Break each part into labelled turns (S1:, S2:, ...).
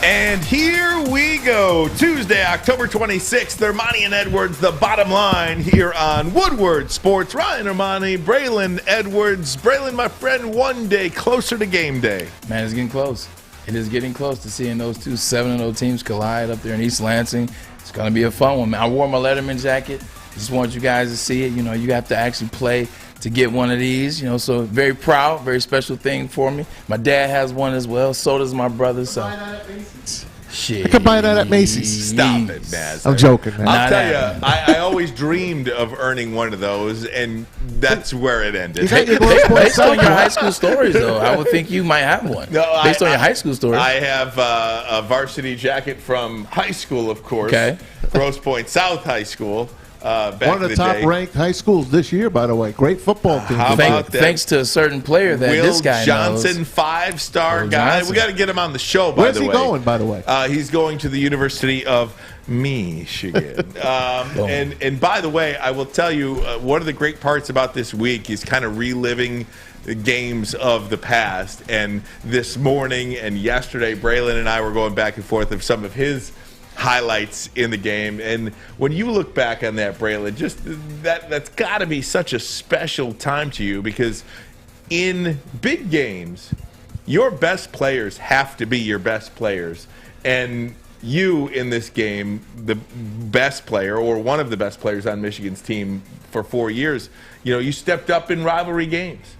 S1: And here we go. Tuesday, October 26th, Ermanni and Edwards, the bottom line here on Woodward Sports. Ryan Ermanni, Braylon Edwards. Braylon, my friend, one day closer to game day.
S2: Man, it's getting close. It is getting close to seeing those two 7-0 teams collide up there in East Lansing. It's going to be a fun one, man. I wore my Letterman jacket. Just want you guys to see it. You know, you have to actually play to get one of these. You know, so very proud, very special thing for me. My dad has one as well. So does my brother. So. Shit.
S3: I could buy that at Macy's.
S1: Stop it, Maz.
S3: I'm joking, man.
S1: I'll tell you, I always dreamed of earning one of those, and that's where it ended.
S2: Based on your high school stories, though, I would think you might have one. No, based on your high school stories.
S1: I have a varsity jacket from high school, of course.
S2: Okay.
S1: Grosse Pointe South High School.
S3: One of the top-ranked high schools this year, by the way. Great football team.
S1: How about that?
S2: Thanks to a certain player that this guy
S1: Johnson,
S2: knows.
S1: 5-star guy. We got to get him on the show, by the way.
S3: Where's he going, by the way?
S1: He's going to the University of Michigan. And by the way, I will tell you, one of the great parts about this week is kind of reliving the games of the past. And this morning and yesterday, Braylon and I were going back and forth of some of his highlights in the game. And when you look back on that, Braylon, just that's got to be such a special time to you, because in big games, your best players have to be your best players. And you, in this game, the best player or one of the best players on Michigan's team for 4 years, you stepped up in rivalry games.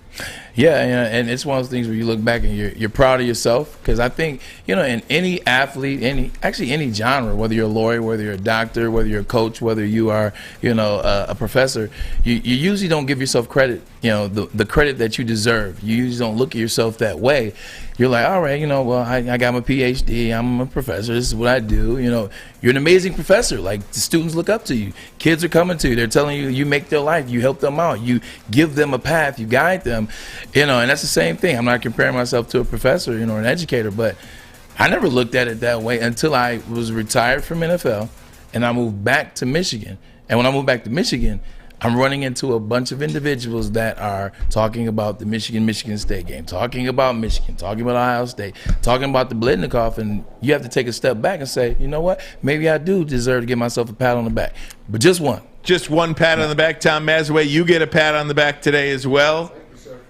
S2: Yeah, and it's one of those things where you look back and you're proud of yourself, because I think, in any athlete, any genre, whether you're a lawyer, whether you're a doctor, whether you're a coach, whether you are, a professor, you usually don't give yourself credit, the credit that you deserve. You usually don't look at yourself that way. You're like, all right, well, I got my PhD, I'm a professor, this is what I do. You're an amazing professor. Like, the students look up to you. Kids are coming to you. They're telling you, you make their life, you help them out, you give them a path, you guide them. And that's the same thing. I'm not comparing myself to a professor, or an educator, but I never looked at it that way until I was retired from NFL and I moved back to Michigan. And when I moved back to Michigan, I'm running into a bunch of individuals that are talking about the Michigan State game, talking about Michigan, talking about Ohio State, talking about the Blitnikoff, and you have to take a step back and say, you know what, maybe I do deserve to give myself a pat on the back, but just one.
S1: Just one pat on the back. Tom Mazawey, you get a pat on the back today as well.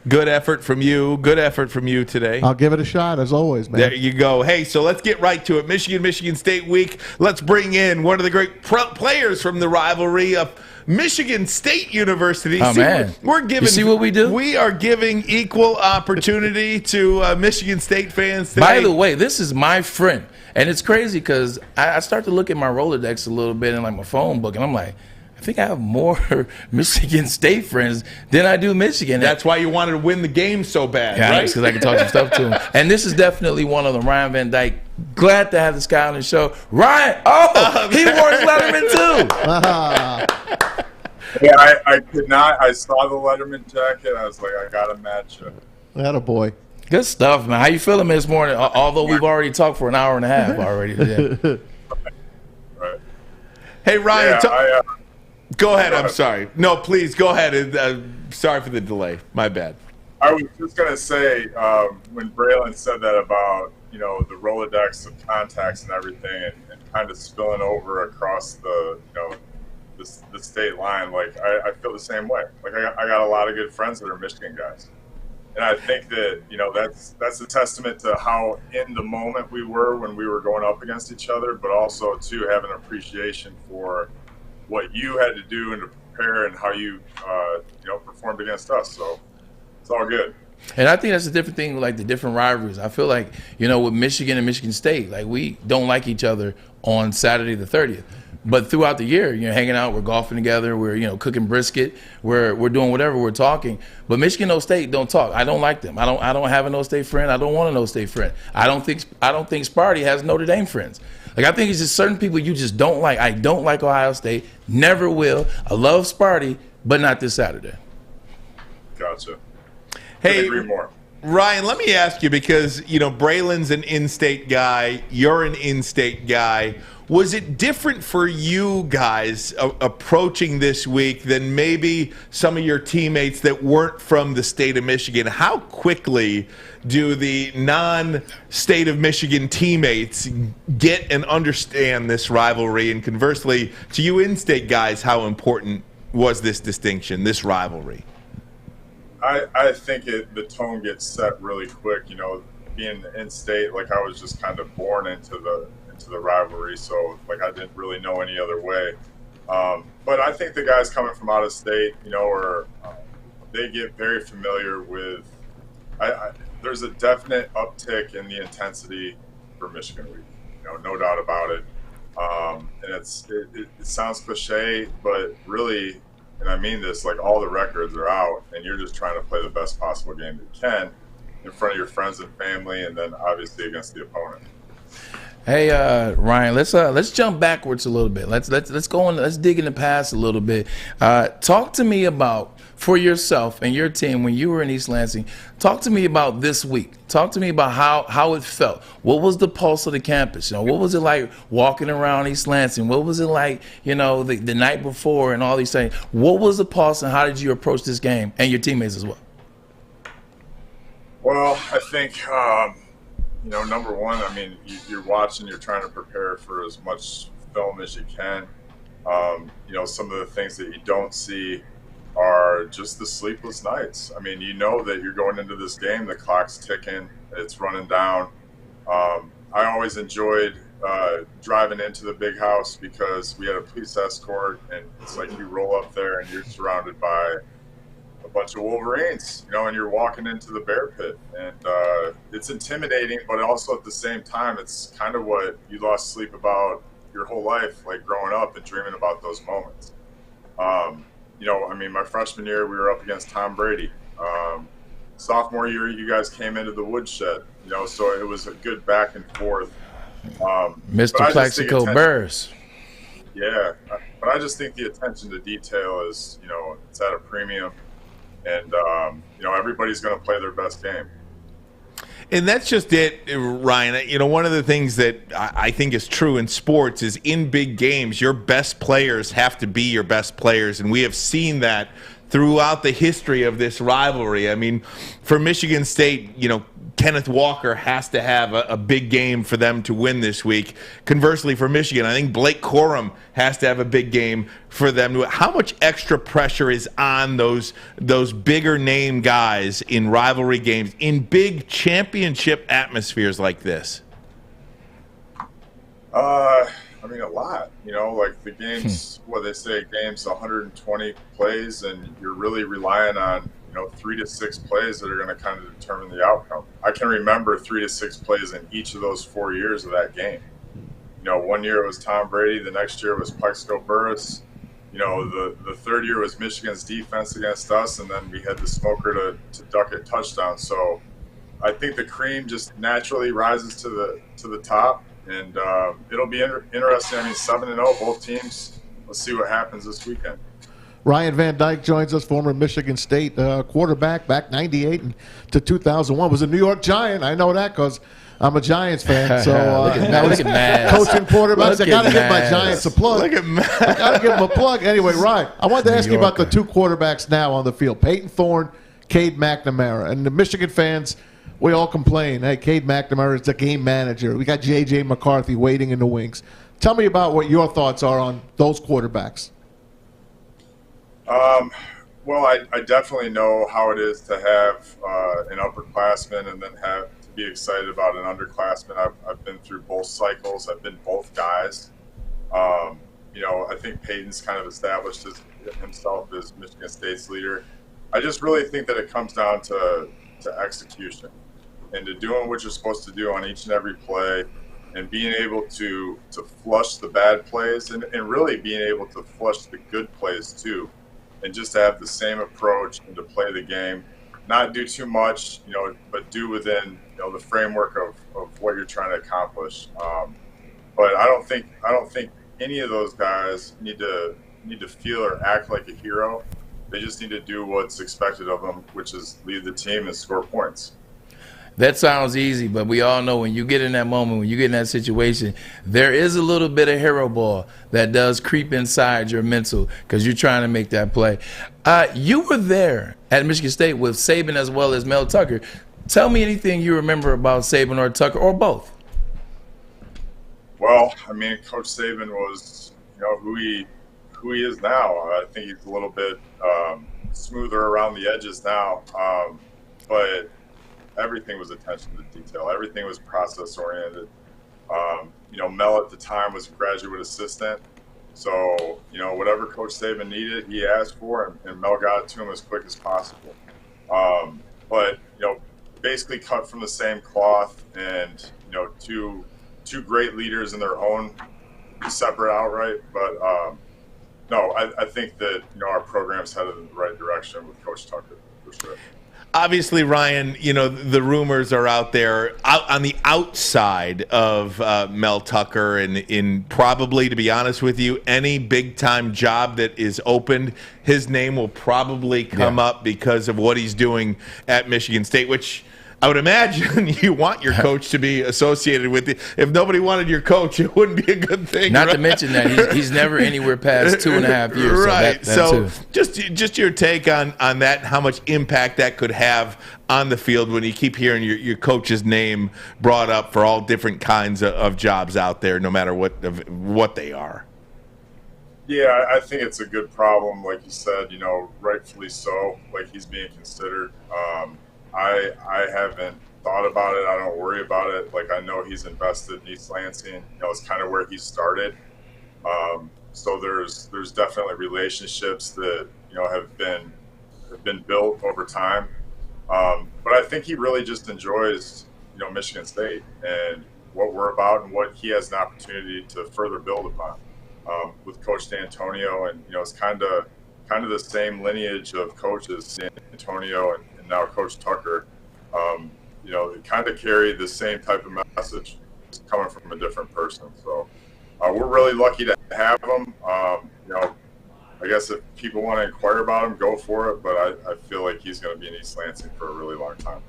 S1: Good effort from you. Good effort from you today.
S3: I'll give it a shot, as always, man.
S1: There you go. Hey, so let's get right to it. Michigan State week. Let's bring in one of the great players from the rivalry of Michigan State University.
S2: Oh, man.
S1: We're giving,
S2: you see what we do?
S1: We are giving equal opportunity to Michigan State fans today.
S2: By the way, this is my friend. And it's crazy because I start to look at my Rolodex a little bit and like my phone book, and I'm like, I think I have more Michigan State friends than I do Michigan.
S1: That's why you wanted to win the game so bad, right?
S2: Because I can talk some stuff to him. And this is definitely one of them. Ryan Van Dyke. Glad to have this guy on the show. Ryan, he wore his Letterman too.
S4: Yeah, I could not. I saw the Letterman jacket. I was like, I got to match it.
S3: Attaboy.
S2: Good stuff, man. How you feeling this morning? Although we've already talked for an hour and a half already today.
S4: Right.
S1: Hey, Ryan.
S4: Yeah,
S1: Go ahead. I'm sorry. No, please go ahead. Sorry for the delay. My bad.
S4: I was just going to say, when Braylon said that about, the Rolodex of contacts and everything and kind of spilling over across the, the state line, like, I feel the same way. Like, I got a lot of good friends that are Michigan guys. And I think that, that's a testament to how in the moment we were when we were going up against each other, but also to have an appreciation for what you had to do and to prepare and how you, performed against us. So it's all good.
S2: And I think that's a different thing, like the different rivalries. I feel like, with Michigan and Michigan State, like we don't like each other on Saturday the 30th. But throughout the year, hanging out, we're golfing together, we're, cooking brisket, we're doing whatever, we're talking. But Michigan and State don't talk. I don't like them. I don't have a No State friend. I don't want a No State friend. I don't think Sparty has Notre Dame friends. Like, I think it's just certain people you just don't like. I don't like Ohio State. Never will. I love Sparty, but not this Saturday.
S4: Gotcha.
S1: Hey,
S4: agree more.
S1: Ryan, let me ask you, because, Braylon's an in-state guy. You're an in-state guy. Was it different for you guys approaching this week than maybe some of your teammates that weren't from the state of Michigan? How quickly do the non-state of Michigan teammates get and understand this rivalry? And conversely, to you in-state guys, how important was this distinction, this rivalry?
S4: I think the tone gets set really quick. You know, being in-state, like I was just kind of born into the rivalry, so like I didn't really know any other way. But I think the guys coming from out of state, you know, they get very familiar with. There's a definite uptick in the intensity for Michigan Week. You know, no doubt about it. And it sounds cliche, but really, and I mean this, like all the records are out, and you're just trying to play the best possible game you can in front of your friends and family, and then obviously against the opponent.
S2: Hey, Ryan, let's jump backwards a little bit. Let's go in. Let's dig in the past a little bit. Talk to me about, for yourself and your team when you were in East Lansing. Talk to me about this week. Talk to me about how it felt. What was the pulse of the campus? You know, what was it like walking around East Lansing? What was it like, you know, the night before and all these things? What was the pulse, and how did you approach this game and your teammates as well?
S4: Well, I think. You know, number one, I mean, you're watching, you're trying to prepare for as much film as you can. You know, some of the things that you don't see are just the sleepless nights. I mean, you know that you're going into this game, the clock's ticking, it's running down. I always enjoyed driving into the big house because we had a police escort, and it's like you roll up there and you're surrounded by a bunch of Wolverines, you know, and you're walking into the bear pit, and it's intimidating, but also at the same time, it's kind of what you lost sleep about your whole life, like growing up and dreaming about those moments. You know, I mean, my freshman year, we were up against Tom Brady. Sophomore year, you guys came into the woodshed, you know, so it was a good back and forth.
S2: Mr. Plexico Burrs.
S4: Yeah, but I just think the attention to detail is, you know, it's at a premium. And, you know, everybody's going to play their best game.
S1: And that's just it, Ryan. You know, one of the things that I think is true in sports is in big games, your best players have to be your best players. And we have seen that throughout the history of this rivalry. I mean, for Michigan State, you know, Kenneth Walker has to have a big game for them to win this week. Conversely, for Michigan, I think Blake Corum has to have a big game for them. How much extra pressure is on those bigger name guys in rivalry games, in big championship atmospheres like this?
S4: I mean, a lot. You know, like the games, what they say, games 120 plays, and you're really relying on, you know, 3 to 6 plays that are going to kind of determine the outcome. I can remember 3 to 6 plays in each of those 4 years of that game. You know, one year it was Tom Brady, the next year it was Plexico Burris. You know, the third year was Michigan's defense against us, and then we had the smoker to duck a touchdown. So I think the cream just naturally rises to the top, and it'll be interesting. I mean, 7-0, both teams. Let's see what happens this weekend.
S3: Ryan Van Dyke joins us, former Michigan State quarterback, back 98 to 2001. Was a New York Giant. I know that because I'm a Giants fan. So
S2: look at
S3: coaching quarterbacks. I got to give my Giants a plug.
S1: Look at Matt.
S3: I got to give them a plug. Anyway, Ryan, I wanted to ask you about the two quarterbacks now on the field, Peyton Thorne, Cade McNamara. And the Michigan fans, we all complain, hey, Cade McNamara is the game manager. We got J.J. McCarthy waiting in the wings. Tell me about what your thoughts are on those quarterbacks.
S4: Well, I definitely know how it is to have an upperclassman and then have to be excited about an underclassman. I've been through both cycles. I've been both guys. You know, I think Peyton's kind of established himself as Michigan State's leader. I just really think that it comes down to execution and to doing what you're supposed to do on each and every play, and being able to flush the bad plays and really being able to flush the good plays too, and just to have the same approach and to play the game, not do too much, you know, but do within, you know, the framework of what you're trying to accomplish. But I don't think any of those guys need to feel or act like a hero. They just need to do what's expected of them, which is lead the team and score points.
S2: that sounds easy, but we all know when you get in that moment, when you get in that situation, there is a little bit of hero ball that does creep inside your mental because you're trying to make that play. You were there at Michigan State with Saban as well as Mel Tucker. Tell me anything you remember about Saban or Tucker or both.
S4: Well, I mean, Coach Saban was, who he is now. I think he's a little bit smoother around the edges now, but everything was attention to detail. Everything was process oriented. Mel at the time was a graduate assistant, so whatever Coach Saban needed, he asked for, and Mel got it to him as quick as possible. But basically cut from the same cloth, and two great leaders in their own separate outright. But no, I think that our program's headed in the right direction with Coach Tucker for sure.
S1: Obviously, Ryan, the rumors are out there on the outside of Mel Tucker, and in probably, to be honest with you, any big-time job that is opened, his name will probably come up because of what he's doing at Michigan State, which I would imagine you want your coach to be associated with it. If nobody wanted your coach, it wouldn't be a good thing.
S2: Not to mention that he's never anywhere past 2.5 years.
S1: Right.
S2: So
S1: just your take on that, how much impact that could have on the field when you keep hearing your coach's name brought up for all different kinds of jobs out there, no matter what they are.
S4: Yeah, I think it's a good problem, like you said, rightfully so, like he's being considered. I haven't thought about it. I don't worry about it. Like, I know he's invested in East Lansing. It's kind of where he started. So there's definitely relationships that have been built over time. But I think he really just enjoys Michigan State and what we're about and what he has an opportunity to further build upon with Coach D'Antonio. And it's kind of the same lineage of coaches, D'Antonio and now Coach Tucker. They kind of carry the same type of message coming from a different person. So we're really lucky to have him. I guess if people want to inquire about him, go for it. But I feel like he's going to be in East Lansing for a really long time.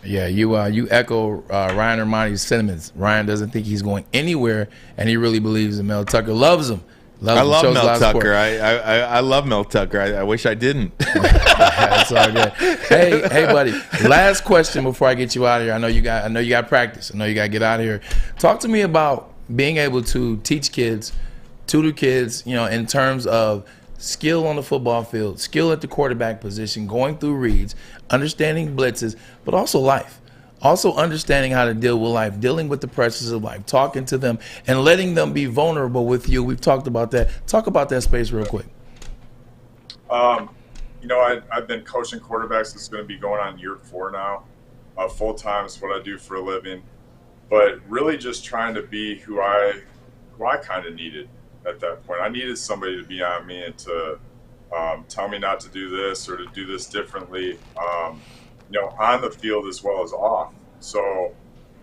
S2: Yeah, you echo Ryan Ermanni's sentiments. Ryan doesn't think he's going anywhere, and he really believes in Mel Tucker. Loves him.
S1: I love Mel Tucker. I love Mel Tucker. I wish I didn't.
S2: That's all good. Hey, buddy. Last question before I get you out of here. I know you got practice. I know you got to get out of here. Talk to me about being able to teach kids, tutor kids, in terms of skill on the football field, skill at the quarterback position, going through reads, understanding blitzes, but also life. Also understanding how to deal with life, dealing with the pressures of life, talking to them, and letting them be vulnerable with you. We've talked about that. Talk about that space real quick.
S4: I've been coaching quarterbacks. It's going to be going on year 4 now. Full-time is what I do for a living. But really just trying to be who I kind of needed at that point. I needed somebody to be on me and to tell me not to do this or to do this differently. On the field as well as off. So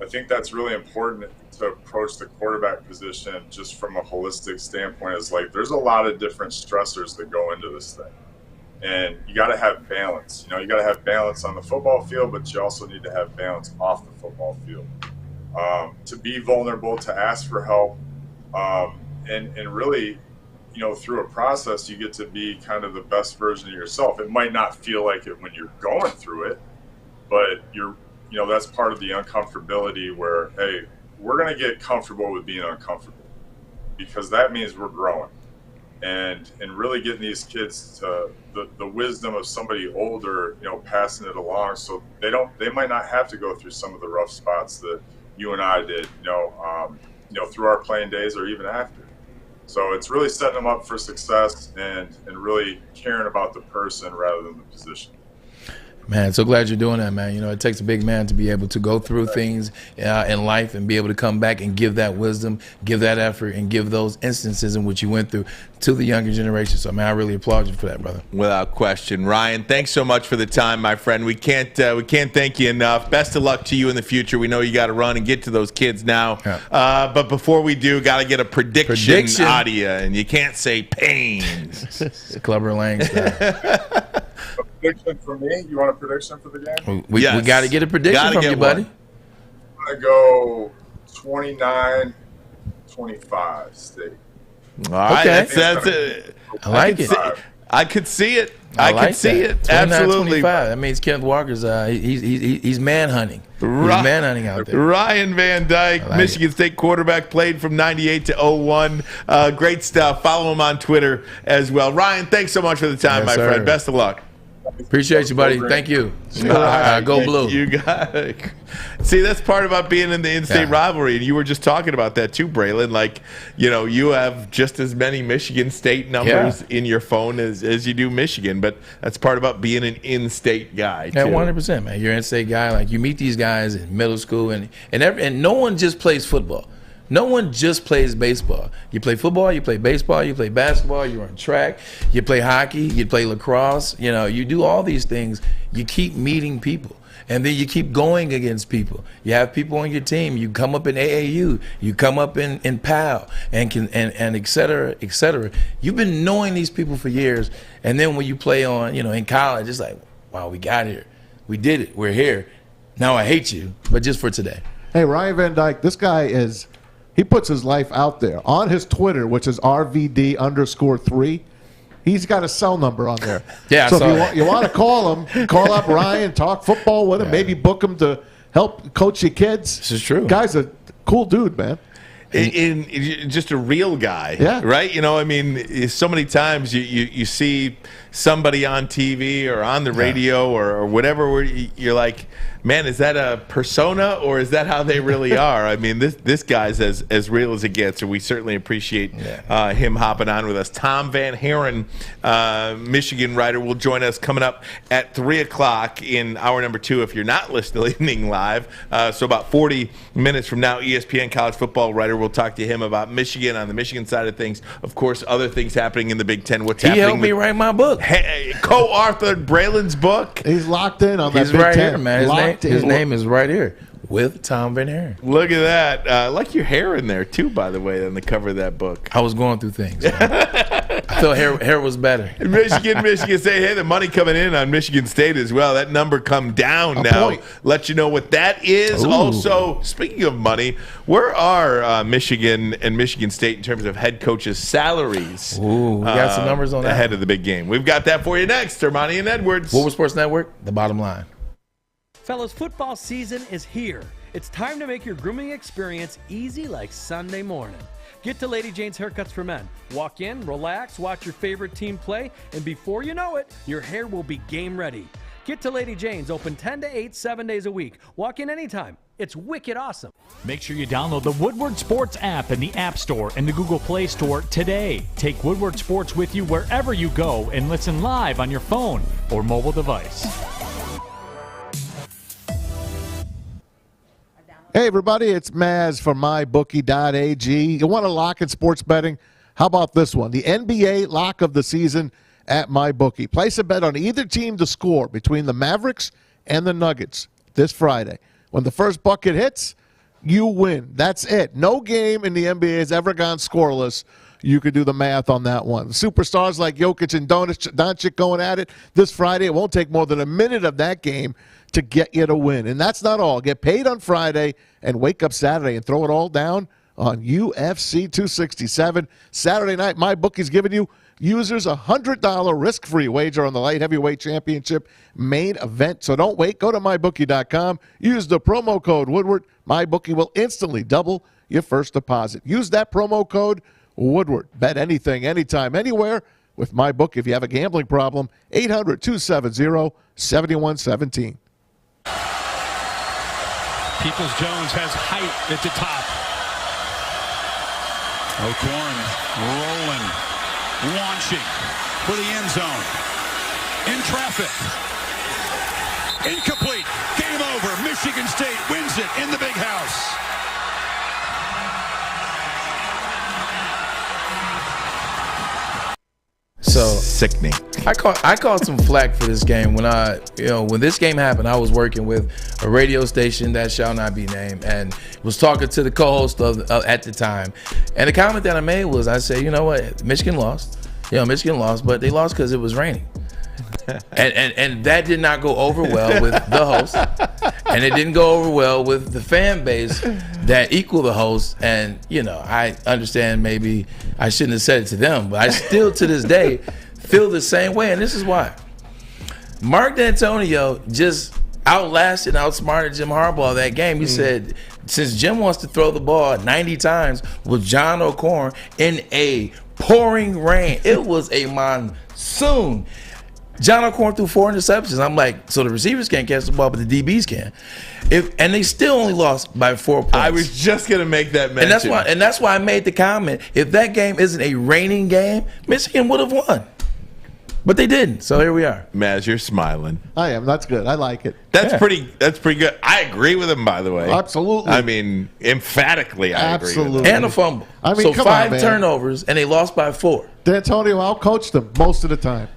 S4: I think that's really important to approach the quarterback position just from a holistic standpoint. Is like there's a lot of different stressors that go into this thing. And you got to have balance. You got to have balance on the football field, but you also need to have balance off the football field. To be vulnerable, to ask for help, and really, through a process, you get to be kind of the best version of yourself. It might not feel like it when you're going through it, but that's part of the uncomfortability where, hey, we're going to get comfortable with being uncomfortable because that means we're growing and really getting these kids to the wisdom of somebody older, passing it along. So they might not have to go through some of the rough spots that you and I did, through our playing days or even after. So it's really setting them up for success and really caring about the person rather than the position.
S2: Man, so glad you're doing that, man. It takes a big man to be able to go through things in life and be able to come back and give that wisdom, give that effort, and give those instances in which you went through to the younger generation. So, man, I really applaud you for that, brother.
S1: Without question. Ryan, thanks so much for the time, my friend. We can't thank you enough. Best of luck to you in the future. We know you got to run and get to those kids now. Yeah. But before we do, got to get a prediction out of you, and you can't say pain.
S2: Clubber Lang style.
S4: prediction for me? You want a prediction for the game?
S2: We got to get a prediction from you, buddy.
S4: I'm going to go 29-25 State.
S1: All right,
S2: Okay.
S1: that's it.
S2: I like it.
S1: I could see it.
S2: I
S1: could see it. Absolutely.
S2: 29-25. That means Kenneth Walker's he's manhunting. He's manhunting out there.
S1: Ryan Van Dyke, Michigan State quarterback, played from 98 to 01. Great stuff. Follow him on Twitter as well. Ryan, thanks so much for the time, my friend. Best of luck.
S2: Appreciate you, buddy. Thank you. Go Blue.
S1: You got it. See, that's part about being in the in-state rivalry, and you were just talking about that too, Braylon. Like, you have just as many Michigan State numbers in your phone as you do Michigan, but that's part about being an in-state guy too.
S2: Yeah, 100%, man. You're an in-state guy. Like, you meet these guys in middle school, and no one just plays football. No one just plays baseball. You play football, you play baseball, you play basketball, you run track, you play hockey, you play lacrosse. You do all these things. You keep meeting people, and then you keep going against people. You have people on your team. You come up in AAU, you come up in PAL, and et cetera, et cetera. You've been knowing these people for years, and then when you play on, in college, it's like, wow, we got here. We did it. We're here. Now I hate you, but just for today.
S3: Hey, Ryan Van Dyke, this guy he puts his life out there. On his Twitter, which is RVD_3, he's got a cell number on there.
S2: Yeah,
S3: so if you want to call him, call up Ryan, talk football with him, maybe book him to help coach your kids.
S2: This is true.
S3: Guy's a cool dude, man.
S1: In just a real guy, right? So many times you see somebody on TV or on the radio or whatever, where you're like, man, is that a persona or is that how they really are? This guy's as real as it gets, and we certainly appreciate him hopping on with us. Tom Van Haren, Michigan writer, will join us coming up at 3 o'clock in hour number 2 if you're not listening live. So about 40 minutes from now, ESPN college football writer. We'll talk to him about Michigan on the Michigan side of things. Of course, other things happening in the Big Ten. What's happening?
S2: He helped me write my book.
S1: Co-authored Braylon's book.
S3: He's locked in on that
S2: He's
S3: Big
S2: right
S3: Ten.
S2: here, man. His name is right here with Tom Van Haren.
S1: Look at that. I like your hair in there, too, by the way, on the cover of that book.
S2: I was going through things. I thought hair was better.
S1: Michigan State. Hey, the money coming in on Michigan State as well. That number come down now. Let you know what that is. Ooh. Also, speaking of money, where are Michigan and Michigan State in terms of head coaches' salaries?
S2: Ooh, we got some numbers on that.
S1: Ahead of the big game. We've got that for you next. Ermanni and Edwards.
S2: Woodward Sports Network, the bottom line.
S5: Fellas, football season is here. It's time to make your grooming experience easy like Sunday morning. Get to Lady Jane's Haircuts for Men. Walk in, relax, watch your favorite team play, and before you know it, your hair will be game ready. Get to Lady Jane's, open 10 to 8, 7 days a week. Walk in anytime. It's wicked awesome.
S6: Make sure you download the Woodward Sports app in the App Store and the Google Play Store today. Take Woodward Sports with you wherever you go and listen live on your phone or mobile device.
S3: Hey, everybody, it's Maz from MyBookie.ag. You want to lock in sports betting? How about this one? The NBA lock of the season at MyBookie. Place a bet on either team to score between the Mavericks and the Nuggets this Friday. When the first bucket hits, you win. That's it. No game in the NBA has ever gone scoreless. You could do the math on that one. Superstars like Jokic and Doncic going at it this Friday. It won't take more than a minute of that game to get you to win. And that's not all. Get paid on Friday and wake up Saturday and throw it all down on UFC 267. Saturday night, MyBookie's giving you users a $100 risk-free wager on the light heavyweight championship main event. So don't wait. Go to MyBookie.com. Use the promo code Woodward. MyBookie will instantly double your first deposit. Use that promo code Woodward. Bet anything, anytime, anywhere with MyBookie. If you have a gambling problem, 800-270-7117.
S7: Peoples-Jones has height at the top. O'Korn rolling, launching for the end zone. In traffic. Incomplete. Game over. Michigan State wins it in the big house.
S2: So
S1: sickening.
S2: I caught some flack for this game when when this game happened. I was working with a radio station that shall not be named and was talking to the co-host at the time. And the comment that I made was, I said, you know what, Michigan lost. Michigan lost, but they lost because it was raining. And that did not go over well with the host, and it didn't go over well with the fan base that equal the host. And I understand maybe I shouldn't have said it to them, but I still to this day feel the same way, and this is why. Mark D'Antonio just outsmarted Jim Harbaugh that game. He said, since Jim wants to throw the ball 90 times with John O'Corn in a pouring rain, it was a monsoon. John O'Corn threw 4 interceptions. I'm like, so the receivers can't catch the ball, but the DBs can. And they still only lost by 4 points.
S1: I was just going to make that mention.
S2: And that's why I made the comment. If that game isn't a raining game, Michigan would have won. But they didn't, so here we are.
S1: Maz, you're smiling.
S3: I am. That's good. I like it.
S1: That's pretty good. I agree with him, by the way.
S3: Absolutely.
S1: I mean, emphatically, I agree with him.
S2: And a fumble.
S3: I mean,
S2: so
S3: come
S2: 5
S3: on, man.
S2: turnovers, and they lost by 4.
S3: D'Antonio outcoached them most of the time.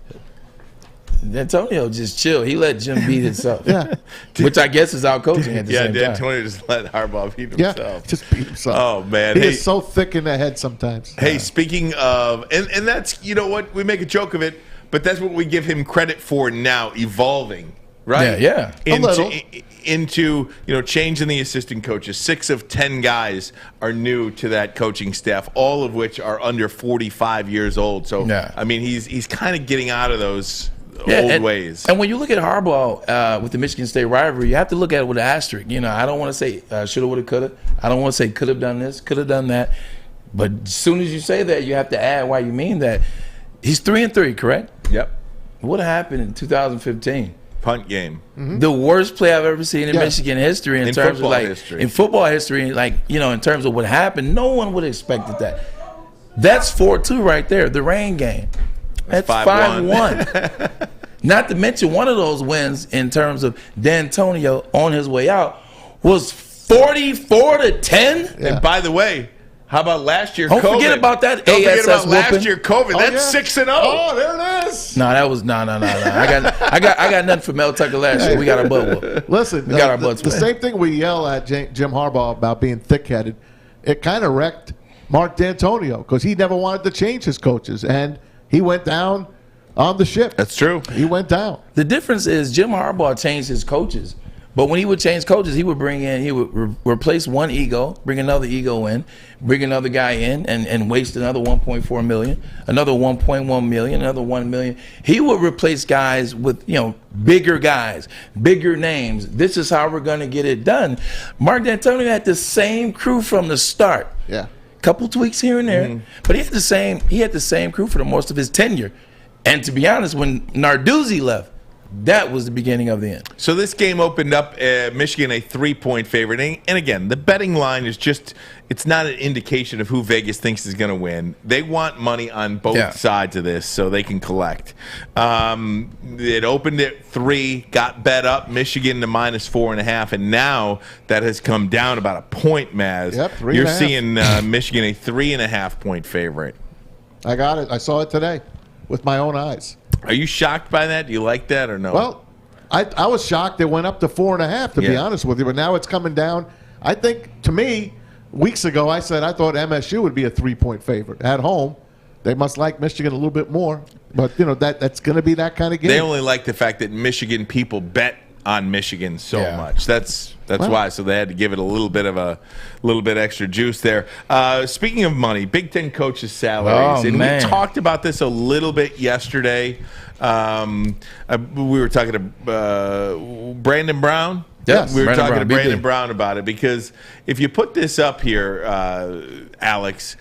S2: D'Antonio just chill. He let Jim beat himself.
S3: Yeah.
S2: Which I guess is out coaching at the same time.
S1: Yeah, D'Antonio just let Harbaugh beat himself.
S3: Yeah, just beat himself.
S1: Oh, man.
S3: He is so thick in the head sometimes.
S1: Hey, speaking of, and that's, you know what, we make a joke of it, but that's what we give him credit for now, evolving, right?
S2: Yeah.
S1: Into changing the assistant coaches. 6 of 10 guys are new to that coaching staff, all of which are under 45 years old. So, I mean, he's kind of getting out of those old ways.
S2: And when you look at Harbaugh with the Michigan State rivalry, you have to look at it with an asterisk. I don't want to say shoulda, woulda, coulda. I don't want to say could have done this, could have done that. But as soon as you say that, you have to add why you mean that. He's 3-3, correct?
S1: Yep.
S2: What happened in 2015?
S1: Punt game.
S2: Mm-hmm. The worst play I've ever seen in Michigan history in terms of in football history, in terms of what happened. No one would have expected that. That's 4-2 right there. The rain game. That's 5-1. Not to mention one of those wins in terms of D'Antonio on his way out was 44-10.
S1: Yeah. And by the way, how about last year?
S2: Don't
S1: COVID?
S2: Forget about that.
S1: Don't forget about
S2: whooping.
S1: last year COVID. That's 6-0.
S3: Oh, there it is.
S2: No, that was no. I got nothing for Mel Tucker last year. We got our butt whooped.
S3: Listen,
S2: we got our butts.
S3: The same thing we yell at Jim Harbaugh about being thick-headed. It kind of wrecked Mark D'Antonio because he never wanted to change his coaches, and he went down on the ship.
S1: That's true.
S3: He went down.
S2: The difference is Jim Harbaugh changed his coaches. But when he would change coaches, he would replace one ego, bring another ego in, bring another guy in, and waste another $1.4 million, another $1.1 million, another $1 million. He would replace guys with, bigger guys, bigger names. This is how we're going to get it done. Mark D'Antonio had the same crew from the start.
S3: Yeah.
S2: Couple tweaks here and there, but he had the same crew for the most of his tenure. And to be honest, when Narduzzi left, that was the beginning of the end.
S1: So this game opened up Michigan a 3-point favorite. And again, the betting line is it's not an indication of who Vegas thinks is going to win. They want money on both sides of this so they can collect. It opened at 3, got bet up, Michigan to -4.5, and now that has come down about a point, Maz.
S3: Yep, 3.5.
S1: You're seeing Michigan a 3.5-point favorite.
S3: I got it. I saw it today with my own eyes.
S1: Are you shocked by that? Do you like that or no?
S3: Well, I was shocked it went up to 4.5, to be honest with you, but now it's coming down. I think, to me, weeks ago I said I thought MSU would be a 3-point favorite at home. They must like Michigan a little bit more, but that's going to be that kind of game.
S1: They only like the fact that Michigan people bet on Michigan so much. That's why. So they had to give it a little bit extra juice there. Speaking of money, Big Ten coaches' salaries, we talked about this a little bit yesterday. We were talking to Brandon Brown.
S3: Yes,
S1: we were talking to Brandon Brown about it because if you put this up here, Alex.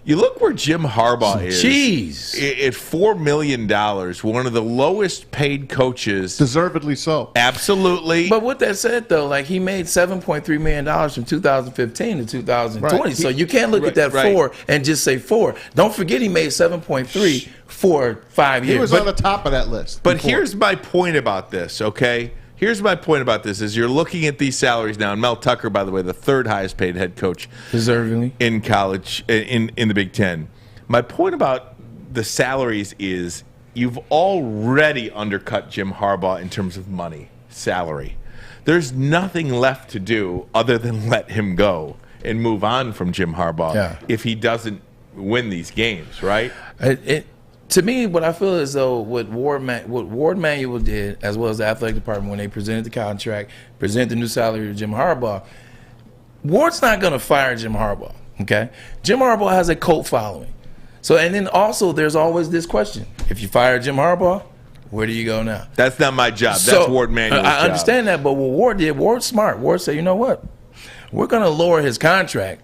S1: You look where Jim Harbaugh is.
S2: Jeez.
S1: At $4 million, one of the lowest paid coaches.
S3: Deservedly so.
S1: Absolutely.
S2: But with that said, though, he made $7.3 million from 2015 to 2020.
S3: Right.
S2: So you can't look at that 4 and just say 4. Don't forget he made 7.3 for 5 years.
S3: He was on the top of that list.
S1: But here's my point about this, okay? Here's my point about this is you're looking at these salaries now. And Mel Tucker, by the way, the 3rd highest paid head coach
S2: deservingly
S1: in college, in the Big Ten. My point about the salaries is you've already undercut Jim Harbaugh in terms of money, salary. There's nothing left to do other than let him go and move on from Jim Harbaugh if he doesn't win these games, right?
S2: To me, what I feel is though what Ward Manuel did, as well as the athletic department, when they presented the contract, presented the new salary to Jim Harbaugh, Ward's not going to fire Jim Harbaugh. Okay, Jim Harbaugh has a cult following. So, and then also there's always this question: if you fire Jim Harbaugh, where do you go now?
S1: That's not my job. That's Ward Manuel's job.
S2: I understand that, but what Ward did, Ward's smart. Ward said, you know what? We're going to lower his contract.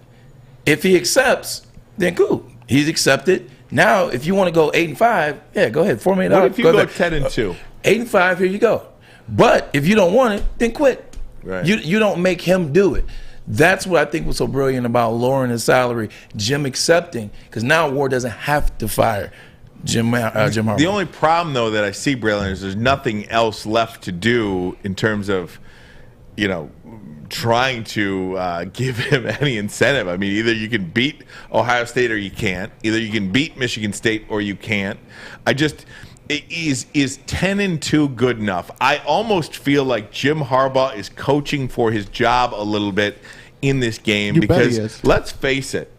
S2: If he accepts, then cool. He's accepted. Now, if you want to go 8-5, yeah, go ahead. $4 million.
S1: What if you go 10-2?
S2: 8-5, here you go. But if you don't want it, then quit.
S1: Right.
S2: You don't make him do it. That's what I think was so brilliant about lowering his salary, Jim accepting, because now Ward doesn't have to fire Jim Harbaugh.
S1: The only problem, though, that I see, Braylon, is there's nothing else left to do in terms of, trying to give him any incentive. I mean, either you can beat Ohio State or you can't. Either you can beat Michigan State or you can't. Is 10-2 good enough? I almost feel like Jim Harbaugh is coaching for his job a little bit in this game because let's face it.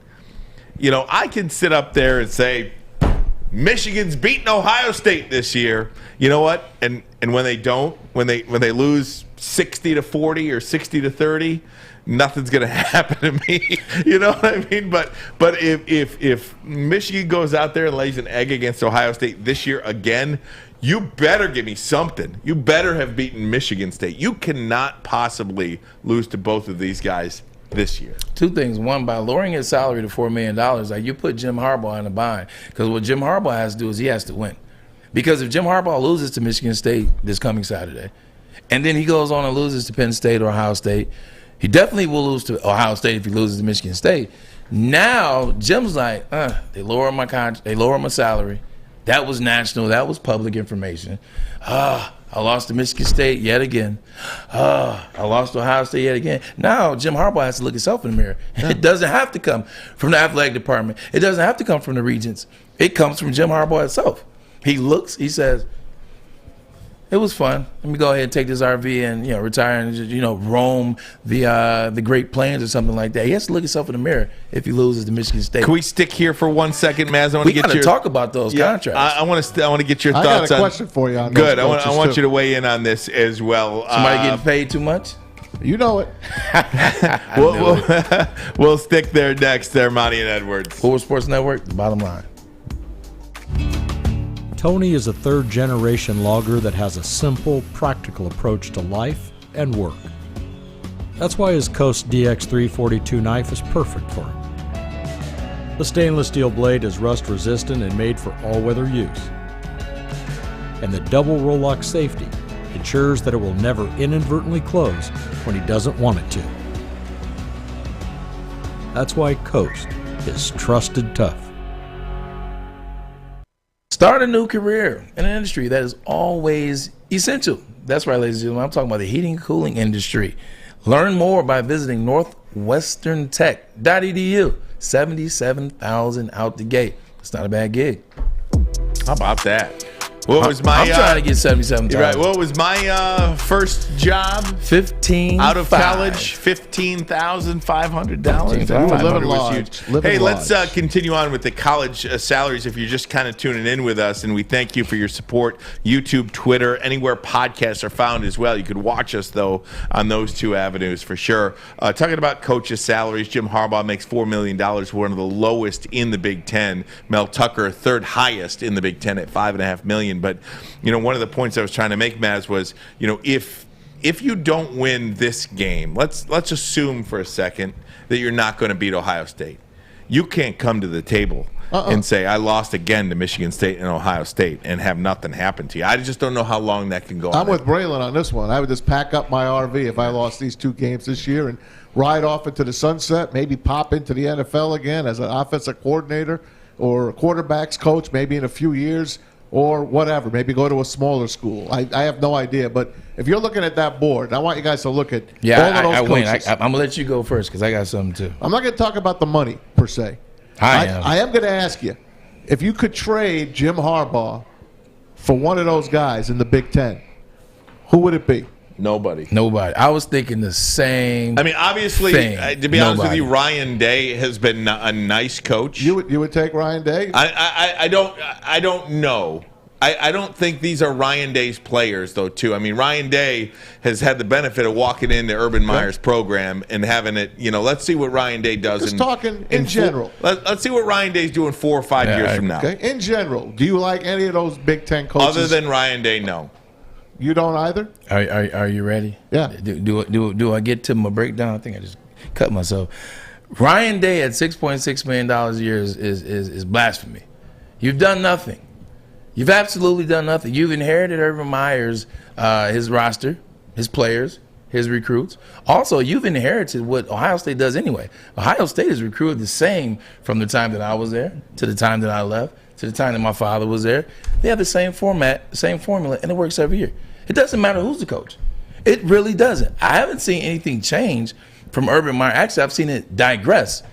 S1: I can sit up there and say Michigan's beaten Ohio State this year. You know what? And when they don't, when they lose 60-40 or 60-30, nothing's going to happen to me. You know what I mean? But if Michigan goes out there and lays an egg against Ohio State this year again, you better give me something. You better have beaten Michigan State. You cannot possibly lose to both of these guys this year.
S2: Two things. One, by lowering his salary to $4 million, like you put Jim Harbaugh in a bind. Because what Jim Harbaugh has to do is he has to win. Because if Jim Harbaugh loses to Michigan State this coming Saturday, and then he goes on and loses to Penn State or Ohio State, he definitely will lose to Ohio State if he loses to Michigan State. Now Jim's like, they lower my contract, they lower my salary. That was national. That was public information. I lost to Michigan State yet again. I lost to Ohio State yet again. Now Jim Harbaugh has to look himself in the mirror. Yeah. It doesn't have to come from the athletic department. It doesn't have to come from the regents. It comes from Jim Harbaugh himself. He looks, he says, it was fun. Let me go ahead and take this RV and retire and just, roam the Great Plains or something like that. He has to look himself in the mirror if he loses to Michigan State.
S1: Can we stick here for 1 second, Maz?
S2: We got to talk about those contracts.
S1: I want to get your thoughts.
S3: I got a question for you on
S1: good. I want you to weigh in on this as well.
S2: Somebody getting paid too much?
S3: You know it.
S1: We'll stick there next. Ermanni and Edwards.
S2: Woodward Sports Network. The bottom line.
S8: Tony is a third-generation logger that has a simple, practical approach to life and work. That's why his Coast DX342 knife is perfect for him. The stainless steel blade is rust-resistant and made for all-weather use. And the double roll-lock safety ensures that it will never inadvertently close when he doesn't want it to. That's why Coast is trusted tough.
S2: Start a new career in an industry that is always essential. That's right, ladies and gentlemen. I'm talking about the heating and cooling industry. Learn more by visiting northwesterntech.edu. 77,000 out the gate. It's not a bad gig.
S1: How about that?
S2: I'm trying to get 77,000.
S1: Right. What was my first job?
S2: 15
S1: out of college. $15,500. Hey, let's continue on with the college salaries. If you're just kind of tuning in with us, and we thank you for your support. YouTube, Twitter, anywhere podcasts are found as well. You could watch us though on those two avenues for sure. Talking about coaches' salaries, Jim Harbaugh makes $4 million, one of the lowest in the Big Ten. Mel Tucker, third highest in the Big Ten at $5.5 million. But one of the points I was trying to make, Maz, was if you don't win this game, let's assume for a second that you're not going to beat Ohio State. You can't come to the table and say I lost again to Michigan State and Ohio State and have nothing happen to you. I just don't know how long that can go.
S3: I'm with Braylon on this one. I would just pack up my RV if I lost these two games this year and ride off into the sunset. Maybe pop into the NFL again as an offensive coordinator or a quarterback's coach, maybe in a few years. Or whatever, maybe go to a smaller school. I have no idea. But if you're looking at that board, I want you guys to look at all of those coaches.
S2: I'm going to let you go first because I got something too.
S3: I'm not going to talk about the money per se. I am going to ask you, if you could trade Jim Harbaugh for one of those guys in the Big Ten, who would it be?
S1: Nobody.
S2: I was thinking the same.
S1: I mean, obviously, to be honest with you, Ryan Day has been a nice coach.
S3: You would take Ryan Day?
S1: I don't know. I don't think these are Ryan Day's players, though, too. I mean, Ryan Day has had the benefit of walking into Urban Meyer's program and having it, let's see what Ryan Day does.
S3: Just talking in general.
S1: Let's see what Ryan Day's doing 4 or 5 years from now.
S3: Okay. In general, do you like any of those Big Ten coaches?
S1: Other than Ryan Day, no.
S3: You don't either?
S2: Are you ready?
S3: Yeah.
S2: Do I get to my breakdown? I think I just cut myself. Ryan Day at $6.6 million a year is blasphemy. You've done nothing. You've absolutely done nothing. You've inherited Urban Meyer's his roster, his players, his recruits. Also, you've inherited what Ohio State does anyway. Ohio State has recruited the same from the time that I was there to the time that I left to the time that my father was there. They have the same format, same formula, and it works every year. It doesn't matter who's the coach. It really doesn't. I haven't seen anything change from Urban Meyer. Actually, I've seen it digress.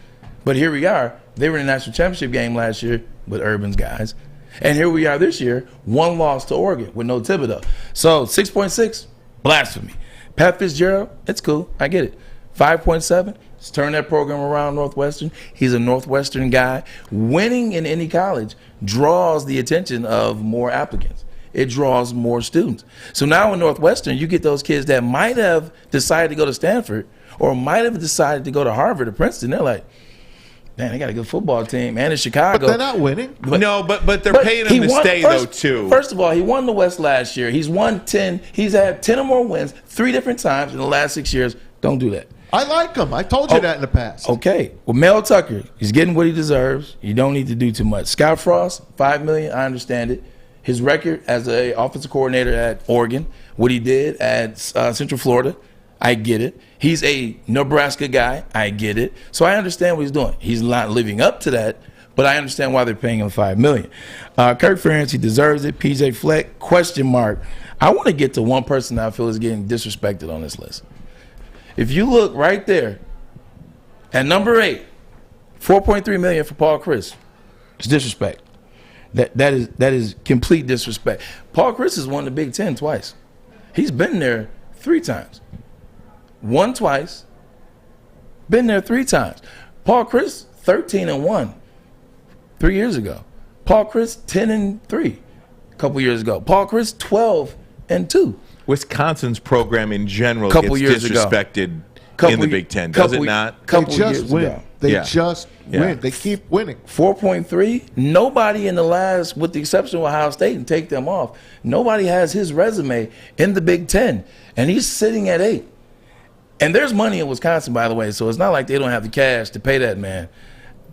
S2: But here we are. They were in the national championship game last year with Urban's guys. And here we are this year, 1 loss to Oregon with no Thibodeau. So 6.6, blasphemy. Pat Fitzgerald, it's cool. I get it. 5.7, let's turn that program around Northwestern. He's a Northwestern guy. Winning in any college draws the attention of more applicants. It draws more students. So now in Northwestern, you get those kids that might have decided to go to Stanford or might have decided to go to Harvard or Princeton. They're like, man, they got a good football team. And in Chicago.
S3: But they're not winning.
S1: But they're paying him to stay, though, too.
S2: First of all, he won the West last year. He's won 10. He's had 10 or more wins 3 different times in the last 6 years. Don't do that.
S3: I like him. I told you that in the past.
S2: Okay. Well, Mel Tucker, he's getting what he deserves. You don't need to do too much. Scott Frost, $5 million. I understand it. His record as an offensive coordinator at Oregon, what he did at Central Florida, I get it. He's a Nebraska guy. I get it. So I understand what he's doing. He's not living up to that, but I understand why they're paying him $5 million. Kirk Ferentz, he deserves it. PJ Fleck, question mark. I want to get to one person that I feel is getting disrespected on this list. If you look right there at number 8, $4.3 million for Paul Chryst. It's disrespect. That is complete disrespect. Paul Chryst has won the Big Ten twice. He's been there 3 times. Won twice. Been there 3 times. Paul Chryst 13-1 3 years ago. Paul Chryst 10-3 a couple years ago. Paul Chryst 12-2.
S1: Wisconsin's program in general gets disrespected in the Big Ten, does it not?
S3: They just win. They just win. They keep winning.
S2: 4.3. Nobody in the last, with the exception of Ohio State, and take them off, nobody has his resume in the Big Ten, and he's sitting at 8. And there's money in Wisconsin, by the way, so it's not like they don't have the cash to pay that man.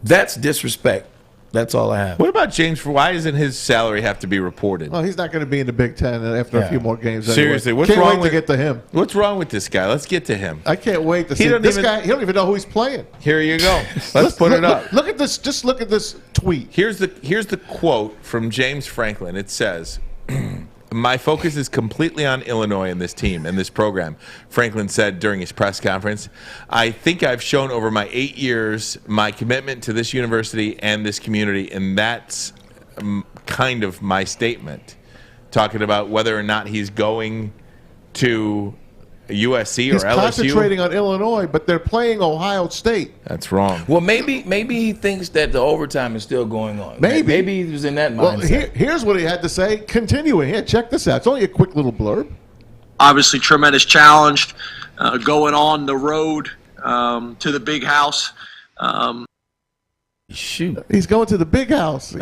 S2: That's disrespect. That's all I have.
S1: What about James? Why doesn't his salary have to be reported?
S3: Well, he's not going to be in the Big Ten after a few more games. Anyway.
S1: Seriously, what's
S3: can't
S1: wrong
S3: wait to get to him?
S1: What's wrong with this guy? Let's get to him.
S3: I can't wait to see this guy. He don't even know who he's playing.
S1: Here you go. Let's put it up.
S3: Look at this. Just look at this tweet.
S1: Here's the quote from James Franklin. It says, "My focus is completely on Illinois and this team and this program," Franklin said during his press conference. "I think I've shown over my 8 years my commitment to this university and this community, and that's kind of my statement." Talking about whether or not he's going to USC or
S3: he's
S1: LSU. He's
S3: concentrating on Illinois, but they're playing Ohio State.
S1: That's wrong.
S2: Well, maybe he thinks that the overtime is still going on. Maybe he was in that mindset.
S3: Well, here's what he had to say. Continuing. Here, check this out. It's only a quick little blurb.
S9: Obviously, tremendous challenge going on the road to the big house.
S2: Shoot.
S3: He's going to the big house.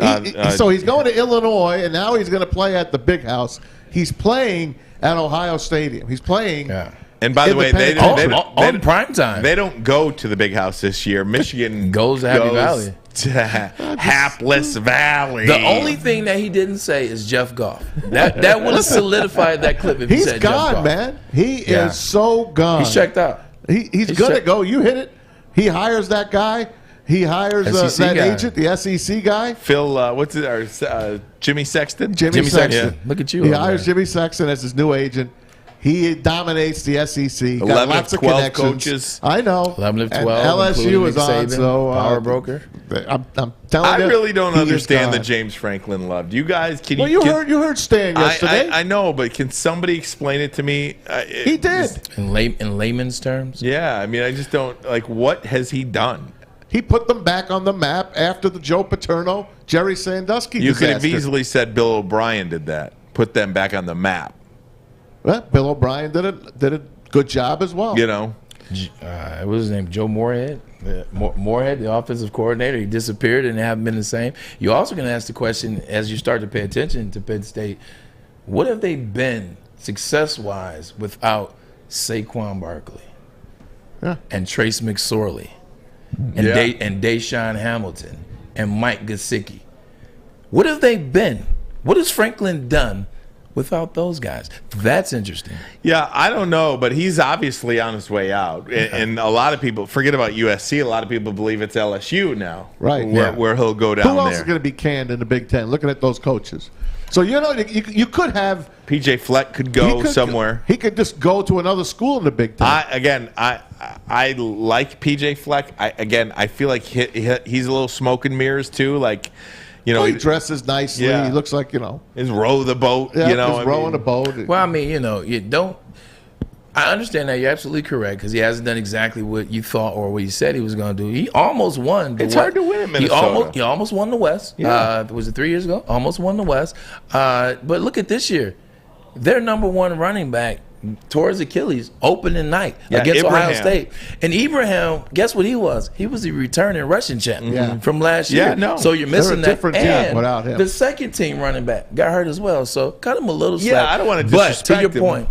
S3: So he's going to Illinois, and now he's going to play at the big house. He's playing at Ohio Stadium. He's playing.
S1: Yeah. And by the way, they
S2: on prime time.
S1: They don't go to the big house this year. Michigan
S2: goes to Happy Valley.
S1: To Hapless Valley.
S2: The only thing that he didn't say is Jeff Goff. That would have solidified that clip if he said Jeff Goff.
S3: He's gone, man. He is so gone.
S2: He's checked out.
S3: He's going to go. You hit it. He hires that guy. He hires that agent, the SEC guy.
S1: Phil, what's it? Jimmy Sexton?
S3: Jimmy Sexton.
S2: Yeah. Look at you.
S3: He hires Jimmy Sexton as his new agent. He dominates the SEC. Got
S1: 11
S3: lots
S1: of
S3: of
S1: 12
S3: connections.
S1: Coaches.
S3: I know.
S2: 11 of 12.
S3: And LSU is on,
S2: Saban,
S3: so
S2: power broker.
S3: I'm telling you.
S1: I really don't
S3: he is
S1: understand the
S3: gone.
S1: James Franklin love. You guys, can
S3: Well,
S1: you
S3: you heard Stan yesterday.
S1: I know, but can somebody explain it to me?
S3: He did.
S2: In layman's terms?
S1: Yeah, I mean, I just don't, like, what has he done?
S3: He put them back on the map after the Joe Paterno, Jerry Sandusky
S1: You could
S3: disaster.
S1: have easily said Bill O'Brien did that. Put them back on the map.
S3: Well, Bill O'Brien did a good job as well.
S1: You know?
S2: What was his name? Joe Moorhead? Moorhead, the offensive coordinator. He disappeared and they haven't been the same. You're also going to ask the question, as you start to pay attention to Penn State, what have they been success-wise without Saquon Barkley and Trace McSorley and Deshaun Hamilton and Mike Gesicki? What have they been? What has Franklin done without those guys? That's interesting.
S1: Yeah, I don't know, but he's obviously on his way out. And a lot of people, forget about USC, a lot of people believe it's LSU now.
S3: Right.
S1: Where he'll go down there.
S3: Who else is going to be canned in the Big Ten? Looking at those coaches. So, you could have
S1: PJ Fleck could go somewhere.
S3: He could just go to another school in the Big Ten.
S1: I like PJ Fleck. I feel like he's a little smoke and mirrors too. Like,
S3: he dresses nicely.
S1: Yeah.
S3: He looks like,
S1: He's row the boat.
S3: Yeah,
S1: he's
S3: rowing the boat.
S2: Well, I mean, you don't. I understand that. You're absolutely correct because he hasn't done exactly what you thought or what he said he was going to do. He almost won.
S1: It's hard to win in Minnesota.
S2: He almost won the West.
S1: Yeah.
S2: Was it 3 years ago? Almost won the West. But look at this year. Their number one running back towards Achilles opening night against Ohio State. And Ibrahim, guess what he was? He was the returning rushing champ from last year.
S1: Yeah, no.
S2: So you're missing that.
S3: Different team without him.
S2: The second team running back got hurt as well. So cut him a little slack.
S1: Yeah, I don't want to disrespect
S2: But to your
S1: him.
S2: point,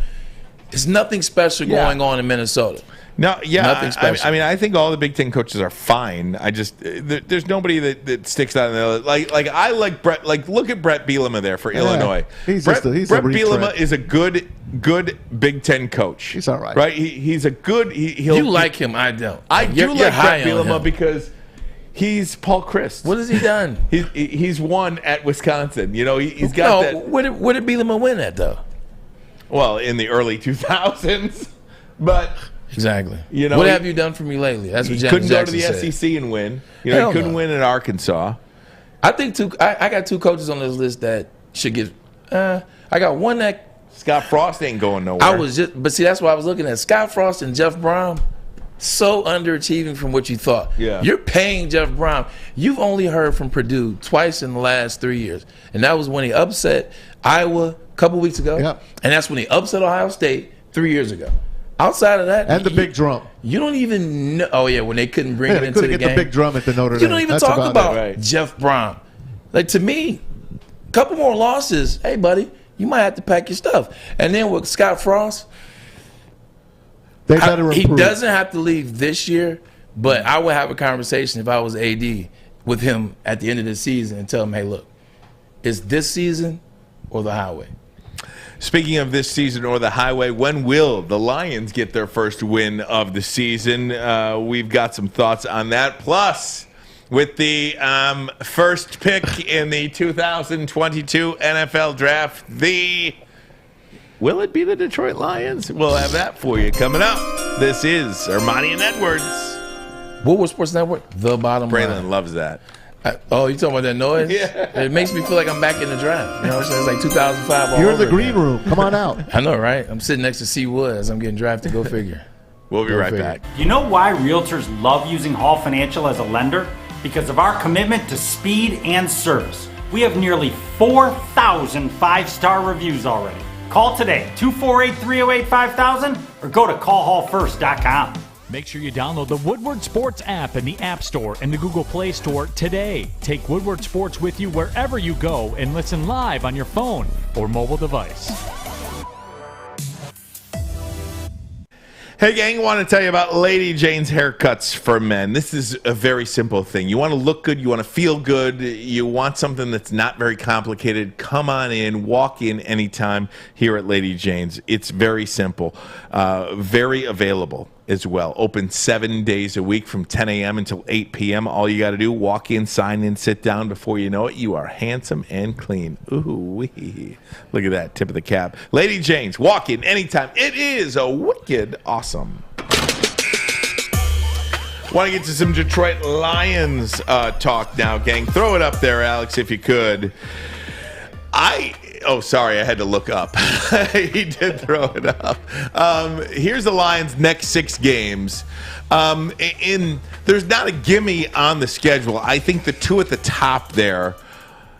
S2: there's nothing special going on in Minnesota.
S1: No,
S2: Nothing special.
S1: I mean, I think all the Big Ten coaches are fine. I just there's nobody that sticks out in the like I like Brett. Like, look at Brett Bielema there for Illinois. Brett Bielema is a good Big Ten coach.
S3: He's all right.
S1: Right? He's a good.
S2: You like him? I don't.
S1: I do like Brett Bielema
S2: him.
S1: because he's Paul Christ.
S2: What has he done?
S1: He's won at Wisconsin. He's got that.
S2: Where did Bielema win at though?
S1: Well, in the early 2000s, but.
S2: Exactly. What have you done for me lately? That's what
S1: Janet Jackson
S2: couldn't
S1: go to the SEC and win. He
S2: Hell
S1: couldn't
S2: no.
S1: win in Arkansas.
S2: I think I got two coaches on this list that should get. I got one that
S1: Scott Frost ain't going nowhere.
S2: but see, that's why I was looking at Scott Frost and Jeff Brom. So underachieving from what you thought.
S1: Yeah.
S2: You're paying Jeff Brom. You've only heard from Purdue twice in the last 3 years, and that was when he upset Iowa a couple weeks ago, and that's when he upset Ohio State 3 years ago. Outside of that,
S3: and the big drum.
S2: You don't even know. Oh yeah, when they couldn't bring it into the game.
S3: Get the big drum at the Notre Dame.
S2: You don't even talk about Jeff Brom. Like, to me, a couple more losses. Hey, buddy, you might have to pack your stuff. And then with Scott Frost,
S3: they better improve.
S2: He doesn't have to leave this year, but I would have a conversation if I was AD with him at the end of the season and tell him, hey, look, it's this season or the highway.
S1: Speaking of this season or the highway, when will the Lions get their first win of the season? We've got some thoughts on that. Plus, with the first pick in the 2022 NFL Draft, will it be the Detroit Lions? We'll have that for you coming up. This is Ermanni and Edwards.
S2: Woodward Sports Network, the bottom line.
S1: Braylon loves that.
S2: You talking about that noise?
S1: Yeah.
S2: It makes me feel like I'm back in the draft. You know what I'm saying? It's like 2005 all
S3: You're in the
S2: over
S3: green
S2: again.
S3: room. Come on out.
S2: I know, right? I'm sitting next to C. Wood as I'm getting drafted. Go figure.
S1: We'll be right back.
S10: You know why realtors love using Hall Financial as a lender? Because of our commitment to speed and service. We have nearly 4,000 5-star reviews already. Call today, 248-308-5000, or go to callhallfirst.com.
S6: Make sure you download the Woodward Sports app in the App Store and the Google Play Store today. Take Woodward Sports with you wherever you go and listen live on your phone or mobile device.
S1: Hey, gang, I want to tell you about Lady Jane's Haircuts for Men. This is a very simple thing. You want to look good, you want to feel good, you want something that's not very complicated. Come on in, walk in anytime here at Lady Jane's. It's very simple, very available as well. Open 7 days a week from 10 a.m. until 8 p.m. All you got to do, walk in, sign in, sit down. Before you know it, you are handsome and clean. Ooh-wee. Look at that, tip of the cap. Lady Jane's, walk in anytime. It is a wicked awesome. Want to get to some Detroit Lions talk now, gang. Throw it up there, Alex, if you could. Oh, sorry, I had to look up. He did throw it up. Here's the Lions' next 6 games. There's not a gimme on the schedule. I think the 2 at the top there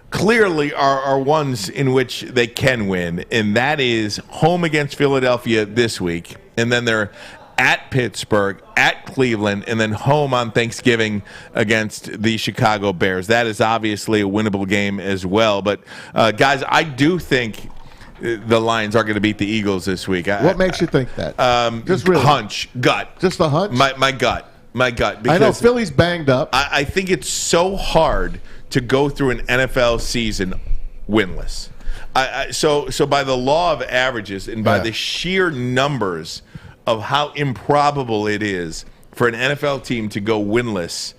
S1: clearly are ones in which they can win, and that is home against Philadelphia this week, and then they're at Pittsburgh, at Cleveland, and then home on Thanksgiving against the Chicago Bears. That is obviously a winnable game as well. But, guys, I do think the Lions are going to beat the Eagles this week.
S3: What makes you think that?
S1: Just really? Hunch, gut.
S3: Just a hunch?
S1: My gut. My gut.
S3: I know Philly's banged up.
S1: I think it's so hard to go through an NFL season winless. So by the law of averages and by the sheer numbers of how improbable it is for an NFL team to go winless,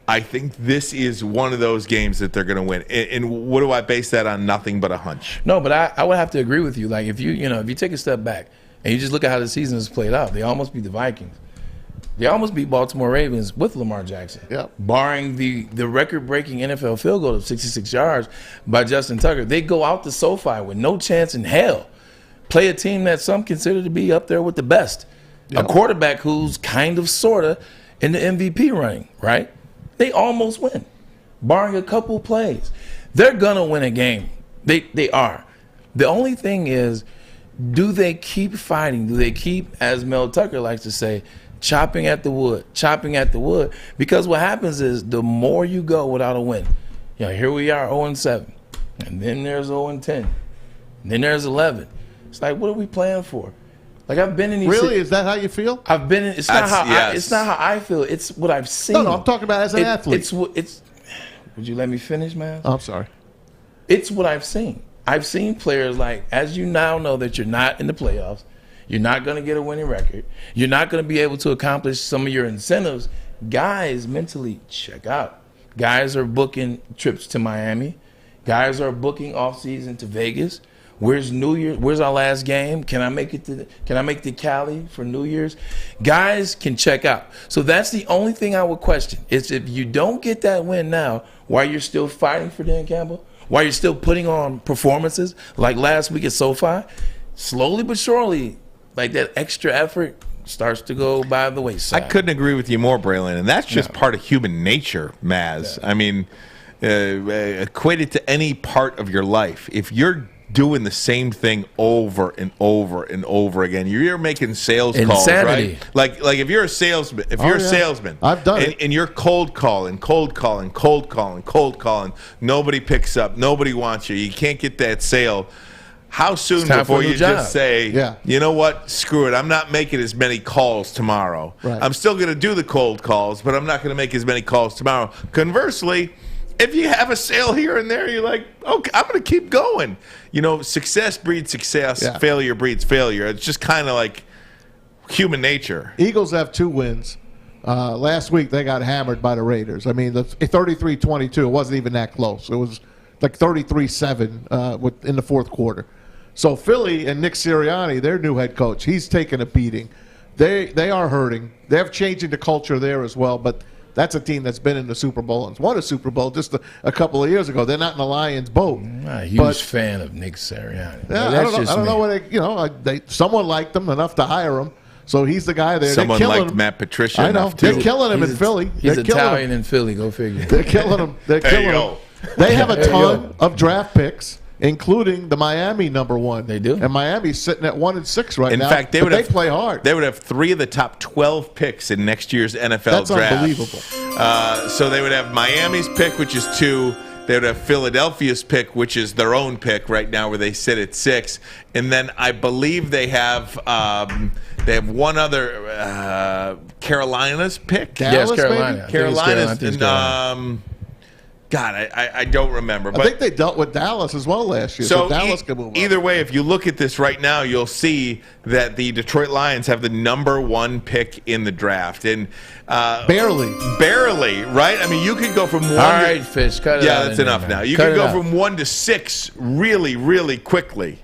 S1: I think this is one of those games that they're going to win. And what do I base that on? Nothing but a hunch.
S2: No, but I would have to agree with you. Like if you take a step back and you just look at how the season has played out, they almost beat the Vikings. They almost beat Baltimore Ravens with Lamar Jackson.
S3: Yep.
S2: Barring the record-breaking NFL field goal of 66 yards by Justin Tucker. They go out to SoFi with no chance in hell. Play a team that some consider to be up there with the best. Yep. A quarterback who's kind of, sort of, in the MVP running, right? They almost win, barring a couple plays. They're going to win a game. They are. The only thing is, do they keep fighting? Do they keep, as Mel Tucker likes to say, chopping at the wood? Because what happens is the more you go without a win, here we are 0-7, and then there's 0-10, and then there's 11. It's like, what are we playing for? Like I've been in these.
S3: Really, is that how you feel?
S2: I've been in. It's not how I feel. It's what I've seen.
S3: No, I'm talking about as an athlete.
S2: It's. Would you let me finish, man?
S3: I'm sorry.
S2: It's what I've seen. I've seen players like, as you now know that you're not in the playoffs, you're not going to get a winning record, you're not going to be able to accomplish some of your incentives. Guys mentally check out. Guys are booking trips to Miami. Guys are booking off season to Vegas. Where's New Year's? Where's our last game? Can I make the Cali for New Year's? Guys can check out. So that's the only thing I would question is if you don't get that win now, why you're still fighting for Dan Campbell, why you're still putting on performances like last week at SoFi, slowly but surely, like that extra effort starts to go by the wayside.
S1: I couldn't agree with you more, Braylon, and that's just part of human nature, Maz. Yeah. I mean, equate it to any part of your life. If you're doing the same thing over and over and over again, you're making sales calls, right? Like if you're a salesman,
S3: I've done it,
S1: and you're cold calling, nobody picks up, nobody wants you, you can't get that sale. How soon before you just say, you know what, screw it, I'm not making as many calls tomorrow.
S3: Right.
S1: I'm still going to do the cold calls, but I'm not going to make as many calls tomorrow. Conversely, if you have a sale here and there, you're like, okay, I'm going to keep going. Success breeds success, failure breeds failure. It's just kind of like human nature.
S3: Eagles have 2 wins. Last week, they got hammered by the Raiders. I mean, 33-22, it wasn't even that close. It was like 33-7 in the fourth quarter. So Philly and Nick Sirianni, their new head coach, he's taking a beating. They are hurting. They're changing the culture there as well, but that's a team that's been in the Super Bowl and won a Super Bowl just a couple of years ago. They're not in the Lions' boat.
S2: I'm not a huge fan of Nick Sirianni.
S3: Yeah, I don't know what someone liked him enough to hire him, so he's the guy there.
S1: Someone liked Matt Patricia.
S3: I know they're killing him in Philly.
S2: He's Italian in Philly. Go figure.
S3: They're killing him. They're killing him. They have a ton of draft picks, including the Miami number 1.
S2: They do.
S3: And Miami's sitting at 1-6 right now.
S1: In fact, they
S3: play hard.
S1: They would have 3 of the top 12 picks in next year's NFL
S3: draft. That's unbelievable.
S1: So they would have Miami's pick, which is 2. They would have Philadelphia's pick, which is their own pick right now, where they sit at 6. And then I believe they have one other Carolina's pick.
S3: Dallas,
S2: yes, Carolina.
S3: Maybe?
S1: Carolina's. God, I don't remember. But
S3: I think they dealt with Dallas as well last year, so Dallas can move up.
S1: Either way, if you look at this right now, you'll see that the Detroit Lions have the number 1 pick in the draft. And barely, right? I mean, you could go from 1
S2: All right, Fish, cut it out.
S1: Yeah, that's enough now. You can go from 1 to 6 really, really quickly.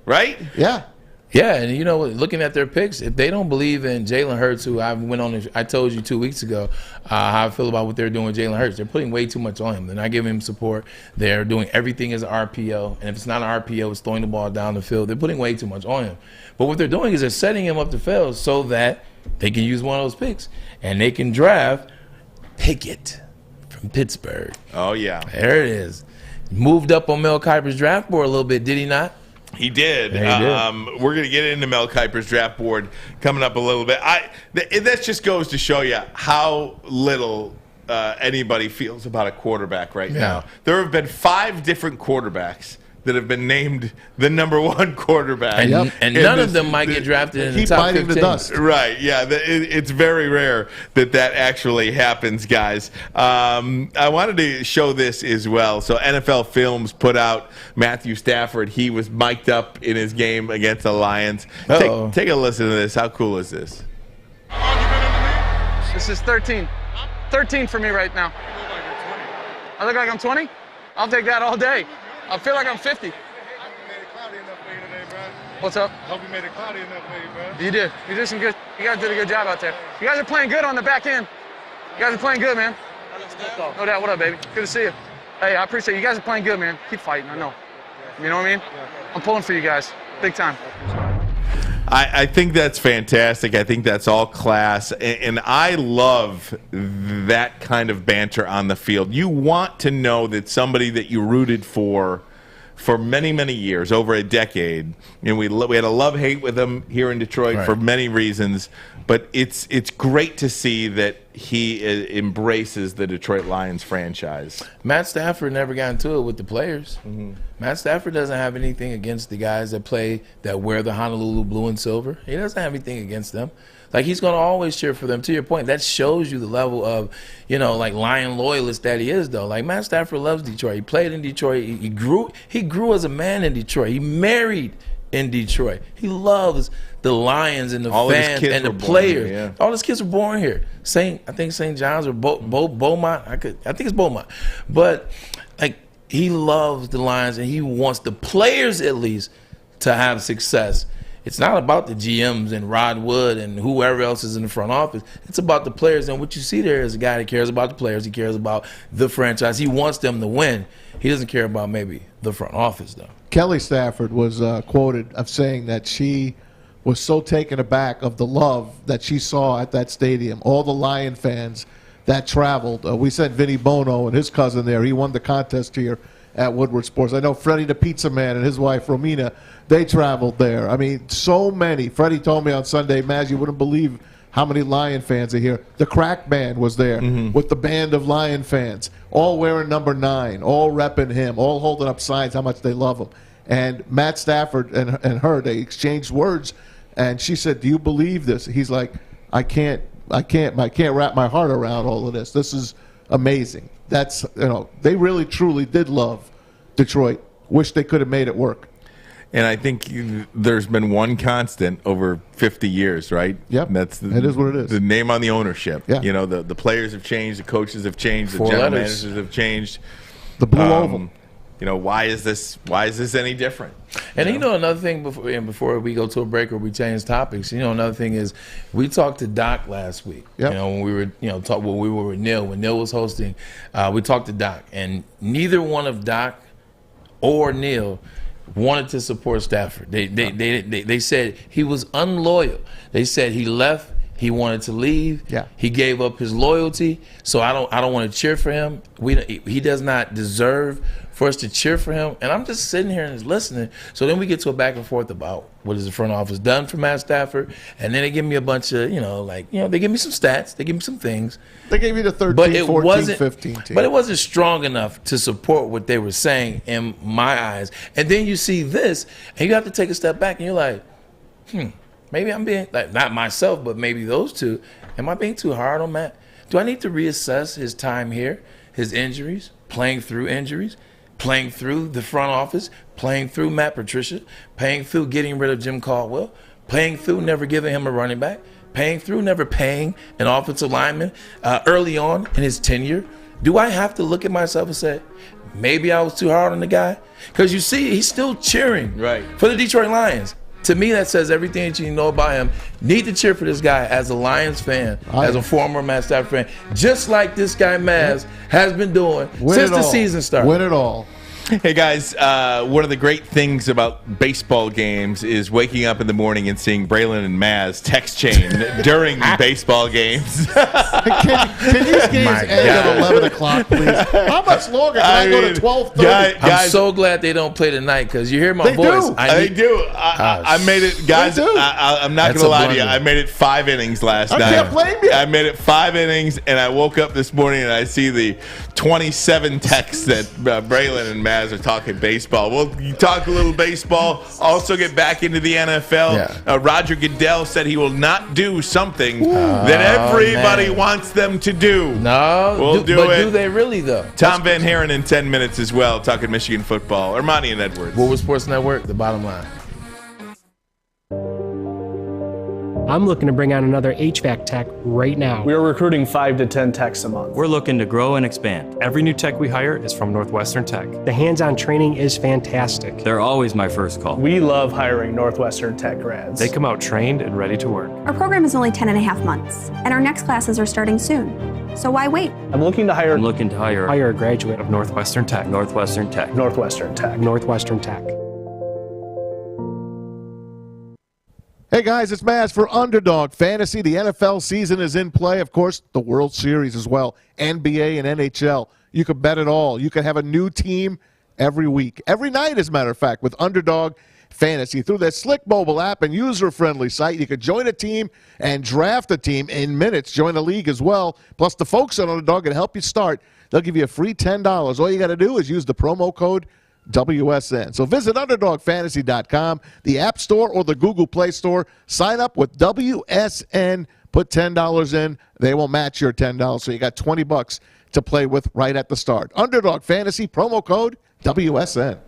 S1: Right?
S3: Yeah.
S2: Yeah, and you know, looking at their picks, if they don't believe in Jalen Hurts, who I told you 2 weeks ago how I feel about what they're doing with Jalen Hurts. They're putting way too much on him. They're not giving him support. They're doing everything as an RPO, and if it's not an RPO, it's throwing the ball down the field. They're putting way too much on him. But what they're doing is they're setting him up to fail so that they can use one of those picks, and they can draft Pickett from Pittsburgh.
S1: Oh, yeah.
S2: There it is. Moved up on Mel Kiper's draft board a little bit, did he not?
S1: He did.
S2: Yeah, he did.
S1: We're going to get into Mel Kiper's draft board coming up a little bit. That just goes to show you how little anybody feels about a quarterback right now. There have been 5 different quarterbacks that have been named the number 1 quarterback.
S2: And none of them might get drafted in the top 15. Keep biting the dust.
S1: Right, yeah. It's very rare that actually happens, guys. I wanted to show this as well. So NFL Films put out Matthew Stafford. He was mic'd up in his game against the Lions. Take a listen to this. How cool is this?
S11: This is 13. 13 for me right now. I look like I'm 20? I'll take that all day. I feel like I'm 50.
S12: I hope you made it cloudy enough for you today, bro.
S11: What's up?
S12: Hope you made it cloudy enough for you, bro.
S11: You did. You did some good. You guys did a good job out there. You guys are playing good on the back end. You guys are playing good, man. No doubt. What up, baby? Good to see you. Hey, I appreciate it. You guys are playing good, man. Keep fighting. I know. You know what I mean? I'm pulling for you guys. Big time.
S1: I think that's fantastic. I think that's all class. And I love that kind of banter on the field. You want to know that somebody that you rooted for many, many years, over a decade, and we had a love-hate with him here in Detroit for many reasons, but it's great to see that he embraces the Detroit Lions franchise.
S2: Matt Stafford never got into it with the players. Mm-hmm. Matt Stafford doesn't have anything against the guys that wear the Honolulu blue and silver. He doesn't have anything against them. Like, he's going to always cheer for them. To your point, that shows you the level of, like, Lion loyalist that he is, though. Like, Matt Stafford loves Detroit. He played in Detroit. He grew as a man in Detroit. He married in Detroit. He loves the Lions and the fans and the players. Here, yeah. All his kids were born here. I think St. John's or Beaumont. I think it's Beaumont. But, like, he loves the Lions, and he wants the players, at least, to have success. It's not about the GMs and Rod Wood and whoever else is in the front office. It's about the players. And what you see there is a guy that cares about the players. He cares about the franchise. He wants them to win. He doesn't care about maybe the front office, though.
S3: Kelly Stafford was quoted of saying that she was so taken aback of the love that she saw at that stadium. All the Lion fans that traveled. We sent Vinny Bono and his cousin there. He won the contest here at Woodward Sports. I know Freddie the Pizza Man and his wife Romina, they traveled there. I mean, so many. Freddie told me on Sunday, Maz, you wouldn't believe how many Lion fans are here. The Crack Band was there with the band of Lion fans, all wearing number 9, all repping him, all holding up signs how much they love him. And Matt Stafford and her, they exchanged words, and she said, "Do you believe this?" He's like, I can't wrap my heart around all of this. This is amazing. That's, they really truly did love Detroit. Wish they could have made it work.
S1: And I think there's been one constant over 50 years, right?
S3: Yep.
S1: And that's
S3: it is what it is.
S1: The name on the ownership.
S3: Yeah.
S1: The players have changed, the coaches have changed, the general managers have changed.
S3: The blue oval.
S1: Why is this any different?
S2: And another thing before we go to a break or we change topics, another thing is we talked to Doc last week.
S3: Yep.
S2: When we were when we were with Neil, when Neil was hosting, we talked to Doc, and neither one of Doc or Neil wanted to support Stafford. They said he was unloyal. They said he left. He wanted to leave.
S3: Yeah.
S2: He gave up his loyalty. So I don't want to cheer for him. He does not deserve for us to cheer for him. And I'm just sitting here and just listening. So then we get to a back and forth about what has the front office done for Matt Stafford. And then they give me a bunch of, they give me some stats. They give me some things.
S3: They gave you the 13, 14, 15 team.
S2: But it wasn't strong enough to support what they were saying in my eyes. And then you see this, and you have to take a step back, and you're like, maybe I'm being, not myself, but maybe those two. Am I being too hard on Matt? Do I need to reassess his time here? his injuries, playing through injuries, playing through the front office, playing through Matt Patricia, playing through getting rid of Jim Caldwell, playing through never giving him a running back, paying through never paying an offensive lineman early on in his tenure. Do I have to look at myself and say, maybe I was too hard on the guy? Because you see, he's still cheering for the Detroit Lions. To me, that says everything that you know about him. Need to cheer for this guy as a Lions fan, as a former Matt Stafford fan, just like this guy Maz has been doing since the season started.
S3: Win it all.
S1: Hey guys, one of the great things about baseball games is waking up in the morning and seeing Braylon and Maz text chain during baseball games.
S3: Can these games end at 11 o'clock, please? How much longer? Can I go to 12:30?
S2: I'm so glad they don't play tonight because you hear my voice.
S1: They do. I made it, guys. I'm not going to lie to you. I made it 5 innings last night.
S3: I can't blame you.
S1: I made it 5 innings, and I woke up this morning and I see the 27 texts that Braylon and Maz are talking baseball. Well, you talk a little baseball, also get back into the NFL. Roger Goodell said he will not do something that everybody wants them to do.
S2: No,
S1: we'll do
S2: but
S1: it.
S2: Do they really, though?
S1: Tom Van Haren in 10 minutes as well, talking Michigan football. Ermanni and Edwards.
S2: Woodward Sports Network, the bottom line.
S13: I'm looking to bring on another HVAC tech right now.
S14: We are recruiting 5 to 10 techs a month.
S15: We're looking to grow and expand. Every new tech we hire is from Northwestern Tech.
S13: The hands-on training is fantastic.
S15: They're always my first call.
S14: We love hiring Northwestern Tech grads.
S15: They come out trained and ready to work.
S16: Our program is only 10.5 months, and our next classes are starting soon. So why wait?
S14: I'm looking to hire
S15: a graduate of Northwestern Tech. Northwestern Tech.
S14: Northwestern Tech.
S13: Northwestern Tech.
S3: Hey guys, it's Maz for Underdog Fantasy. The NFL season is in play. Of course, the World Series as well. NBA and NHL. You can bet it all. You can have a new team every week. Every night, as a matter of fact, with Underdog Fantasy. Through their slick mobile app and user-friendly site, you can join a team and draft a team in minutes. Join a league as well. Plus, the folks at Underdog can help you start. They'll give you a free $10. All you got to do is use the promo code WSN. So visit UnderdogFantasy.com, the App Store or the Google Play Store. Sign up with WSN. Put $10 in. They will match your $10. So you got $20 to play with right at the start. Underdog Fantasy, promo code WSN.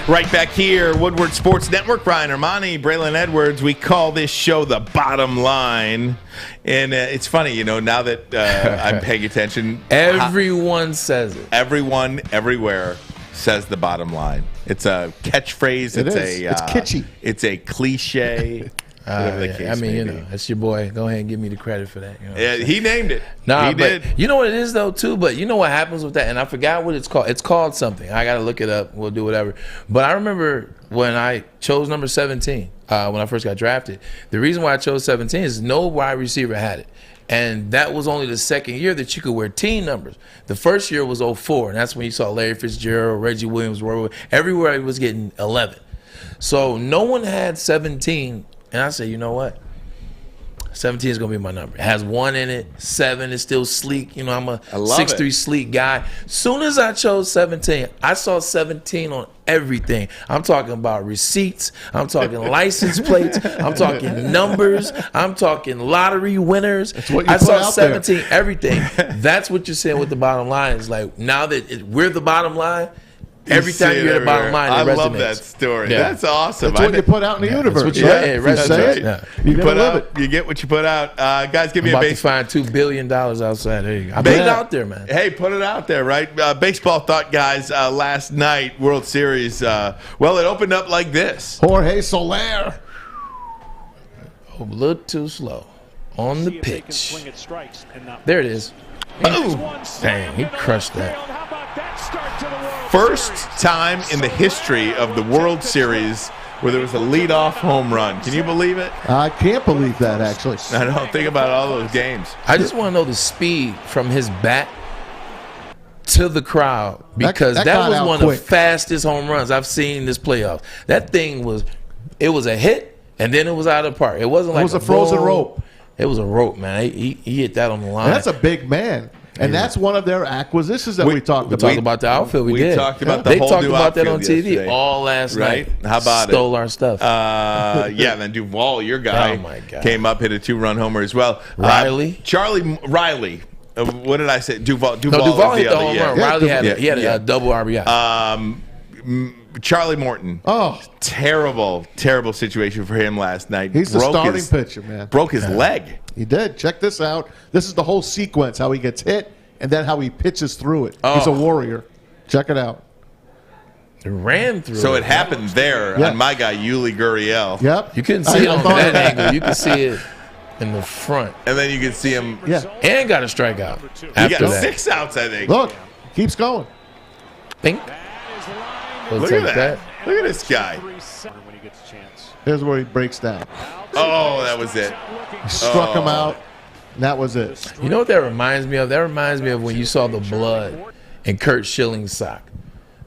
S1: Right back here, Woodward Sports Network. Ryan Ermanni, Braylon Edwards. We call this show The Bottom Line. And it's funny, you know, now that I'm paying attention.
S2: Everyone says it.
S1: Everyone, everywhere says The Bottom Line. It's a catchphrase.
S3: It's kitschy.
S1: It's a cliche.
S2: I mean, you know, that's your boy. Go ahead and give me the credit for that. You know
S1: yeah, he named it.
S2: Nah,
S1: he did.
S2: You know what it is, though, too? But you know what happens with that? And I forgot what it's called. It's called something. I got to look it up. We'll do whatever. But I remember when I chose number 17, when I first got drafted, the reason why I chose 17 is no wide receiver had it. And that was only the second year that you could wear team numbers. The first year was 04, and that's when you saw Larry Fitzgerald, Reggie Williams, everywhere he was getting 11. So no one had 17. And I said, you know what? 17 is going to be my number. It has 1 in it. 7 is still sleek. You know, I'm a 6'3" sleek guy. Soon as I chose 17, I saw 17 on everything. I'm talking about receipts. I'm talking license plates. I'm talking numbers. I'm talking lottery winners.
S3: That's what you
S2: I
S3: put
S2: saw
S3: out
S2: 17,
S3: there.
S2: Everything. That's what you're saying with the bottom line. Is like, now that we're the bottom line, every time you hear the bottom line, it resonates.
S1: I love that story. Yeah. That's awesome.
S3: That's what you put out in the universe.
S2: That's what
S3: You put out.
S1: You get what you put out. Guys, give me
S2: I'm
S1: a
S2: about to find $2 billion outside. There you go. I put it out there, man.
S1: Hey, put it out there, right? Baseball thought, guys, last night, World Series, well, it opened up like this.
S3: Jorge Soler.
S2: A little too slow on the pitch. There it is. Boom. Dang, he crushed that.
S1: First time in the history of the World Series where there was a leadoff home run. Can you believe it?
S3: I can't believe that, actually.
S1: I don't think about all those games.
S2: I just want to know the speed from his bat to the crowd, because that was one of the fastest home runs I've seen in this playoff. That thing was a hit, and then it was out of the park. It wasn't like
S3: it was a frozen rope.
S2: It was a rope, man. He hit that on the line.
S3: And that's a big man. And that's one of their acquisitions that we talked about.
S2: We talked about the outfield. We did.
S1: Talked about the
S2: they
S1: whole
S2: talked
S1: new
S2: about that on
S1: outfield
S2: TV
S1: yesterday.
S2: all last night.
S1: How about
S2: Stole our stuff.
S1: Yeah, and then Duvall, your guy,
S2: oh my God,
S1: came up, hit a 2-run homer as well.
S2: Riley.
S1: Riley What did I say? Duval
S2: Duval
S1: was
S2: hit the home run. Riley had a double RBI.
S1: Charlie Morton.
S3: Oh,
S1: terrible situation for him last night.
S3: He's the starting pitcher, man.
S1: Broke his leg.
S3: He did. Check this out. This is the whole sequence: how he gets hit, and then how he pitches through it. He's a warrior. Check it out.
S2: It ran through.
S1: So it happened there on my guy Yuli Gurriel.
S3: Yep.
S2: You couldn't see it on that angle. You could see it in the front.
S1: And then you could see him.
S3: Yeah.
S2: And got a strikeout.
S1: He got 6 outs, I think.
S3: Look, keeps going.
S2: Think.
S1: Look at that. Look at this guy.
S3: Here's where he breaks down.
S1: Oh, that was it.
S3: He struck him out. And that was it.
S2: You know what that reminds me of? That reminds me of when you saw the blood in Kurt Schilling's sock.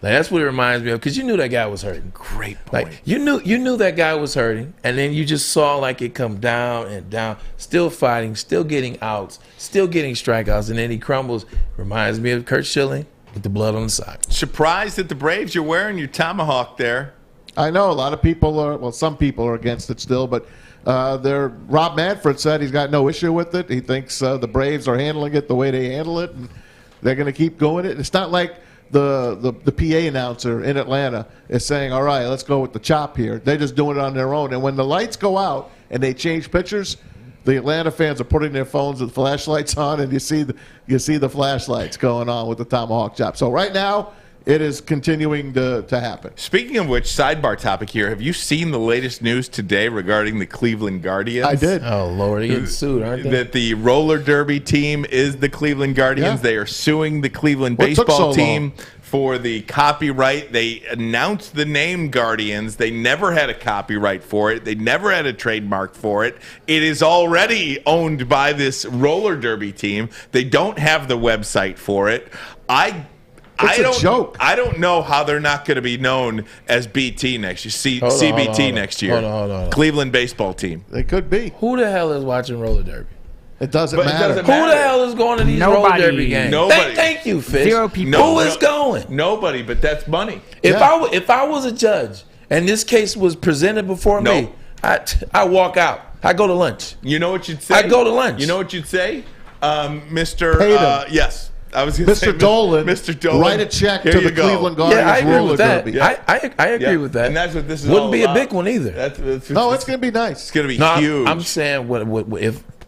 S2: Like, that's what it reminds me of, because you knew that guy was hurting.
S1: Great point.
S2: Like, you knew that guy was hurting, and then you just saw like it come down and down, still fighting, still getting outs, still getting strikeouts, and then he crumbles. Reminds me of Kurt Schilling with the blood on the sock.
S1: Surprised at the Braves you're wearing your tomahawk there.
S3: I know a lot of people are. Well, some people are against it still, but Rob Manfred said he's got no issue with it. He thinks the Braves are handling it the way they handle it, and they're going to keep going it. It's not like the PA announcer in Atlanta is saying, all right, let's go with the chop here. They're just doing it on their own. And when the lights go out and they change pitchers, the Atlanta fans are putting their phones with flashlights on, and you see the flashlights going on with the tomahawk chop. So right now, it is continuing to happen.
S1: Speaking of which, sidebar topic here. Have you seen the latest news today regarding the Cleveland Guardians?
S3: I did.
S2: Oh, Lord, they're getting sued, aren't they?
S1: That the roller derby team is the Cleveland Guardians.
S3: Yeah.
S1: They are suing the Cleveland
S3: What took
S1: baseball
S3: so
S1: team
S3: long?
S1: for the copyright. They announced the name Guardians. They never had a copyright for it. They never had a trademark for it. It is already owned by this roller derby team. They don't have the website for it.
S3: It's a joke.
S1: I don't know how they're not going to be known as BT next year, CBT next year.
S2: Hold on.
S1: Cleveland baseball team.
S3: They could be.
S2: Who the hell is watching roller derby?
S3: It doesn't
S1: But it
S3: matter.
S1: doesn't
S2: Who
S1: matter.
S2: the hell is going to these
S17: Nobody.
S2: roller derby games?
S1: Nobody.
S2: Thank you, Fish.
S17: 0 people.
S2: Who is going?
S1: Nobody, but that's money.
S2: If I was a judge and this case was presented before me, I walk out. I go to lunch.
S1: You know what you'd say?
S2: I go to lunch.
S1: You know what you'd say? Mr.
S3: Paid him.
S1: Yes. I was gonna say
S3: Mr. Dolan,
S1: Mr. Dolan,
S3: write a check
S1: here
S3: to
S1: you
S3: the
S1: go.
S3: Cleveland Guardians
S2: Yeah, I agree
S3: roller
S2: with that.
S3: derby.
S2: I agree with that.
S1: And that's what this is
S2: Wouldn't
S1: all
S2: be
S1: about.
S2: a big one either.
S3: No, it's going to be nice.
S1: It's going to be
S2: No,
S1: huge.
S2: I'm saying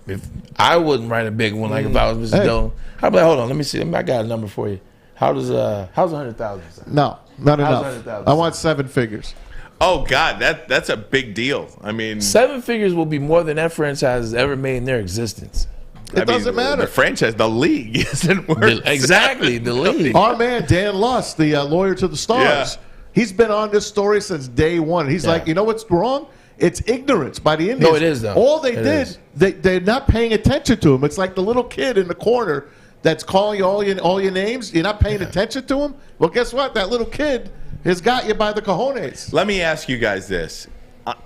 S2: if I wouldn't write a big one, like if I was Mr.
S3: Hey.
S2: Dolan, I'd be like, hold on, let me see. I got a number for you. How's 100,000?
S3: No, not
S2: How's
S3: enough.
S2: 100,000?
S3: I want 7 figures.
S1: Oh God, that's a big deal. I mean,
S2: 7 figures will be more than that franchise has ever made in their existence.
S3: It doesn't matter.
S1: The franchise, the league isn't worth
S2: Exactly, the league.
S3: Our man Dan Lust, the lawyer to the stars, he's been on this story since day one. He's like, you know what's wrong? It's ignorance by the Indians.
S2: No, it is, though.
S3: All they
S2: It
S3: did,
S2: is.
S3: they're not paying attention to him. It's like the little kid in the corner that's calling you all your names. You're not paying attention to him. Well, guess what? That little kid has got you by the cojones.
S1: Let me ask you guys this: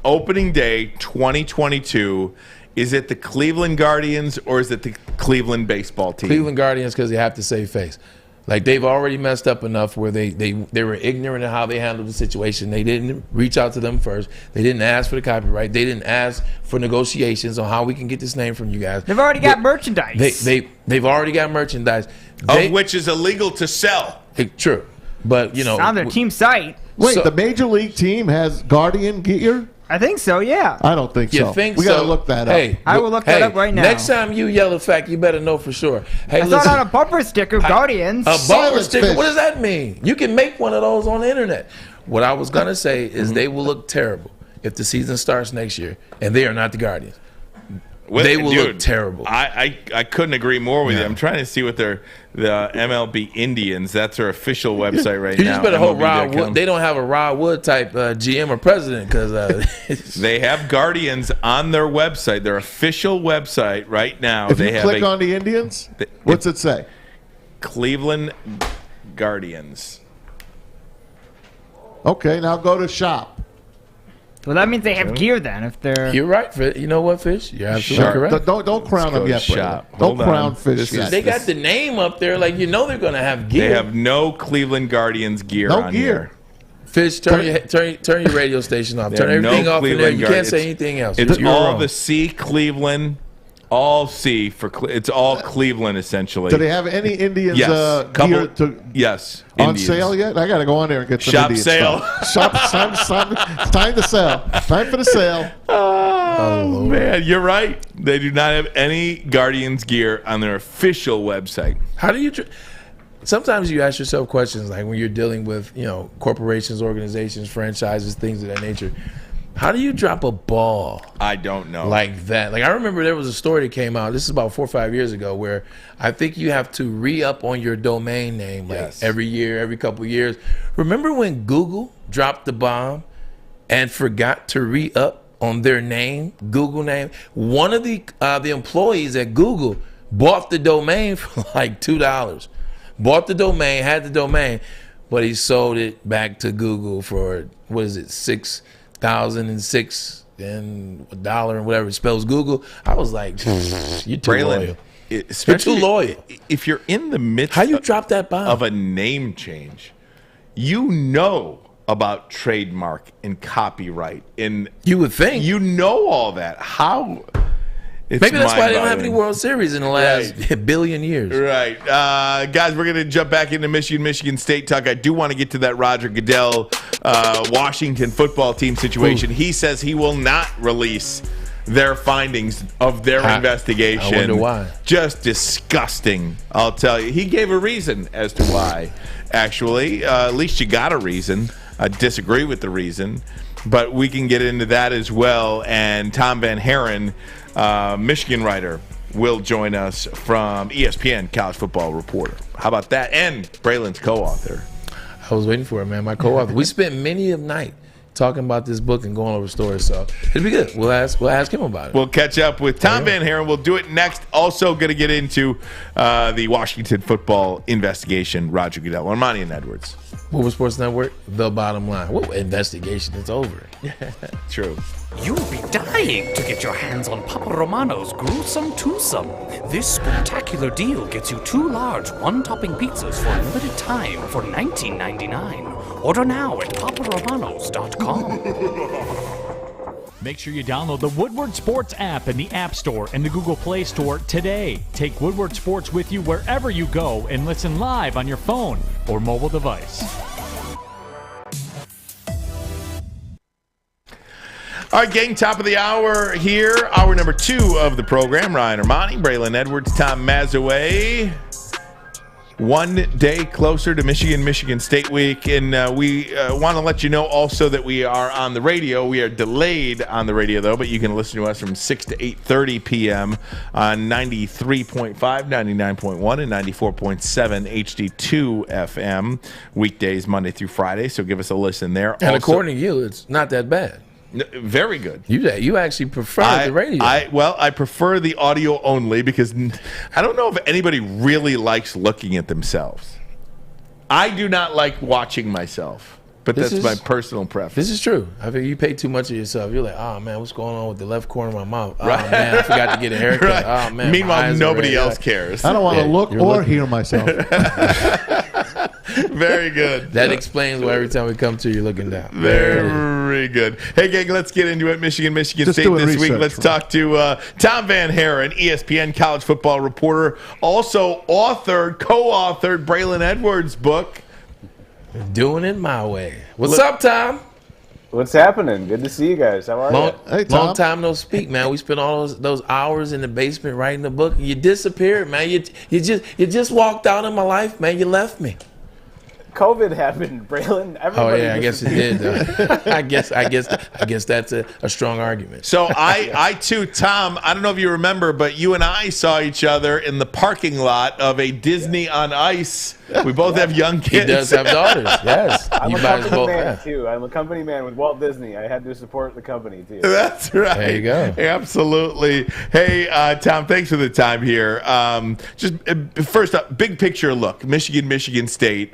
S1: opening day 2022. Is it the Cleveland Guardians or is it the Cleveland baseball team?
S2: Cleveland Guardians, because they have to save face. Like, they've already messed up enough where they were ignorant of how they handled the situation. They didn't reach out to them first. They didn't ask for the copyright. They didn't ask for negotiations on how we can get this name from you guys.
S17: They've already got merchandise.
S2: They've already got merchandise.
S1: Of which is illegal to sell.
S2: True. But, you know.
S17: It's on their team site.
S3: Wait, the major league team has Guardian gear?
S17: I think so, yeah.
S3: I don't think so.
S2: Think
S3: we got to look that up.
S2: Hey,
S17: I will look that up right now.
S2: Next time you yell a fact, you better know for sure. Hey,
S17: I saw it on a bumper sticker, Guardians.
S2: A bumper
S3: Silence
S2: sticker?
S3: fish.
S2: What does that mean? You can make one of those on the internet. What I was going to say is they will look terrible if the season starts next year, and they are not the Guardians. They will look terrible.
S1: I couldn't agree more with you. I'm trying to see what the MLB Indians. That's their official website right now.
S2: You just better hope
S1: MLB.com.
S2: Rod Wood, they don't have a Rod Wood type GM or president, because
S1: They have Guardians on their website, their official website right now.
S3: If
S1: they
S3: you
S1: have
S3: click on the Indians, what's it say?
S1: Cleveland Guardians.
S3: Okay, now go to shop.
S17: Well, that means they have gear then. If they're
S2: you're right. You know what, Fish? You're absolutely correct.
S3: Don't crown them yet,
S1: shop.
S3: Brandon. Don't
S1: Hold
S3: crown
S1: on.
S3: Fish yet.
S2: They got the name up there, like they're gonna have gear.
S1: They have no Cleveland Guardians gear
S3: No
S1: on
S3: gear.
S1: here.
S2: Fish, turn your radio station off.
S1: They
S2: Turn
S1: have
S2: everything
S1: no
S2: off in there.
S1: Cleveland
S2: You can't
S1: Guardians.
S2: say anything else.
S1: It's
S2: You're
S1: all
S2: wrong.
S1: the C Cleveland All C for it's all Cleveland essentially.
S3: Do they have any Indians
S1: yes.
S3: gear
S1: yes.
S3: on
S1: Indians.
S3: sale yet? I got to go on there and get some
S1: Shop
S3: Indian
S1: sale.
S3: stuff. It's time to sell. Time for the sale.
S1: Oh man, you're right. They do not have any Guardians gear on their official website.
S2: How do you? Sometimes you ask yourself questions like when you're dealing with corporations, organizations, franchises, things of that nature. How do you drop a ball?
S1: I don't know.
S2: Like that. Like I remember there was a story that came out. This is about 4 or 5 years ago, where I think you have to re-up on your domain name every year, every couple of years. Remember when Google dropped the bomb and forgot to re-up on their name, Google name? One of the employees at Google bought the domain for like $2. Bought the domain, had the domain, but he sold it back to Google for $6,006 and $1 and whatever it spells Google. I was like, you're too loyal. You're too loyal.
S1: If you're in the midst
S2: how you drop that bomb
S1: of a name change, about trademark and copyright, and
S2: you would think
S1: all that. How?
S2: Maybe that's why they don't have any World Series in the last billion years.
S1: Right. Guys, we're going to jump back into Michigan State talk. I do want to get to that Roger Goodell Washington football team situation. Ooh. He says he will not release their findings of their investigation.
S2: I wonder why.
S1: Just disgusting, I'll tell you. He gave a reason as to why, actually. At least you got a reason. I disagree with the reason, but we can get into that as well. And Tom Van Haren, Michigan writer, will join us from ESPN, college football reporter. How about that? And Braylon's co-author.
S2: I was waiting for it, man. My co-author. We spent many of night talking about this book and going over stories, so it'll be good. We'll ask him about it.
S1: We'll catch up with Tom Van Haren. We'll do it next. Also going to get into the Washington football investigation, Roger Goodell, Ermanni and Edwards.
S2: Woodward Sports Network, the bottom line. What investigation? It's over.
S1: True.
S18: You'll be dying to get your hands on Papa Romano's gruesome twosome. This spectacular deal gets you 2 large one-topping pizzas for a limited time for $19.99. Order now at paparomanos.com.
S6: Make sure you download the Woodward Sports app in the App Store and the Google Play Store today. Take Woodward Sports with you wherever you go and listen live on your phone or mobile device.
S1: All right, gang, top of the hour here. Hour number 2 of the program. Ryan Ermanni, Braylon Edwards, Tom Mazawey. 1 day closer to Michigan State Week. And we want to let you know also that we are on the radio. We are delayed on the radio, though, but you can listen to us from 6 to 8:30 p.m. on 93.5, 99.1, and 94.7 HD2 FM. Weekdays, Monday through Friday, so give us a listen there.
S2: And also, according to you, it's not that bad.
S1: Very good.
S2: You actually prefer the radio.
S1: I prefer the audio only because I don't know if anybody really likes looking at themselves. I do not like watching myself, but that's my personal preference.
S2: This is true. I think you pay too much of yourself. You're like, oh man, what's going on with the left corner of my mouth? Oh man, I forgot to get a haircut.
S1: Right.
S2: Oh man.
S1: Meanwhile, nobody else cares.
S3: I don't want to look or hear myself.
S1: Very good.
S2: That explains why every time we come to you, you're looking down.
S1: Very good. Hey, gang, let's get into it. Michigan State this week. Let's talk to Tom Van Haren, ESPN college football reporter, also co-authored Braylon Edwards' book.
S2: Doing it my way. What's up, Tom?
S19: What's happening? Good to see you guys. How are you?
S3: Hey, Tom.
S2: Long time no speak, man. We spent all those hours in the basement writing the book. You disappeared, man. You just walked out of my life, man. You left me.
S19: COVID happened, Braylon. Everybody
S2: I guess it did. I guess that's a strong argument.
S1: So I too, Tom, I don't know if you remember, but you and I saw each other in the parking lot of a Disney on Ice. We both have young kids.
S2: He does have daughters. Yes,
S19: I'm a company man too. I'm a company man with Walt Disney. I had to support the company too.
S1: That's right.
S2: There you go.
S1: Absolutely. Hey, Tom, thanks for the time here. Just first up, big picture look. Michigan State.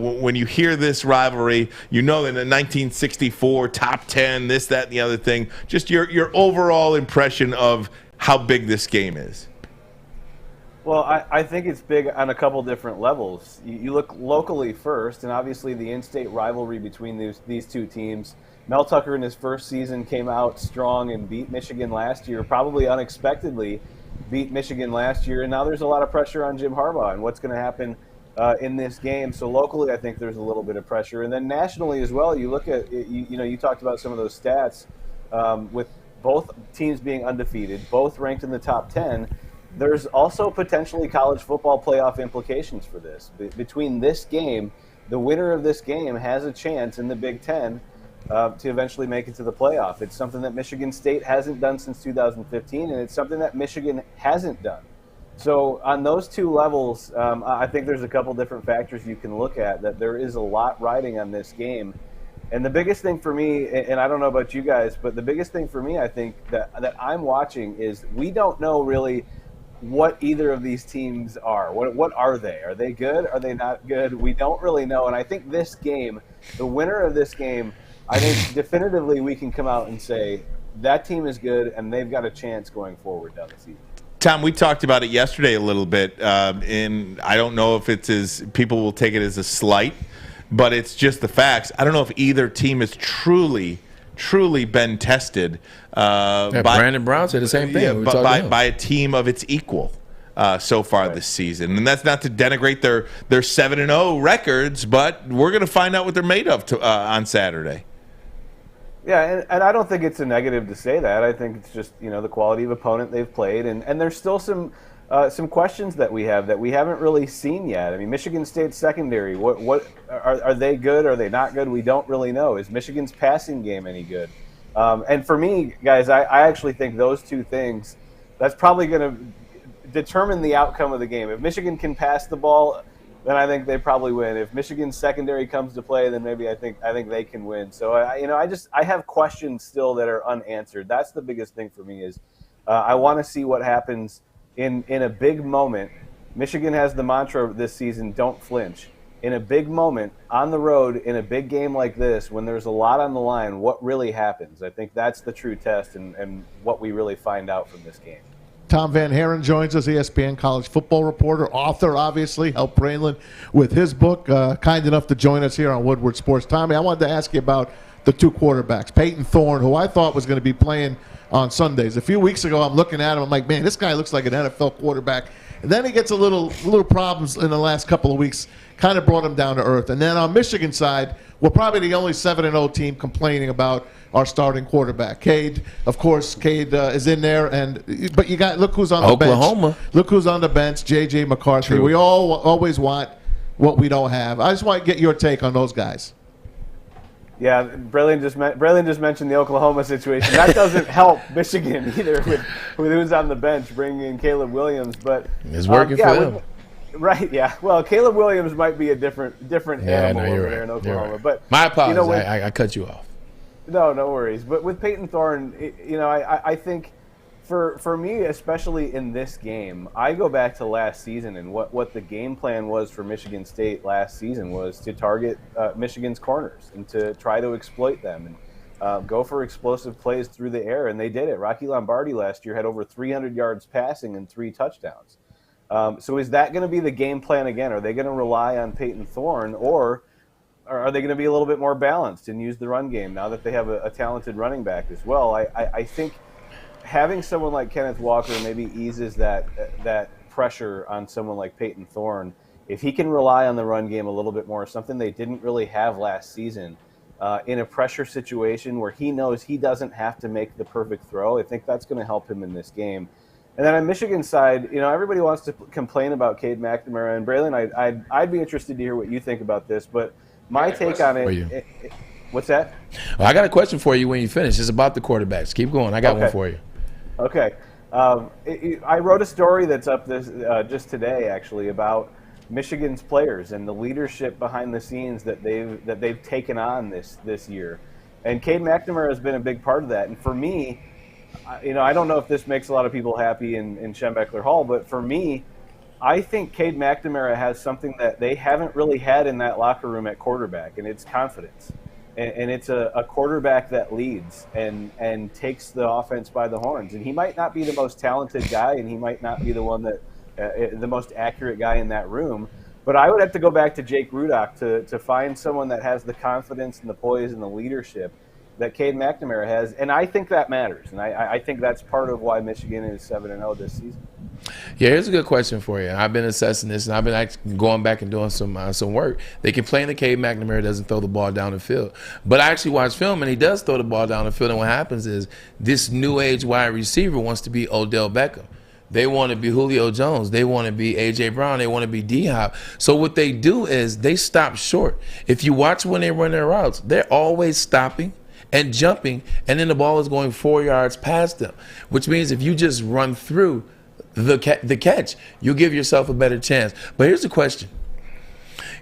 S1: When you hear this rivalry, you know that in the 1964 top 10, this, that, and the other thing. Just your overall impression of how big this game is.
S19: Well, I think it's big on a couple different levels. You look locally first, and obviously the in-state rivalry between these two teams. Mel Tucker in his first season came out strong and beat Michigan last year, probably unexpectedly. beat Michigan last year, and now there's a lot of pressure on Jim Harbaugh and what's going to happen in this game. So locally, I think there's a little bit of pressure, and then nationally as well. You look at you talked about some of those stats with both teams being undefeated, both ranked in the top 10. There's also potentially college football playoff implications for this. Between this game, the winner of this game has a chance in the Big Ten to eventually make it to the playoff. It's something that Michigan State hasn't done since 2015, and it's something that Michigan hasn't done. So on those two levels, I think there's a couple different factors you can look at, that there is a lot riding on this game. And the biggest thing for me, and I don't know about you guys, but the biggest thing for me, I think, that I'm watching is we don't know really what either of these teams are. What are they? Are they good? Are they not good? We don't really know. And I think this game, the winner of this game, I think definitively we can come out and say that team is good and they've got a chance going forward down the season.
S1: Tom, we talked about it yesterday a little bit, and I don't know if it's as people will take it as a slight, but it's just the facts. I don't know if either team has truly been tested.
S2: Brandon Brown said the same thing.
S1: Yeah, by a team of its equal so far this season. And that's not to denigrate their 7-0 records, but we're going to find out what they're made of on Saturday.
S19: Yeah, and I don't think it's a negative to say that. I think it's just, the quality of opponent they've played. And there's still some questions that we have that we haven't really seen yet. I mean, Michigan State's secondary, what are they good? Are they not good? We don't really know. Is Michigan's passing game any good? And for me, guys, I actually think those two things, that's probably going to determine the outcome of the game. If Michigan can pass the ball, then I think they probably win. If Michigan's secondary comes to play, then maybe I think they can win. So I have questions still that are unanswered. That's the biggest thing for me is I want to see what happens in a big moment. Michigan has the mantra this season: don't flinch. In a big moment on the road in a big game like this, when there's a lot on the line, what really happens? I think that's the true test and what we really find out from this game.
S3: Tom Van Haren joins us, ESPN college football reporter, author, obviously, helped Braylon with his book, kind enough to join us here on Woodward Sports. Tommy, I wanted to ask you about the two quarterbacks, Peyton Thorne, who I thought was going to be playing on Sundays. A few weeks ago, I'm looking at him, I'm like, man, this guy looks like an NFL quarterback. And then he gets a little problems in the last couple of weeks, kind of brought him down to earth. And then on Michigan side, we're probably the only 7-0 team complaining about our starting quarterback. Cade, of course, is in there, but you got look who's on the bench.
S2: Oklahoma.
S3: Look who's on the bench, J.J. McCarthy.
S2: True.
S3: We always want what we don't have. I just want to get your take on those guys.
S19: Yeah, Braylon just mentioned the Oklahoma situation. That doesn't help Michigan either with who's on the bench, bringing in Caleb Williams. But
S2: it's working for them.
S19: Right, yeah. Well, Caleb Williams might be a different animal over there in Oklahoma.
S2: Right.
S19: But
S2: my apologies, I cut you off.
S19: No worries. But with Peyton Thorne, I think for me, especially in this game, I go back to last season and what the game plan was for Michigan State last season was to target Michigan's corners and to try to exploit them and go for explosive plays through the air, and they did it. Rocky Lombardi last year had over 300 yards passing and 3 touchdowns. So is that going to be the game plan again? Are they going to rely on Peyton Thorne, or are they going to be a little bit more balanced and use the run game now that they have a talented running back as well? I think having someone like Kenneth Walker maybe eases that pressure on someone like Peyton Thorne. If he can rely on the run game a little bit more, something they didn't really have last season, in a pressure situation where he knows he doesn't have to make the perfect throw, I think that's going to help him in this game. And then on Michigan's side, everybody wants to complain about Cade McNamara. And Braylon, I'd be interested to hear what you think about this. But my take on it, what's that?
S2: Well, I got a question for you when you finish. It's about the quarterbacks. Keep going. I got one for you.
S19: Okay. I wrote a story that's up just today, actually, about Michigan's players and the leadership behind the scenes that they've taken on this year. And Cade McNamara has been a big part of that. And for me, I don't know if this makes a lot of people happy in Schembechler Hall, but for me, I think Cade McNamara has something that they haven't really had in that locker room at quarterback, and it's confidence. And it's a quarterback that leads and takes the offense by the horns. And he might not be the most talented guy, and he might not be the one that the most accurate guy in that room. But I would have to go back to Jake Rudock to find someone that has the confidence and the poise and the leadership that Cade McNamara has, and I think that matters, and I think that's part of why Michigan is 7-0 this season.
S2: Yeah, here's a good question for you. I've been assessing this, and I've been actually going back and doing some work. They complain that Cade McNamara doesn't throw the ball down the field, but I actually watch film, and he does throw the ball down the field. And what happens is this new age wide receiver wants to be Odell Beckham. They want to be Julio Jones. They want to be A.J. Brown. They want to be D-Hop. So what they do is they stop short. If you watch when they run their routes, they're always stopping and jumping, and then the ball is going 4 yards past them, which means if you just run through the catch, you'll give yourself a better chance. But here's the question,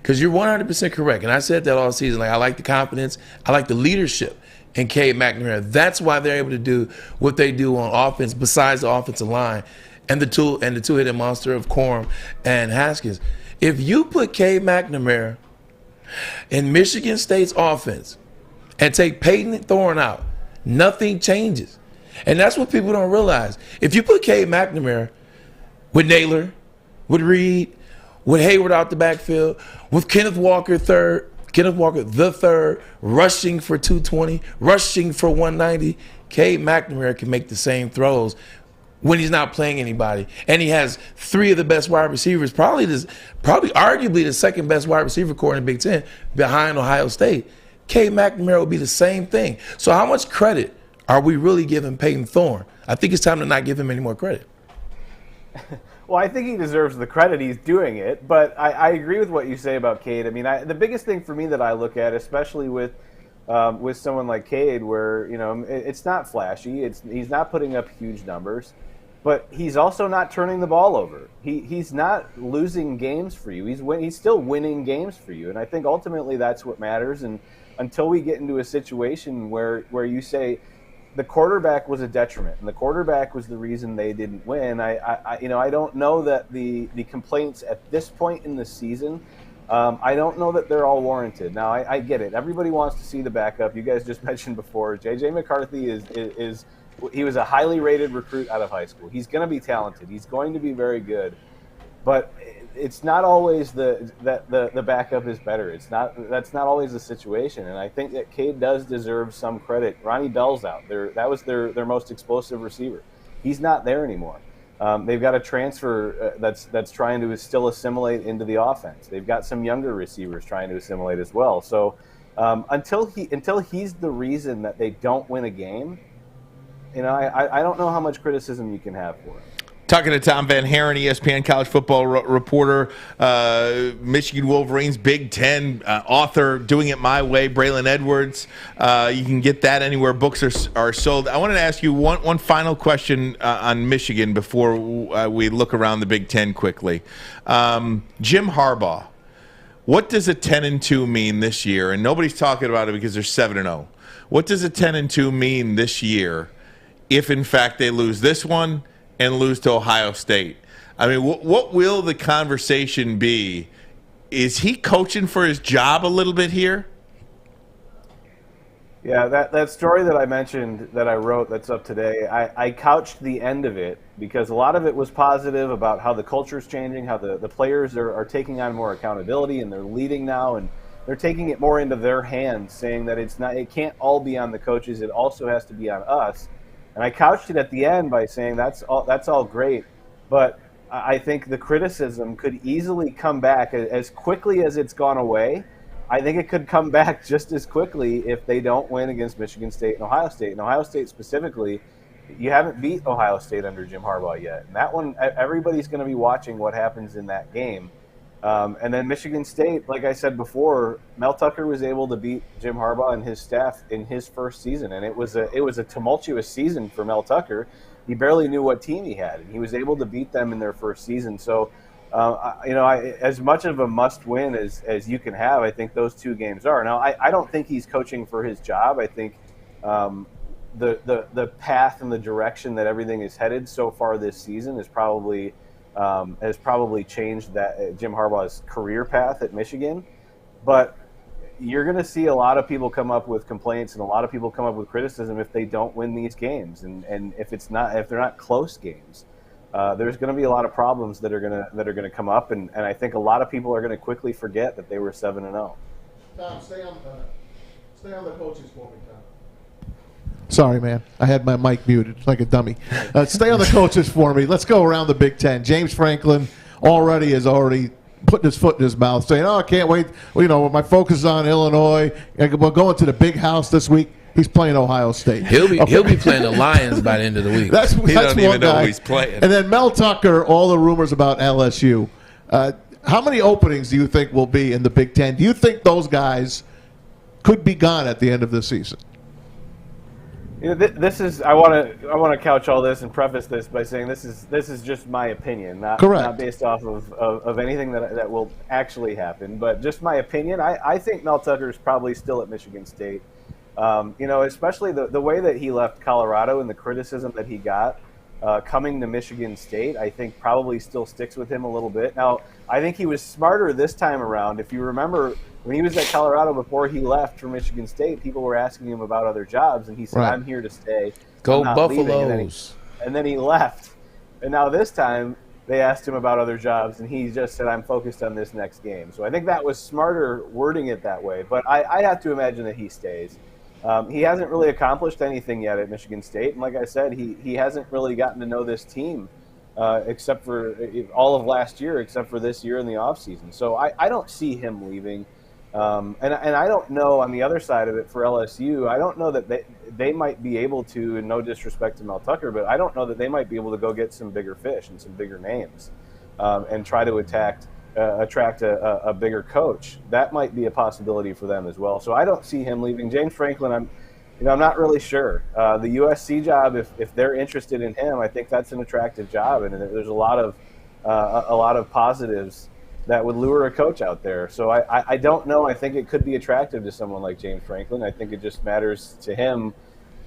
S2: because you're 100% correct, and I said that all season. Like, I like the confidence, I like the leadership in Cade McNamara. That's why they're able to do what they do on offense, besides the offensive line and the two-headed monster of Corum and Haskins. If you put Cade McNamara in Michigan State's offense and take Peyton Thorne out, nothing changes. And that's what people don't realize. If you put Cade McNamara with Naylor, with Reed, with Hayward out the backfield, with Kenneth Walker the third, rushing for 220, rushing for 190, Cade McNamara can make the same throws when he's not playing anybody. And he has three of the best wide receivers, probably arguably the second best wide receiver core in the Big Ten, behind Ohio State. Cade McNamara will be the same thing. So how much credit are we really giving Peyton Thorne? I think it's time to not give him any more credit.
S19: Well, I think he deserves the credit. He's doing it. But I agree with what you say about Cade. I mean, the biggest thing for me that I look at, especially with someone like Cade, where it's not flashy. He's not putting up huge numbers, but he's also not turning the ball over. He's not losing games for you. He's still winning games for you. And I think ultimately that's what matters. And until we get into a situation where you say the quarterback was a detriment and the quarterback was the reason they didn't win, I don't know that the complaints at this point in the season, I don't know that they're all warranted. Now, I get it. Everybody wants to see the backup. You guys just mentioned before, J.J. McCarthy he was a highly rated recruit out of high school. He's going to be talented. He's going to be very good. But it's not always the backup is better. That's not always the situation. And I think that Cade does deserve some credit. Ronnie Bell's out there. That was their most explosive receiver. He's not there anymore. They've got a transfer that's trying to still assimilate into the offense. They've got some younger receivers trying to assimilate as well. So until he's the reason that they don't win a game, I don't know how much criticism you can have for him.
S1: Talking to Tom Van Haren, ESPN college football reporter, Michigan Wolverines, Big Ten author, Doing It My Way, Braylon Edwards. You can get that anywhere books are sold. I wanted to ask you one final question on Michigan before we look around the Big Ten quickly. Jim Harbaugh, what does a 10-2 mean this year? And nobody's talking about it because they're 7-0. What does a 10-2 mean this year if, in fact, they lose this one and lose to Ohio State? I mean, what will the conversation be? Is he coaching for his job a little bit here?
S19: Yeah, that story that I mentioned that I wrote that's up today, I couched the end of it because a lot of it was positive about how the culture is changing, how the players are taking on more accountability and they're leading now and they're taking it more into their hands, saying that it can't all be on the coaches, it also has to be on us. And I couched it at the end by saying that's all great, but I think the criticism could easily come back as quickly as it's gone away. I think it could come back just as quickly if they don't win against Michigan State and Ohio State. And Ohio State specifically, you haven't beat Ohio State under Jim Harbaugh yet. And that one, everybody's going to be watching what happens in that game. And then Michigan State, like I said before, Mel Tucker was able to beat Jim Harbaugh and his staff in his first season, and it was a tumultuous season for Mel Tucker. He barely knew what team he had, and he was able to beat them in their first season. So, as much of a must-win as you can have, I think those two games are. Now, I don't think he's coaching for his job. I think the path and the direction that everything is headed so far this season is probably changed that Jim Harbaugh's career path at Michigan. But you're going to see a lot of people come up with complaints and a lot of people come up with criticism if they don't win these games, and if they're not close games. There's going to be a lot of problems that are going to come up, and I think a lot of people are going to quickly forget that they were 7-0.
S3: Tom, stay on the coaches for me, Tom. Sorry, man. I had my mic muted like a dummy. Stay on the coaches for me. Let's go around the Big Ten. James Franklin is already putting his foot in his mouth, saying, "Oh, I can't wait. Well, my focus is on Illinois. We're going to the big house this week." He's playing Ohio State.
S2: He'll be playing the Lions by the end of the week.
S3: That's
S1: don't
S3: one
S1: even know
S3: guy.
S1: who he's playing.
S3: And then Mel Tucker, all the rumors about LSU. How many openings do you think will be in the Big Ten? Do you think those guys could be gone at the end of the season?
S19: This is I want to couch all this and preface this by saying this is just my opinion, not based off of anything that will actually happen, but just my opinion. I think Mel Tucker is probably still at Michigan State. Especially the way that he left Colorado and the criticism that he got coming to Michigan State, I think probably still sticks with him a little bit. Now, I think he was smarter this time around. If you remember, when he was at Colorado before he left for Michigan State, people were asking him about other jobs, and he said, "I'm here to stay.
S2: Go
S19: I'm not
S2: Buffaloes."
S19: And then he left. And now this time, they asked him about other jobs, and he just said, "I'm focused on this next game." So I think that was smarter wording it that way. But I have to imagine that he stays. He hasn't really accomplished anything yet at Michigan State. And like I said, he hasn't really gotten to know this team except for all of last year, except for this year in the offseason. So I don't see him leaving. And I don't know on the other side of it for LSU, I don't know that they might be able to, and no disrespect to Mel Tucker, but I don't know that they might be able to go get some bigger fish and some bigger names and try to attract a bigger coach. That might be a possibility for them as well. So I don't see him leaving. James Franklin, I'm not really sure. The USC job, if they're interested in him, I think that's an attractive job, and there's a lot of positives that would lure a coach out there. So I don't know. I think it could be attractive to someone like James Franklin. I think it just matters to him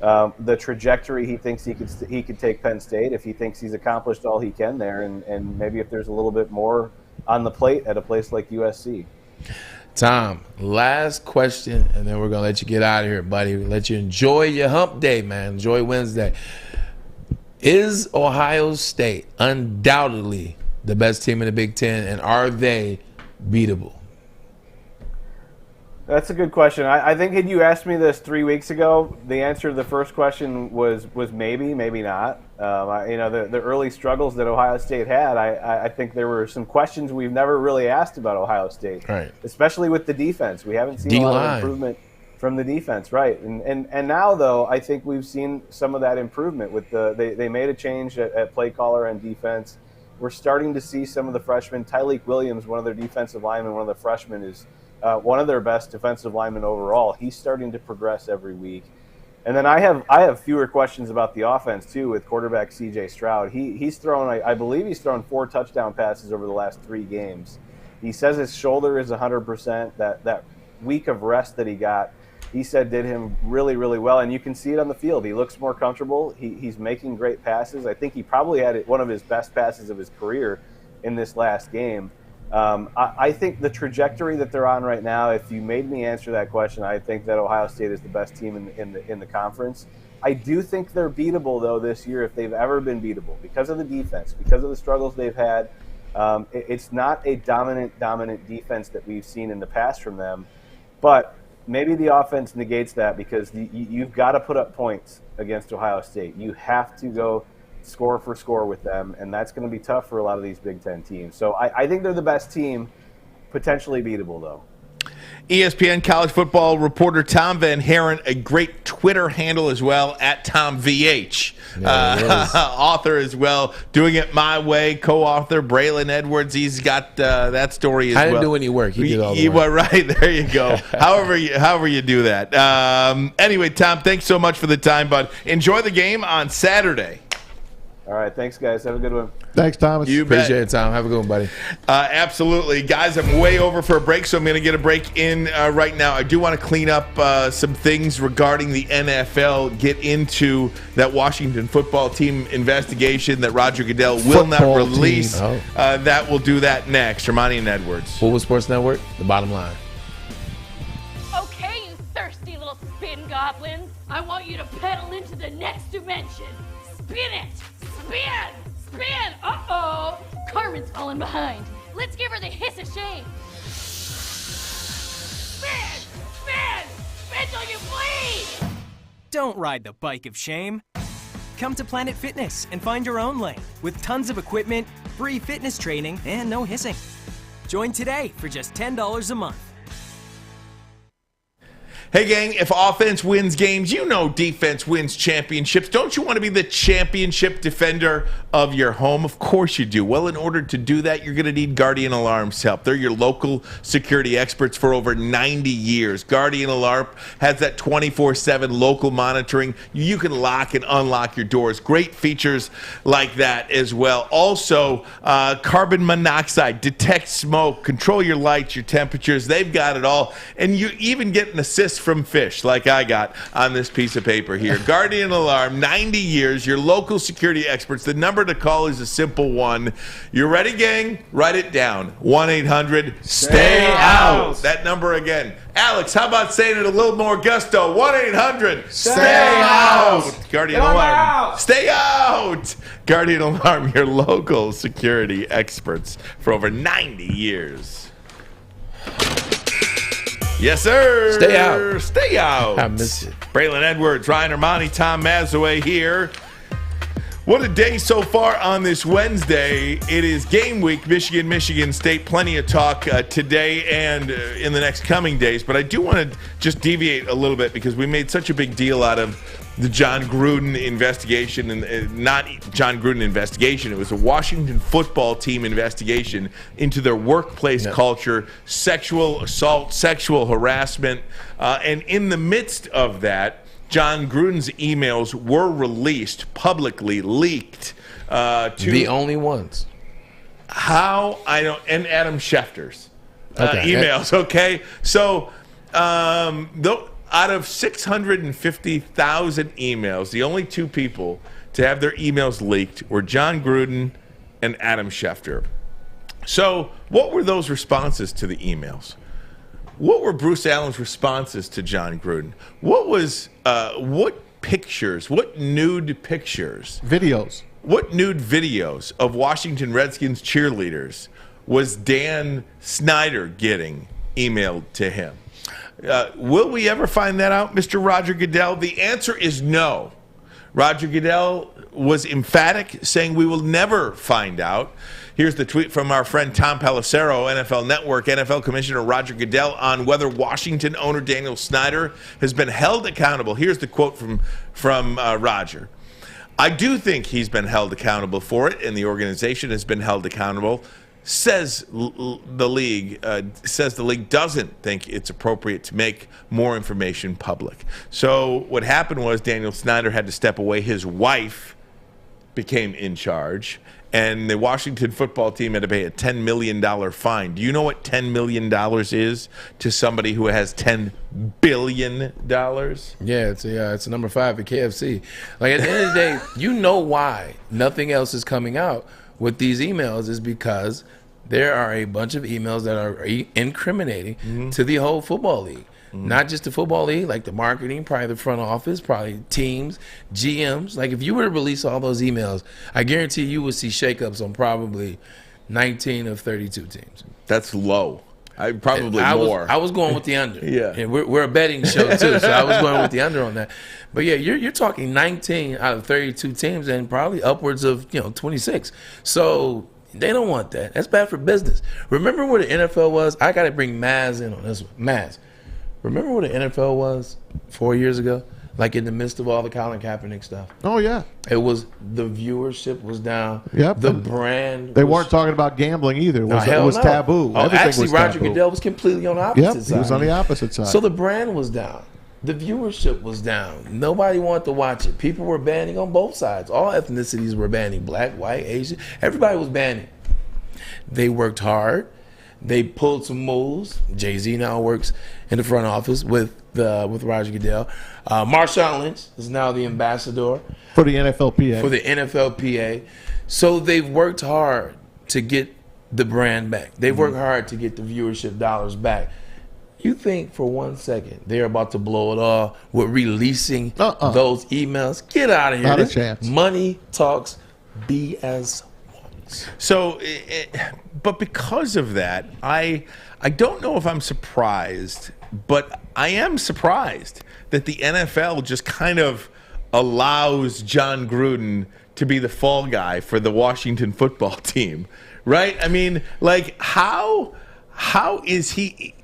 S19: the trajectory he thinks he could take Penn State, if he thinks he's accomplished all he can there, and maybe if there's a little bit more on the plate at a place like USC.
S2: Tom, last question, and then we're going to let you get out of here, buddy. Let you enjoy your hump day, man. Enjoy Wednesday. Is Ohio State undoubtedly the best team in the Big Ten, and are they beatable?
S19: That's a good question. I think had you asked me this 3 weeks ago, the answer to the first question was maybe, maybe not. The early struggles that Ohio State had, I think there were some questions we've never really asked about Ohio State,
S2: right?
S19: Especially with the defense. We haven't seen a lot of improvement from the defense, right? And now, though, I think we've seen some of that improvement with they made a change at play caller and defense. We're starting to see some of the freshmen. Tyleik Williams, one of their defensive linemen, one of the freshmen, is one of their best defensive linemen overall. He's starting to progress every week. And then I have fewer questions about the offense too with quarterback C.J. Stroud. He's thrown, I believe he's thrown 4 touchdown passes over the last 3 games. He says his shoulder is 100%. That week of rest that he got, he said did him really, really well. And you can see it on the field. He looks more comfortable. He's making great passes. I think he probably had one of his best passes of his career in this last game. I think the trajectory that they're on right now, if you made me answer that question, I think that Ohio State is the best team in the conference. I do think they're beatable, though, this year, if they've ever been beatable, because of the defense, because of the struggles they've had. It's not a dominant defense that we've seen in the past from them, but maybe the offense negates that, because you've got to put up points against Ohio State. You have to go score for score with them, and that's going to be tough for a lot of these Big Ten teams. So I think they're the best team, potentially beatable, though.
S1: ESPN college football reporter Tom Van Haren, a great Twitter handle as well, at TomVH. Author as well, Doing It My Way, co-author Braylon Edwards. He's got that story as well.
S2: I didn't do any work. He did all the work.
S1: Right, there you go. however you do that. Anyway, Tom, thanks so much for the time, bud. Enjoy the game on Saturday.
S19: All right, thanks, guys. Have a good one.
S3: Thanks, Thomas.
S1: You
S2: appreciate it, Tom. Have a good one, buddy.
S1: Absolutely. Guys, I'm way over for a break, so I'm going to get a break in right now. I do want to clean up some things regarding the NFL, get into that Washington football team investigation that Roger Goodell will not release. That will do that next. Ermanni and Edwards.
S2: Woodward Sports Network, the bottom line.
S20: Okay, you thirsty little spin goblins. I want you to pedal into the next dimension. Spin it! Spin! Spin! Uh-oh! Carmen's falling behind. Let's give her the hiss of shame. Spin! Spin! Spin till you bleed!
S21: Don't ride the bike of shame. Come to Planet Fitness and find your own lane with tons of equipment, free fitness training, and no hissing. Join today for just $10 a month.
S1: Hey, gang, if offense wins games, you know defense wins championships. Don't you want to be the championship defender of your home? Of course you do. Well, in order to do that, you're going to need Guardian Alarm's help. They're your local security experts for over 90 years. Guardian Alarm has that 24/7 local monitoring. You can lock and unlock your doors. Great features like that as well. Also, carbon monoxide, detect smoke, control your lights, your temperatures. They've got it all. And you even get an assist from fish like I got on this piece of paper here. Guardian Alarm, 90 years, your local security experts. The number to call is a simple one. You ready, gang? Write it down. 1-800-STAY-OUT. That number again. Alex, how about saying it a little more gusto? 1-800-STAY-OUT. Guardian Alarm. Stay out. Guardian Alarm, your local security experts for over 90 years. Yes, sir.
S2: Stay out.
S1: Stay out.
S2: I miss it.
S1: Braylon Edwards, Ryan Ermanni, Tom Mazawey here. What a day so far on this Wednesday. It is game week, Michigan State. Plenty of talk today and in the next coming days. But I do want to just deviate a little bit because we made such a big deal out of the John Gruden investigation, and not John Gruden investigation. It was a Washington football team investigation into their workplace culture, sexual assault, sexual harassment. And in the midst of that, John Gruden's emails were released, publicly leaked. To
S2: the only ones.
S1: How I don't, and Adam Schefter's emails. Okay, so out of 650,000 emails, the only two people to have their emails leaked were John Gruden and Adam Schefter. So, what were those responses to the emails? What were Bruce Allen's responses to John Gruden? What was what pictures? What nude pictures?
S3: Videos.
S1: What nude videos of Washington Redskins cheerleaders was Dan Snyder getting emailed to him? Will we ever find that out, Mr. Roger Goodell? The answer is no. Roger Goodell was emphatic, saying we will never find out. Here's the tweet from our friend Tom Pelissero, NFL Network, NFL Commissioner Roger Goodell on whether Washington owner Daniel Snyder has been held accountable. Here's the quote from Roger. I do think he's been held accountable for it, and the organization has been held accountable. Says the league doesn't think it's appropriate to make more information public. So what happened was Daniel Snyder had to step away. His wife became in charge, and the Washington football team had to pay a $10 million fine. Do you know what $10 million is to somebody who has $10 billion?
S2: Yeah, it's number 5 at KFC. Like, at the end of the day, you know why nothing else is coming out with these emails is because there are a bunch of emails that are incriminating to the whole football league. Not just the football league, like the marketing, probably the front office, probably teams, GMs. Like, if you were to release all those emails, I guarantee you would see shakeups on probably 19 of 32 teams.
S1: That's low. I was going with the under.
S2: Yeah. And we're a betting show, too, so I was going with the under on that. But, yeah, you're talking 19 out of 32 teams and probably upwards of, 26. So they don't want that. That's bad for business. Remember where the NFL was? I got to bring Maz in on this one. Maz, remember where the NFL was 4 years ago? Like in the midst of all the Colin Kaepernick stuff.
S3: Oh, yeah.
S2: It was, the viewership was down.
S3: Yep.
S2: The brand.
S3: They weren't talking about gambling either. It was taboo.
S2: Oh, actually,
S3: was
S2: Roger
S3: taboo.
S2: Goodell was completely on the opposite side.
S3: He was on the opposite side.
S2: So the brand was down. The viewership was down. Nobody wanted to watch it. People were banning on both sides. All ethnicities were banning. Black, white, Asian. Everybody was banning. They worked hard. They pulled some moves. Jay-Z now works in the front office with Roger Goodell. Marshawn Lynch is now the ambassador
S3: for the NFLPA.
S2: So they've worked hard to get the brand back. They've worked hard to get the viewership dollars back. You think for 1 second they're about to blow it all with releasing those emails? Get out of here.
S3: Not a chance.
S2: Money talks BS.
S1: So, but because of that, I don't know if I'm surprised But I am surprised that the NFL just kind of allows John Gruden to be the fall guy for the Washington football team, right? I mean, like, how is he?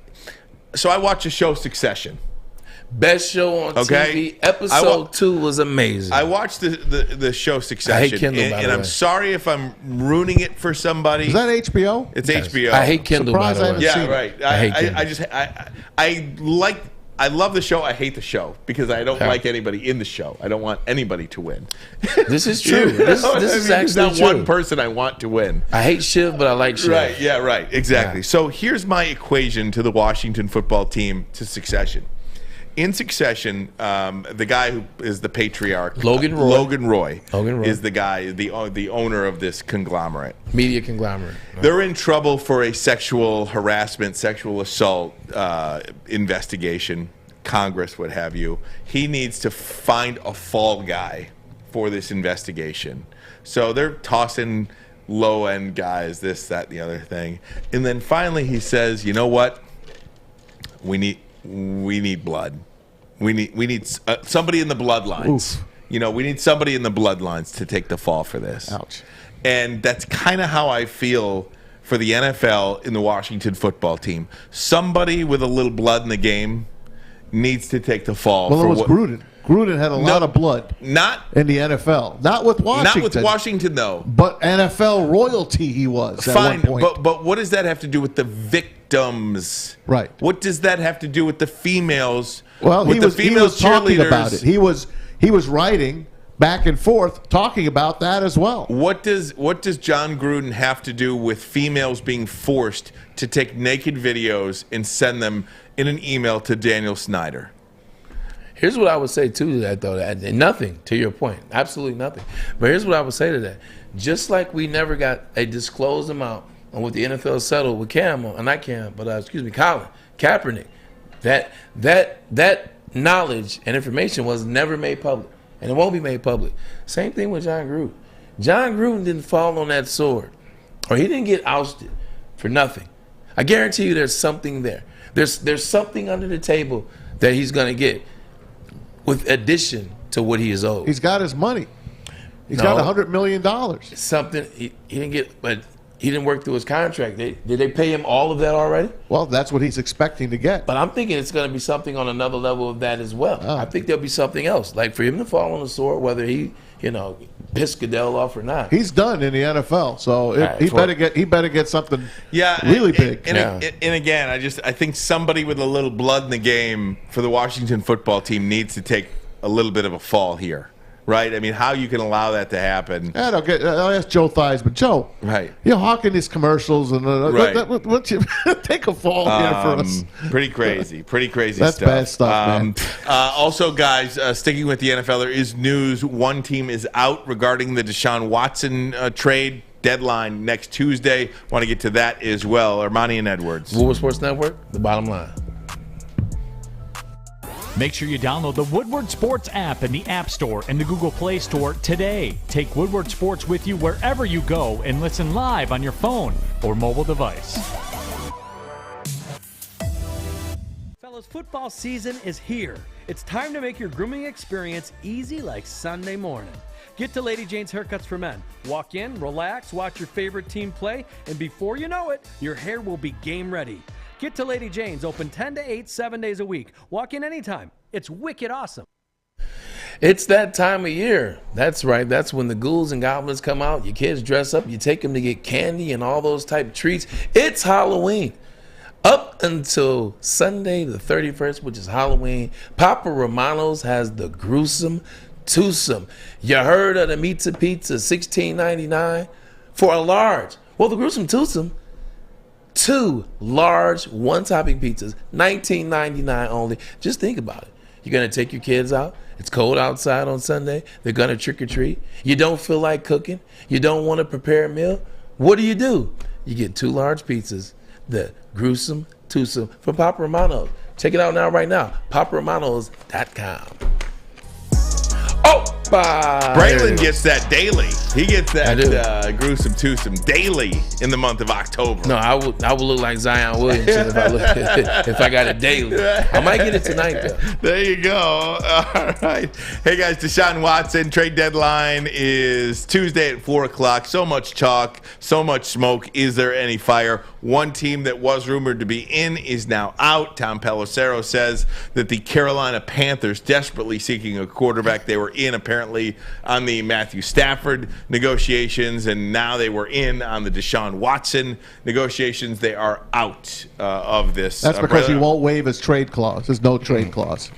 S1: So I watch a show, Succession.
S2: Best show on TV. Episode 2 was amazing.
S1: I watched the show Succession.
S2: I hate Kindle, by the way.
S1: I'm sorry if I'm ruining it for somebody.
S3: Is that HBO?
S1: It's HBO.
S2: I hate Kindle, by the way.
S1: Yeah, right.
S2: I hate Kindle.
S1: I love the show. I hate the show because I don't like anybody in the show. I don't want anybody to win.
S2: This is true. This is actually
S1: not
S2: true.
S1: one person I want to win.
S2: I hate Shiv, but I like Shiv.
S1: Right. Yeah. Right. Exactly.
S2: Yeah.
S1: So here's my equation to the Washington football team to Succession. In Succession, the guy who is the patriarch, Logan Roy, is the guy, the owner of this conglomerate,
S2: media conglomerate. Right.
S1: They're in trouble for a sexual harassment, sexual assault investigation. Congress, what have you. He needs to find a fall guy for this investigation. So they're tossing low-end guys, this, that, and the other thing, and then finally he says, "You know what? We need blood. We need somebody in the bloodlines.
S3: Oof.
S1: You know, we need somebody in the bloodlines to take the fall for this."
S3: Ouch.
S1: And that's kind of how I feel for the NFL in the Washington football team. Somebody with a little blood in the game needs to take the fall.
S3: Well, it was Gruden. Gruden had a lot of blood.
S1: Not
S3: in the NFL. Not with Washington.
S1: Not with Washington, though.
S3: But NFL royalty he was
S1: Fine,
S3: at one point.
S1: but what does that have to do with the victims?
S3: Right.
S1: What does that have to do with the females?
S3: Well,
S1: with
S3: he
S1: the
S3: was
S1: female
S3: talking about
S1: cheerleaders?
S3: it. He was writing back and forth talking about that as well.
S1: What does John Gruden have to do with females being forced to take naked videos and send them in an email to Daniel Snyder?
S2: Here's what I would say to that, though. And nothing, to your point. Absolutely nothing. But here's what I would say to that. Just like we never got a disclosed amount on what the NFL settled with Colin Kaepernick, that knowledge and information was never made public. And it won't be made public. Same thing with John Gruden. John Gruden didn't fall on that sword. Or he didn't get ousted for nothing. I guarantee you there's something there. There's something under the table that he's going to get with addition to what he is owed.
S3: He's got his money. He's got $100 million.
S2: Something he didn't get, but he didn't work through his contract. Did they pay him all of that already?
S3: Well, that's what he's expecting to get.
S2: But I'm thinking it's going to be something on another level of that as well. I think there'll be something else. Like for him to fall on the sword, whether he, pissed Goodell off or not.
S3: He's done in the NFL, so he better get something really big.
S1: And again, I think somebody with a little blood in the game for the Washington football team needs to take a little bit of a fall here. Right? I mean, how you can allow that to happen.
S3: I'll ask Joe Theismann. Joe,
S1: right?
S3: You're hawking these commercials and what you take a fall here for us.
S1: Pretty crazy
S3: That's
S1: stuff.
S3: Bad stuff, man.
S1: Also, guys, sticking with the NFL, there is news. One team is out regarding the Deshaun Watson trade. Deadline next Tuesday. Want to get to that as well. Ermanni and Edwards.
S2: Woodward Sports Network, the bottom line.
S6: Make sure you download the Woodward Sports app in the App Store and the Google Play Store today. Take Woodward Sports with you wherever you go and listen live on your phone or mobile device.
S5: Fellas, football season is here. It's time to make your grooming experience easy like Sunday morning. Get to Lady Jane's Haircuts for Men. Walk in, relax, watch your favorite team play, and before you know it, your hair will be game ready. Get to Lady Jane's, open 10 to 8, 7 days a week. Walk in anytime. It's wicked awesome.
S2: It's that time of year. That's right. That's when the ghouls and goblins come out. Your kids dress up. You take them to get candy and all those type of treats. It's Halloween. Up until Sunday the 31st, which is Halloween, Papa Romano's has the gruesome twosome. You heard of the pizza, $16.99 for a large. Well, the gruesome twosome, 2 large one-topping pizzas, $19.99 only. Just think about it. You're going to take your kids out. It's cold outside on Sunday. They're going to trick-or-treat. You don't feel like cooking. You don't want to prepare a meal. What do? You get 2 large pizzas, the gruesome twosome from Papa Romano's. Check it out right now, paparomanos.com. Oh, bye.
S1: Braylon gets that daily. He gets that gruesome twosome daily in the month of October.
S2: No, I would look like Zion Williamson if I got it daily. I might get it tonight, though.
S1: There you go. All right. Hey, guys, Deshaun Watson, trade deadline is Tuesday at 4 o'clock. So much talk, so much smoke. Is there any fire? One team that was rumored to be in is now out. Tom Pelissero says that the Carolina Panthers desperately seeking a quarterback. They were in, apparently, on the Matthew Stafford negotiations, and now they were in on the Deshaun Watson negotiations. They are out of this.
S3: That's because he won't waive his trade clause. There's no trade clause.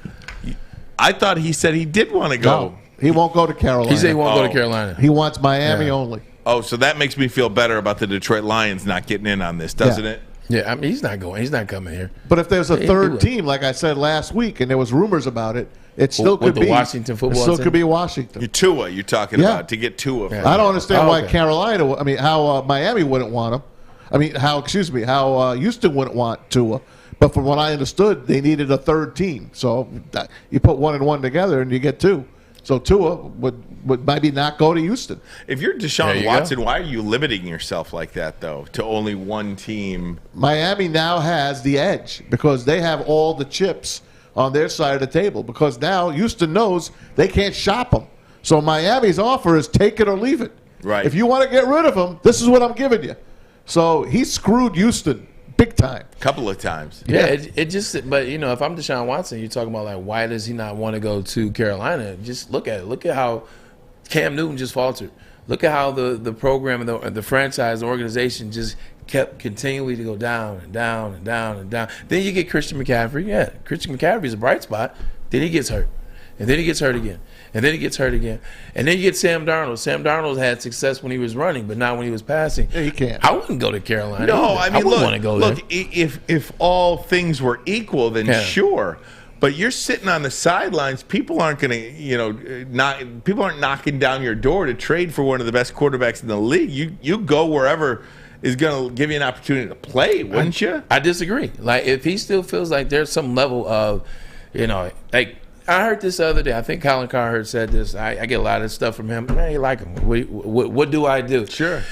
S1: I thought he said he did want to go.
S3: No, he won't go to Carolina.
S2: He said he won't go to Carolina.
S3: He wants Miami only.
S1: Oh, so that makes me feel better about the Detroit Lions not getting in on this, doesn't it?
S2: Yeah, I mean, he's not going. He's not coming here.
S3: But if there's a third team, like I said last week, and there was rumors about it, it still could be
S2: Washington football.
S3: It still could be Washington.
S1: Tua, you're talking about to get Tua.
S3: I don't understand why Carolina. I mean, how Miami wouldn't want him. I mean, how Houston wouldn't want Tua. But from what I understood, they needed a third team. So you put 1 and 1 together, and you get 2. So Tua would maybe not go to Houston.
S1: If you're Deshaun Watson, why are you limiting yourself like that, though, to only one team?
S3: Miami now has the edge because they have all the chips on their side of the table because now Houston knows they can't shop them. So Miami's offer is take it or leave it.
S1: Right.
S3: If you want to get rid of him, this is what I'm giving you. So he screwed Houston big time.
S1: Couple of times.
S2: Yeah, it just, but if I'm Deshaun Watson, you're talking about like why does he not want to go to Carolina? Just look at it. Look at how Cam Newton just faltered. Look at how the program and the franchise, the organization just kept continually to go down and down and down and down. Then you get Christian McCaffrey. Yeah, Christian McCaffrey's a bright spot. Then he gets hurt. And then he gets hurt again. And then he gets hurt again. And then you get Sam Darnold. Sam Darnold had success when he was running, but not when he was passing.
S3: Yeah, he can't.
S2: I wouldn't go to Carolina.
S1: No,
S2: either.
S1: I mean,
S2: wouldn't want to go there.
S1: Look, if all things were equal, then sure. But you're sitting on the sidelines. People aren't going to, people aren't knocking down your door to trade for one of the best quarterbacks in the league. You go wherever is going to give you an opportunity to play, wouldn't you?
S2: I disagree. Like, if he still feels like there's some level of, like, I heard this the other day. I think Colin Cowherd said this. I get a lot of stuff from him. Man, you like him. What do I do?
S1: Sure.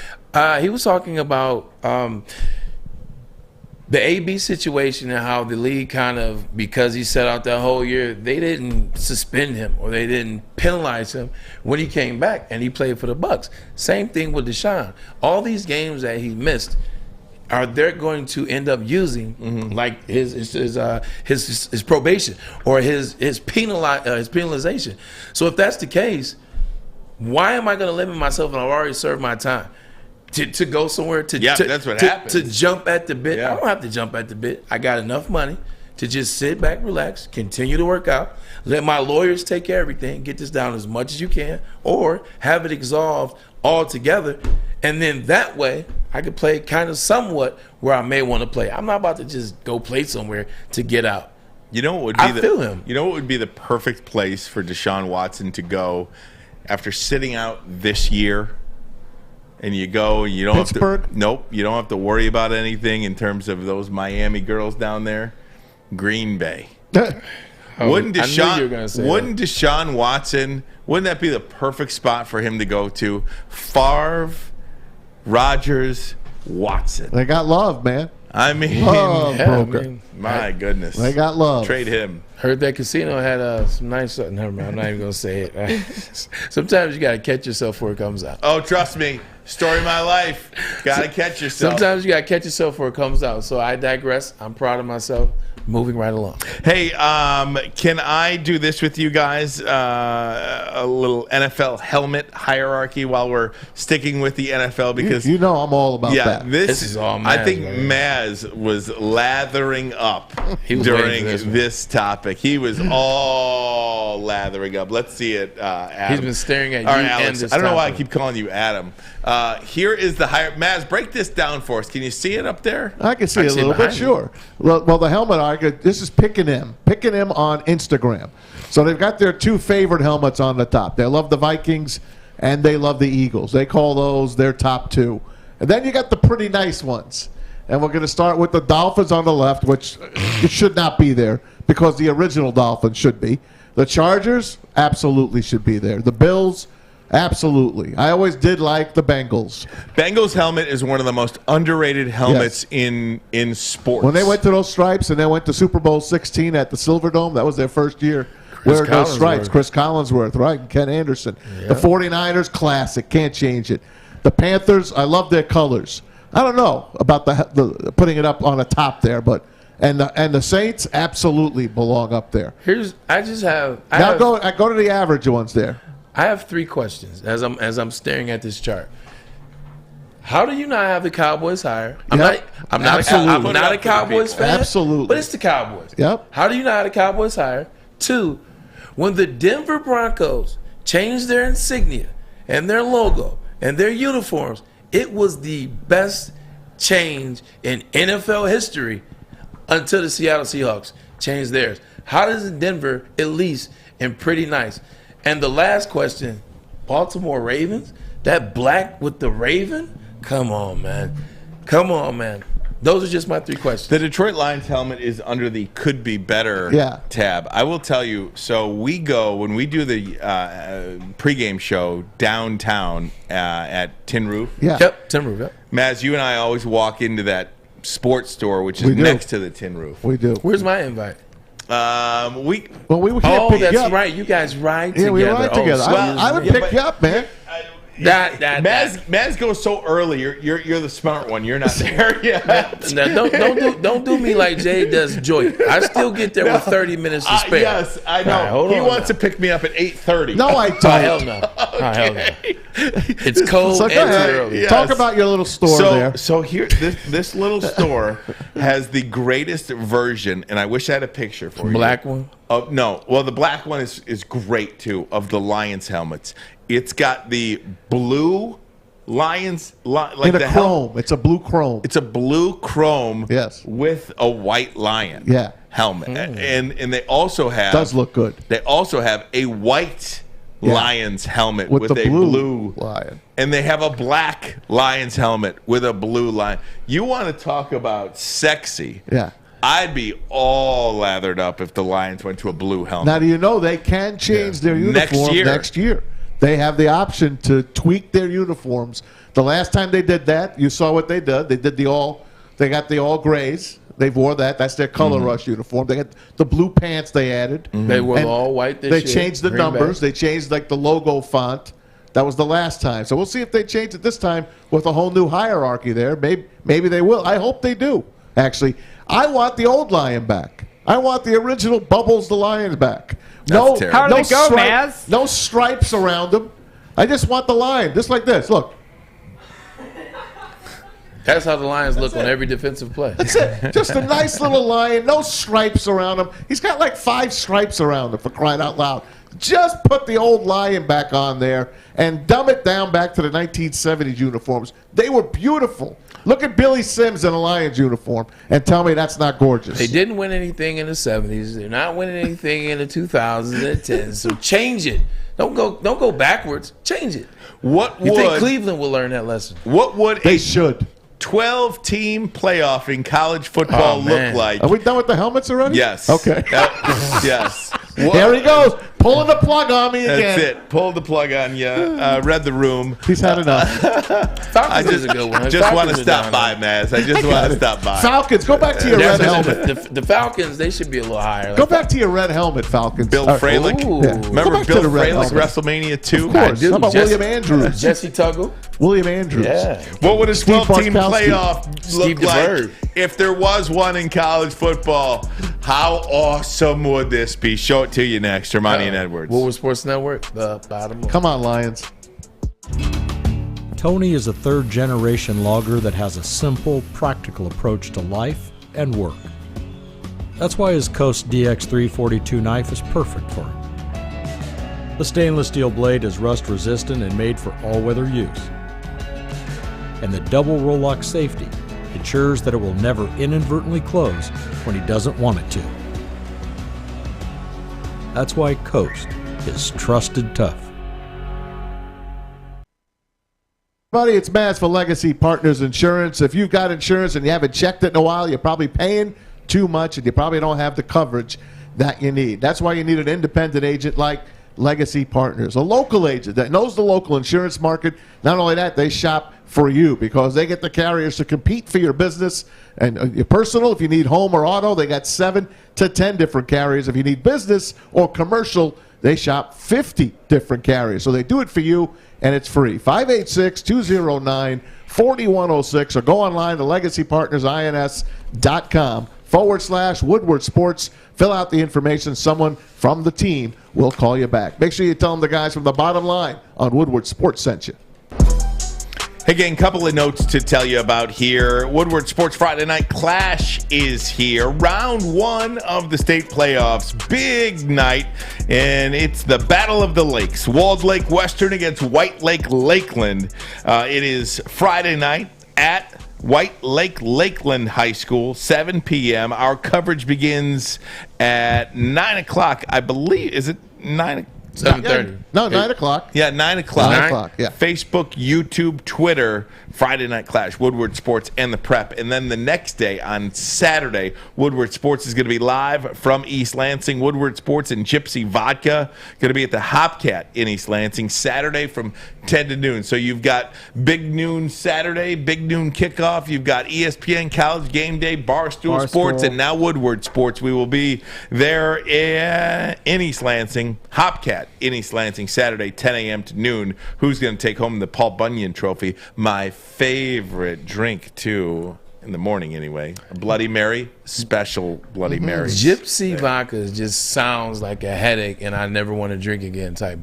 S2: He was talking about the AB situation and how the league kind of, because he sat out that whole year, they didn't suspend him or they didn't penalize him when he came back and he played for the Bucs. Same thing with Deshaun. All these games that he missed, they're going to end up using like his probation or his penalization. So if that's the case, why am I going to limit myself and I've already served my time to go somewhere
S1: that's what happens.
S2: To jump at the bit?
S1: Yeah.
S2: I don't have to jump at the bit. I got enough money to just sit back, relax, continue to work out, let my lawyers take care of everything, get this down as much as you can, or have it absolved altogether. And then that way, I could play kind of somewhat where I may want to play. I'm not about to just go play somewhere to get out.
S1: You know what would be
S2: feel him.
S1: You know what would be the perfect place for Deshaun Watson to go after sitting out this year? And you go, you don't
S3: Pittsburgh?
S1: have to. Nope, you don't have to worry about anything in terms of those Miami girls down there. Green Bay. Wouldn't Deshaun Watson? Wouldn't that be the perfect spot for him to go to? Favre, Rodgers, Watson.
S3: They got love, man.
S1: I mean, my goodness.
S3: They got love.
S1: Trade him.
S2: Heard that casino had some nice. Never mind. I'm not even gonna say it. Sometimes you gotta catch yourself before it comes out.
S1: Oh, trust me. Story of my life. Gotta catch yourself.
S2: Sometimes you gotta catch yourself before it comes out. So I digress. I'm proud of myself. Moving right along.
S1: Hey, can I do this with you guys? A little NFL helmet hierarchy while we're sticking with the NFL because
S3: I'm all about that.
S1: This
S2: is all Maz.
S1: I think Maz was lathering up during this topic. He was all lathering up. Let's see it, Adam.
S2: He's been staring at you.
S1: All right, Alex.
S2: and
S1: I don't know why I keep calling you Adam. Here is the Maz, break this down for us. Can you see it up there?
S3: I can see it a little bit, sure. Well, the helmet, this is Pickin' Him on Instagram. So they've got their two favorite helmets on the top. They love the Vikings and they love the Eagles. They call those their top two. And then you got the pretty nice ones. And we're going to start with the Dolphins on the left, which it should not be there because the original Dolphins should be. The Chargers absolutely should be there. The Bills, Absolutely. I always did like the Bengals.
S1: Bengals helmet is one of the most underrated helmets in sports.
S3: When they went to those stripes and they went to Super Bowl 16 at the Silverdome, that was their first year wearing those stripes. Chris Collinsworth, right, and Ken Anderson.
S2: Yeah.
S3: The 49ers, classic. Can't change it. The Panthers, I love their colors. I don't know about the putting it up on the top there, but and the Saints absolutely belong up there.
S2: I
S3: Go to the average ones there.
S2: I have 3 questions as I'm staring at this chart. How do you not have the Cowboys higher? I'm not a Cowboys fan.
S3: Absolutely.
S2: But it's the Cowboys.
S3: Yep.
S2: How do you not have the Cowboys higher? 2, when the Denver Broncos changed their insignia and their logo and their uniforms, it was the best change in NFL history until the Seattle Seahawks changed theirs. How does Denver at least and pretty nice? And the last question, Baltimore Ravens, that black with the raven? Come on, man. Those are just my 3 questions.
S1: The Detroit Lions helmet is under the could be better tab. I will tell you, so when we do the pregame show downtown at Tin Roof.
S3: Yeah.
S2: Yep, Tin Roof, yep.
S1: Maz, you and I always walk into that sports store, which is next to the Tin Roof.
S3: We do.
S2: Where's my invite?
S3: We can't pick you up.
S2: Right. You guys ride together.
S3: Yeah, we ride together. I would pick you up, man.
S1: Maz goes so early. You're the smart one. You're not there yet.
S2: Don't do me like Jay does Joy. I still get there with 30 minutes to spare.
S1: Yes, I know.
S2: Right,
S1: he wants to pick me up at 8:30.
S3: No, I don't.
S2: Hell no. Hell no. It's cold
S3: So
S2: and
S3: go ahead.
S2: too early.
S1: Yes.
S3: Talk about your little store there.
S1: So here, this little store has the greatest version, and I wish I had a picture for you.
S2: Black one?
S1: No. Well, the black one is great too. Of the Lions helmets, it's got the blue Lions like
S3: in a chrome. It's a blue chrome.
S1: It's a blue chrome.
S3: Yes.
S1: With a white lion.
S3: Yeah.
S1: Helmet, and they also have
S3: does look good.
S1: They also have a white Lions helmet with
S3: the
S1: a
S3: blue lion,
S1: and they have a black Lions helmet with a blue lion. You want to talk about sexy?
S3: Yeah.
S1: I'd be all lathered up if the Lions went to a blue helmet.
S3: Now, do you know they can change their uniform next year? They have the option to tweak their uniforms. The last time they did that, you saw what they did. They did they got the all grays. They wore that. That's their color rush uniform. They got the blue pants they added.
S2: They were all white this year.
S3: They changed the numbers. They changed like the logo font. That was the last time. So we'll see if they change it this time with a whole new hierarchy there. Maybe they will. I hope they do, actually. I want the old lion back. I want the original Bubbles the Lions back.
S17: How do they go, Maz?
S3: No stripes around them. I just want the lion, just like this. Look.
S2: That's how the Lions look on every defensive play.
S3: That's it. Just a nice little lion, no stripes around him. He's got like 5 stripes around him, for crying out loud. Just put the old lion back on there and dumb it down back to the 1970s uniforms. They were beautiful. Look at Billy Sims in a Lions uniform and tell me that's not gorgeous.
S2: They didn't win anything in the 70s. They're not winning anything in the 2000s and 10s. So change it. Don't go backwards. Change it. You think Cleveland will learn that lesson?
S1: What would
S3: they should
S1: 12-team playoff in college football look like?
S3: Are we done with the helmets already?
S1: Yes.
S3: Okay.
S1: Yes.
S3: There he goes. Pulling the plug on me again.
S1: That's it. Pulled the plug on you. Read the room.
S3: He's had enough.
S2: Falcons is a good one.
S1: Just want to stop by, Maz. I just want to stop by.
S3: Falcons, go back to your red helmet.
S2: The Falcons, they should be a little higher.
S3: Go back to your red helmet, Falcons.
S1: Bill Fralick. Remember Bill Fralick, WrestleMania 2?
S3: Of course. How about William Andrews?
S2: Jesse Tuggle.
S3: William Andrews.
S2: Yeah.
S1: What would a 12-team playoff look like if there was one in college football? How awesome would this be? Show it to you next, Ermanni and Edwards.
S2: Woodward Sports Network, the bottom.
S3: Come on, Lions.
S8: Tony is a third-generation logger that has a simple, practical approach to life and work. That's why his Coast DX342 knife is perfect for him. The stainless steel blade is rust-resistant and made for all-weather use. And the double roll-lock safety ensures that it will never inadvertently close when he doesn't want it to. That's why Coast is trusted tough.
S3: Buddy, it's Maz for Legacy Partners Insurance. If you've got insurance and you haven't checked it in a while, you're probably paying too much and you probably don't have the coverage that you need. That's why you need an independent agent like Legacy Partners, a local agent that knows the local insurance market. Not only that, they shop for you because they get the carriers to compete for your business and your personal. If you need home or auto, they got 7 to 10 different carriers. If you need business or commercial, they shop 50 different carriers. So they do it for you, and it's free. 586-209-4106 or go online to legacypartnersins.com/Woodward Sports. Fill out the information. Someone from the team will call you back. Make sure you tell them the guys from the Bottom Line on Woodward Sports sent you.
S1: Hey, gang, couple of notes to tell you about here. Woodward Sports Friday Night Clash is here. Round 1 of the state playoffs. Big night, and it's the Battle of the Lakes. Walled Lake Western against White Lake Lakeland. It is Friday night at White Lake Lakeland High School, 7 p.m. Our coverage begins at 9 o'clock, I believe. Is it 9 o'clock?
S2: 7:30.
S3: No, 9 o'clock.
S1: Yeah, 9 o'clock.
S3: 9 o'clock, yeah.
S1: Facebook, YouTube, Twitter, Friday Night Clash, Woodward Sports, and the Prep. And then the next day, on Saturday, Woodward Sports is going to be live from East Lansing. Woodward Sports and Gypsy Vodka going to be at the Hopcat in East Lansing Saturday from 10 to noon. So you've got big noon Saturday, big noon kickoff. You've got ESPN College Game Day, Barstool Sports, and now Woodward Sports. We will be there in East Lansing, Hopcat in East Lansing, Saturday, 10 a.m. to noon. Who's going to take home the Paul Bunyan Trophy? My favorite drink, too, in the morning anyway. A Bloody Mary, special Bloody Mary.
S2: Gypsy vodka just sounds like a headache, and I never want to drink again type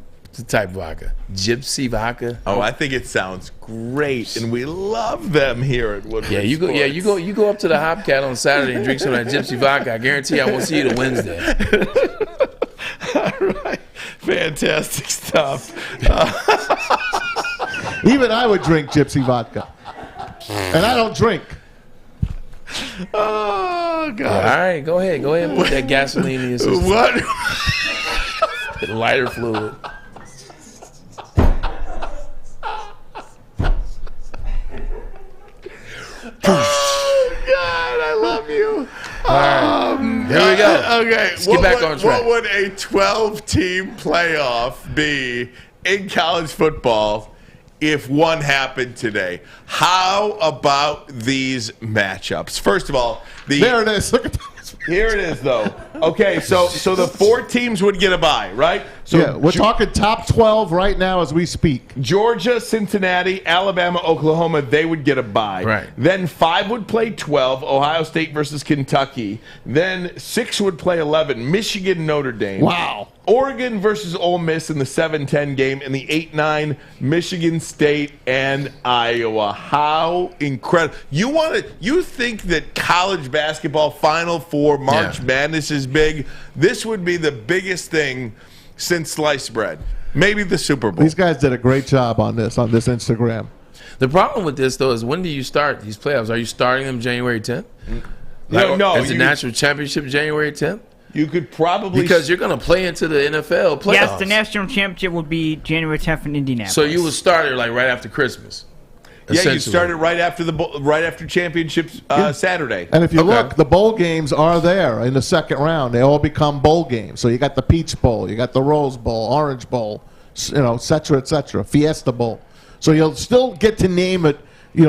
S2: vodka. Gypsy vodka.
S1: Oh, I think it sounds great, and we love them here at Woodward
S2: Yeah, you go.
S1: Sports.
S2: Yeah, you go up to the Hopcat on Saturday and drink some of that Gypsy vodka. I guarantee I won't see you till Wednesday.
S1: All right. Fantastic stuff.
S3: Even I would drink Gypsy vodka. And I don't drink.
S1: Oh, God.
S2: All right, go ahead and put that gasoline in your system.
S1: What?
S2: Lighter fluid.
S1: Oh, God, I love you.
S2: Here we go.
S1: Okay,
S2: let's get back on track.
S1: What would a 12-team playoff be in college football if one happened today? How about these matchups? First of all,
S3: there it is. Look at this.
S1: Here it is, though. Okay, so the 4 teams would get a bye, right? So
S3: yeah, we're talking top 12 right now as we speak.
S1: Georgia, Cincinnati, Alabama, Oklahoma, they would get a bye.
S2: Right.
S1: Then 5 would play 12, Ohio State versus Kentucky. Then 6 would play 11, Michigan, Notre Dame.
S3: Wow.
S1: Oregon versus Ole Miss in the 7-10 game, and the 8-9, Michigan State and Iowa. How incredible. You think that college basketball Final Four March Madness is big? This would be the biggest thing since sliced bread. Maybe the Super Bowl.
S3: These guys did a great job on this Instagram.
S2: The problem with this, though, is when do you start these playoffs? Are you starting them January 10th?
S1: No.
S2: Is the national championship January 10th?
S1: You could probably...
S2: Because you're going to play into the NFL playoffs.
S17: Yes, the national championship will be January 10th in Indianapolis.
S2: So you would start it like right after Christmas.
S1: Yeah, you started right after championships Saturday.
S3: And if you look, the bowl games are there in the second round. They all become bowl games. So you got the Peach Bowl, you got the Rose Bowl, Orange Bowl, et cetera, Fiesta Bowl. So you'll still get to name it,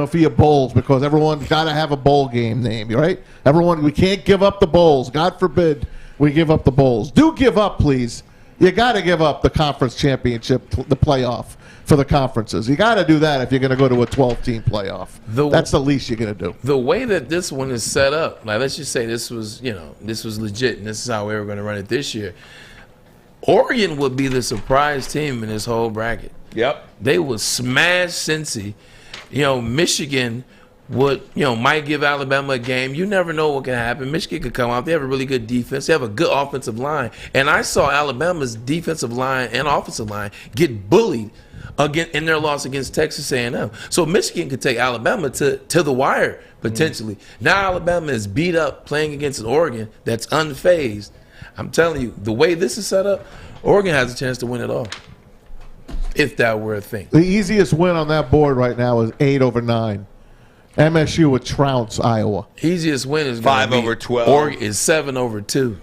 S3: for your bowls because everyone's got to have a bowl game name, right? We can't give up the bowls. God forbid we give up the bowls. Do give up, please. You got to give up the conference championship, the playoff for the conferences. You got to do that if you're going to go to a 12-team playoff. That's the least you're going to do.
S2: The way that this one is set up, like let's just say this was legit, and this is how we were going to run it this year. Oregon would be the surprise team in this whole bracket.
S1: Yep.
S2: They would smash Cincy. Michigan would, might give Alabama a game. You never know what can happen. Michigan could come out. They have a really good defense. They have a good offensive line. And I saw Alabama's defensive line and offensive line get bullied again in their loss against Texas A&M. So Michigan could take Alabama to the wire, potentially. Now Alabama is beat up playing against an Oregon that's unfazed. I'm telling you, the way this is set up, Oregon has a chance to win it all, if that were a thing.
S3: The easiest win on that board right now is 8-9. MSU would trounce Iowa.
S2: Easiest win is
S1: 5-12.
S2: Oregon is 7-2.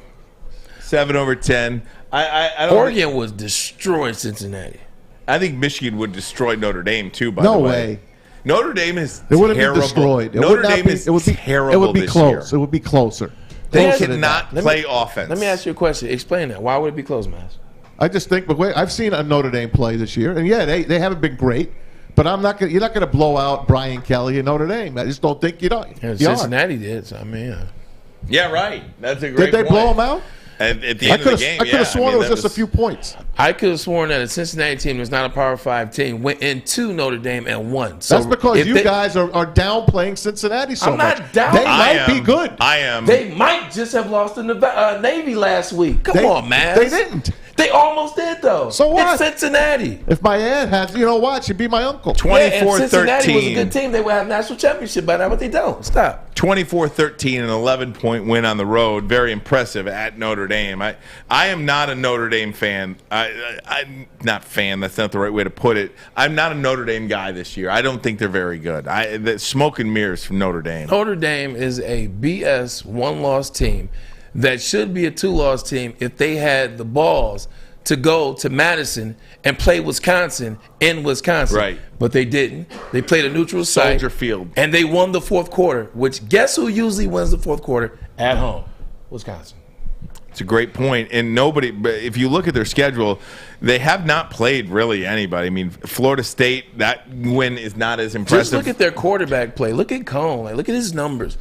S1: 7-10. I don't
S2: Oregon would destroy Cincinnati.
S1: I think Michigan would destroy Notre Dame too. By
S3: No
S1: the
S3: way.
S1: Notre Dame is
S3: It wouldn't
S1: terrible.
S3: be destroyed.
S1: Notre Dame is terrible.
S3: It would be
S1: this
S3: close.
S1: year.
S3: It would be closer.
S1: They
S3: Closer than
S1: cannot
S3: that.
S1: play offense.
S2: Let me ask you a question. Explain that. Why would it be close, Mass?
S3: I just think, but wait, I've seen a Notre Dame play this year, and yeah, they haven't been great. But I'm not. You're not going to blow out Brian Kelly and Notre Dame. I just don't think you don't.
S2: Yeah,
S3: you
S2: Cincinnati did. So, I mean,
S1: Yeah, right. That's a great
S3: Did they
S1: point.
S3: blow them out?
S1: And at the end of the game,
S3: I could have sworn it was just a few points.
S2: I could have sworn that a Cincinnati team that's not a Power 5 team went into Notre Dame and won. So
S3: That's because
S2: if
S3: you
S2: they-
S3: guys are downplaying Cincinnati so
S2: I'm
S3: much.
S2: not down.
S3: They might be good.
S1: I am.
S2: They might just have lost in the Navy last week. Come on, man.
S3: They didn't.
S2: They almost did, though.
S3: So what?
S2: It's Cincinnati.
S3: If my aunt had, what? She'd be my uncle.
S2: Yeah, and Cincinnati was a good team. They would have national championship by now, but they don't. Stop.
S1: 24-13, an 11-point win on the road. Very impressive at Notre Dame. I am not a Notre Dame fan. I'm not fan. That's not the right way to put it. I'm not a Notre Dame guy this year. I don't think they're very good. The smoke and mirrors from Notre Dame.
S2: Notre Dame is a BS one-loss team that should be a two-loss team if they had the balls to go to Madison and play Wisconsin in Wisconsin.
S1: Right.
S2: But they didn't. They played a neutral site.
S1: Soldier Field.
S2: And they won the fourth quarter, which guess who usually wins the fourth quarter? At home. Wisconsin.
S1: It's a great point. And if you look at their schedule, they have not played really anybody. I mean, Florida State, that win is not as impressive.
S2: Just look at their quarterback play. Look at Cone. Look at his numbers.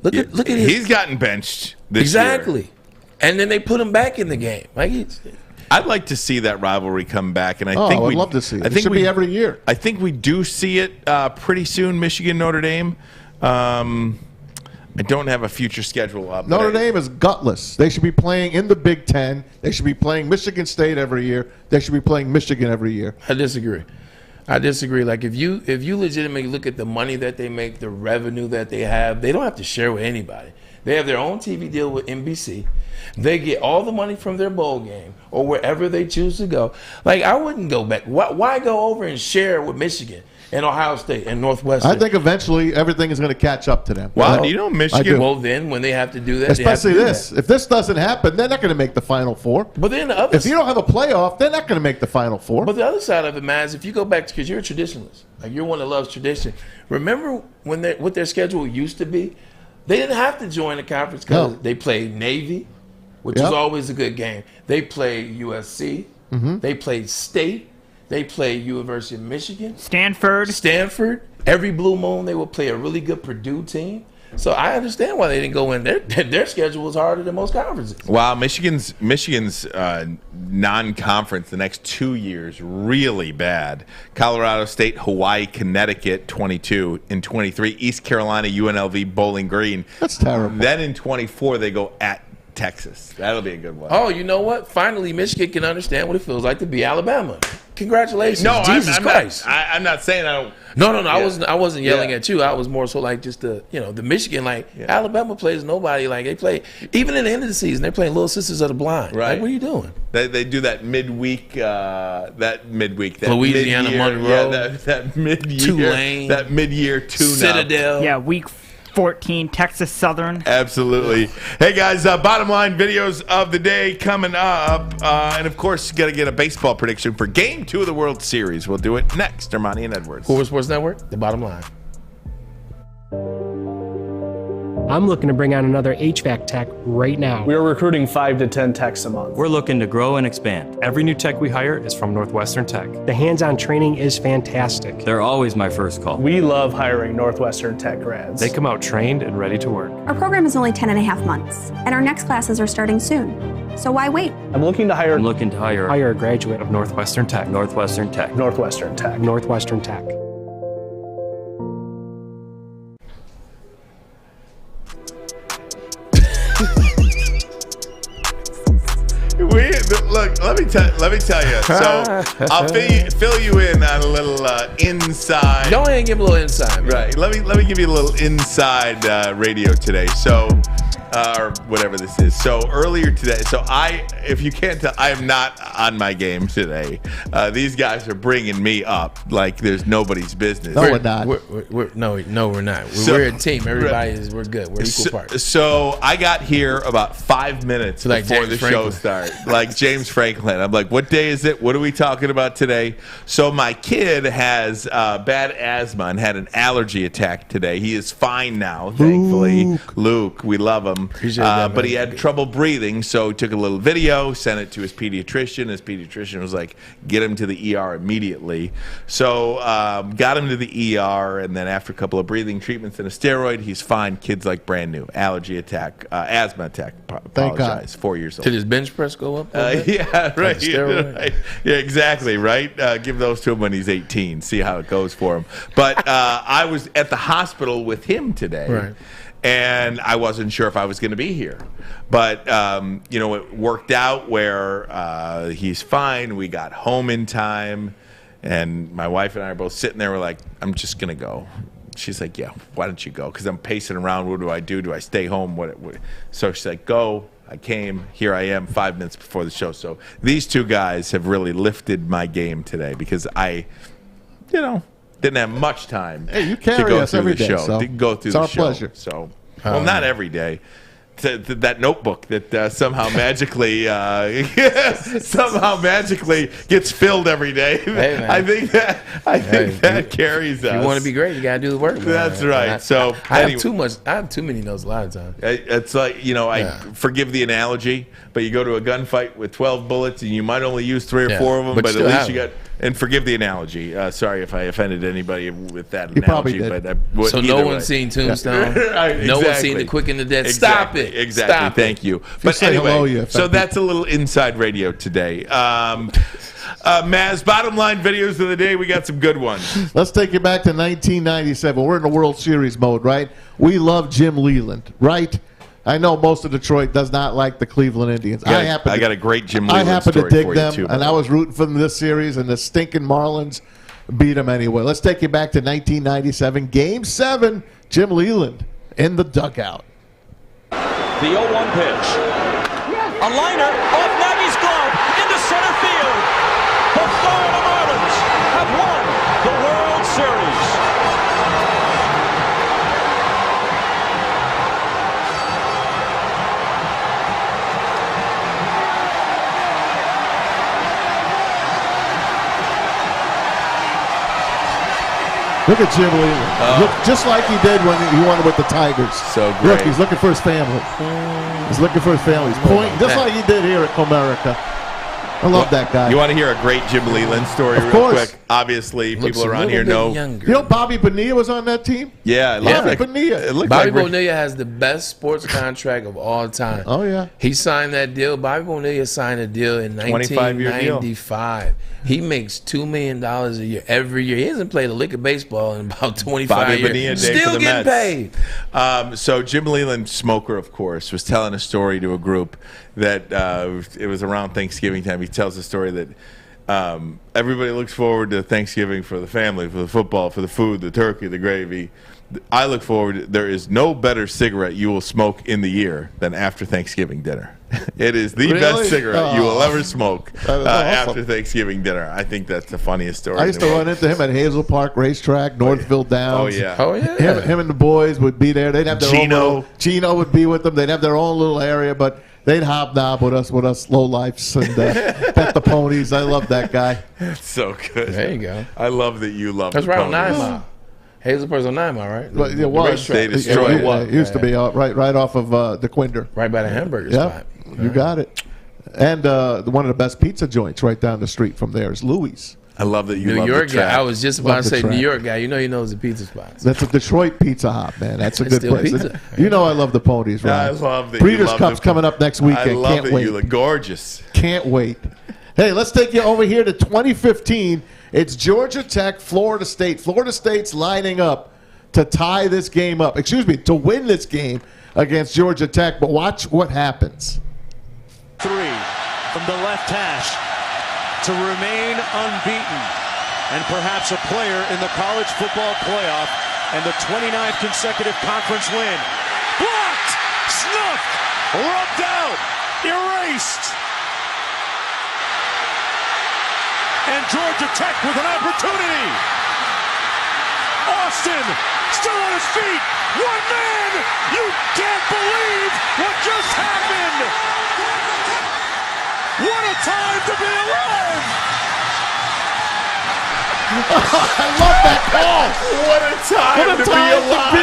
S2: Look at his.
S1: He's gotten benched this
S2: exactly.
S1: year.
S2: And then they put him back in the game.
S1: I'd like to see that rivalry come back, and I
S3: I
S1: think
S3: would love to see it.
S1: I think
S3: It should be every year.
S1: I think we do see it pretty soon. Michigan, Notre Dame. I don't have a future schedule up.
S3: Notre Dame is gutless. They should be playing in the Big Ten. They should be playing Michigan State every year. They should be playing Michigan every year.
S2: I disagree. Like if you legitimately look at the money that they make, the revenue that they have, they don't have to share with anybody. They have their own TV deal with NBC. They get all the money from their bowl game or wherever they choose to go. Like I wouldn't go back. Why go over and share with Michigan and Ohio State and Northwestern?
S3: I think eventually everything is going to catch up to them.
S1: Wow, you know Michigan.
S2: Well, then when they have to do that,
S3: especially
S2: they have to
S3: this. If this doesn't happen, they're not going to make the Final Four.
S2: But then the other.
S3: If you don't have a playoff, they're not going to make the Final Four.
S2: But the other side of it, man, is if you go back because you're a traditionalist, like you're one that loves tradition. Remember when what their schedule used to be? They didn't have to join the conference because they played Navy, which is always a good game. They played USC.
S3: Mm-hmm.
S2: They played State. They played University of Michigan.
S17: Stanford.
S2: Every blue moon, they would play a really good Purdue team. So I understand why they didn't go in. Their schedule was harder than most conferences.
S1: Wow, Michigan's non-conference the next 2 years really bad. Colorado State, Hawaii, Connecticut, 22 in 23. East Carolina, UNLV, Bowling Green.
S3: That's terrible.
S1: Then in 24 they go at Texas. That'll be a good one.
S2: Oh, you know what? Finally, Michigan can understand what it feels like to be Alabama. Congratulations,
S1: No,
S2: Jesus
S1: I'm
S2: Christ!
S1: I'm not saying I don't.
S2: No.
S1: Yeah.
S2: I wasn't yelling at you. I was more so like just the Michigan, Alabama plays nobody. Like they play even in the end of the season, they're playing Little Sisters of the Blind.
S1: Right.
S2: Like, what are you doing?
S1: They do that midweek. That
S2: Louisiana
S1: mid-year,
S2: Monroe,
S1: that mid-year,
S2: Tulane,
S1: that mid-year tune-up.
S2: Citadel.
S17: Yeah, week 14, Texas Southern.
S1: Absolutely. Hey, guys, bottom line videos of the day coming up. And, of course, got to get a baseball prediction for Game 2 of the World Series. We'll do it next. Ermanni and Edwards.
S2: Woodward Sports Network, the bottom line.
S13: I'm looking to bring on another HVAC tech right now.
S14: We are recruiting 5 to 10 techs a month.
S15: We're looking to grow and expand. Every new tech we hire is from Northwestern Tech.
S13: The hands-on training is fantastic.
S15: They're always my first call.
S14: We love hiring Northwestern Tech grads.
S15: They come out trained and ready to work.
S16: Our program is only 10 and a half months, and our next classes are starting soon. So why wait?
S14: I'm looking to hire
S13: Hire a graduate
S15: of Northwestern Tech. Northwestern Tech.
S14: Northwestern Tech.
S13: Northwestern Tech.
S1: Look, let me tell you. So I'll fill you in on a little inside.
S2: Go ahead and give a little inside.
S1: Right. Let me give you a little inside radio today. So or whatever this is. So earlier today, if you can't tell, I am not on my game today. These guys are bringing me up like there's nobody's business.
S3: No, we're not.
S2: We're not. We're a team. We're good. We're equal parts.
S1: So I got here about 5 minutes before the show started. Like James Franklin. I'm like, what day is it? What are we talking about today? So my kid has bad asthma and had an allergy attack today. He is fine now, thankfully. Luke, we love him. But he had trouble breathing, so he took a little video, sent it to his pediatrician. His pediatrician was like, get him to the ER immediately. So got him to the ER, and then after a couple of breathing treatments and a steroid, he's fine. Kid's like brand new. Allergy attack, asthma attack. Apologize. 4 years old.
S2: Did his bench press go up?
S1: Yeah, right. Yeah, exactly, right? Give those to him when he's 18. See how it goes for him. But I was at the hospital with him today.
S2: Right.
S1: And I wasn't sure if I was going to be here. But, it worked out where he's fine. We got home in time. And my wife and I are both sitting there. We're like, I'm just going to go. She's like, yeah, why don't you go? Because I'm pacing around. What do I do? Do I stay home? What? So she's like, go. I came. Here I am 5 minutes before the show. So these two guys have really lifted my game today because I, didn't have much time
S3: you
S1: to
S3: carry
S1: go
S3: us
S1: through
S3: every
S1: the
S3: day,
S1: show.
S3: so
S1: Didn't go through
S3: it's
S1: the
S3: our
S1: show.
S3: pleasure.
S1: So, not every day. That notebook that somehow magically gets filled every day.
S2: Hey, man.
S1: I think that carries us.
S2: You want to be great, you gotta do the work. Man.
S1: That's right. I
S2: have too many notes a lot of times.
S1: It's like I forgive the analogy, but you go to a gunfight with 12 bullets and you might only use 3 or 4 of them, but at least you got. And forgive the analogy. Sorry if I offended anybody with that analogy.
S3: Probably did.
S1: But
S2: so no one's seen Tombstone.
S1: Right,
S2: no one's seen The Quick and the Dead. Stop it.
S1: Exactly.
S2: Stop
S1: Thank you. But anyway, so that's a little inside radio today. Maz, bottom line videos of the day. We got some good ones.
S3: Let's take you back to 1997. We're in the World Series mode, right? We love Jim Leland, right? I know most of Detroit does not like the Cleveland Indians. I
S1: got a great Jim Leland
S3: I happen
S1: story
S3: to dig
S1: for
S3: them,
S1: you too,
S3: and I was rooting for them this series, and the stinking Marlins beat them anyway. Let's take you back to 1997, Game 7, Jim Leland in the dugout.
S4: The 0-1 pitch. A liner off Nagy's glove into center field. The Florida Marlins have won the World Series.
S3: Look at Jim Leland. Look, just like he did when he won with the Tigers.
S1: So great.
S3: Look, he's looking for his family. He's looking for his family. He's pointing, just like he did here at Comerica. I love that guy.
S1: You want to hear a great Jim Leland story real quick? Obviously, people around here know.
S2: Younger.
S3: You know Bobby Bonilla was on that team?
S1: Yeah.
S3: Bobby Bonilla.
S2: Bobby Bonilla has the best sports contract of all time.
S3: Oh, yeah.
S2: He signed that deal. Bobby Bonilla signed a deal in 1995. He makes $2 million a year every year. He hasn't played a lick of baseball in about 25 years. Still getting paid.
S1: So Jim Leland, smoker, of course, was telling a story to a group that it was around Thanksgiving time. He tells a story that everybody looks forward to Thanksgiving for the family, for the football, for the food, the turkey, the gravy. I look forward. There is no better cigarette you will smoke in the year than after Thanksgiving dinner. It is the best cigarette you will ever smoke after Thanksgiving dinner. I think that's the funniest story.
S3: I used to run into him at Hazel Park Racetrack, Northville Downs.
S2: Oh yeah.
S3: Him and the boys would be there. They'd have their own little, Gino would be with them. They'd have their own little area, but they'd hobnob with us low lifes and pet the ponies. I love that guy.
S1: That's so good.
S2: There you go.
S1: I love that you love.
S2: That's
S1: the
S2: right on
S1: ponies.
S2: 9 Mile. Hazel Park's on 9 Mile, right?
S3: But it was.
S1: They destroyed
S3: it. It used to be right off of DeQuinder.
S2: Right by the hamburger spot.
S3: You got it. And one of the best pizza joints right down the street from there is Louis.
S1: I love that you
S2: New
S1: love
S2: York
S1: the track.
S2: guy. I was just about to say New York guy. You know he knows the pizza spots.
S3: That's a Detroit Pizza Hop, man. That's a
S2: It's
S3: good
S2: still
S3: place.
S2: pizza.
S3: You know I love the ponies, right?
S1: I love that.
S3: Breeders'
S1: you love
S3: Cup's coming up next weekend.
S1: I love
S3: Can't
S1: that
S3: wait.
S1: you look gorgeous.
S3: Can't wait. Hey, let's take you over here to 2015. It's Georgia Tech, Florida State. Florida State's lining up to tie this game up. Excuse me, to win this game against Georgia Tech. But watch what happens.
S4: 3 from the left hash to remain unbeaten and perhaps a player in the college football playoff and the 29th consecutive conference win. Blocked! Snuffed!
S7: left, rubbed out, erased. And Georgia Tech with an opportunity. Austin still on his feet. One man. You can't believe what just happened. What a time to be alive.
S3: I love that call.
S1: What a time to be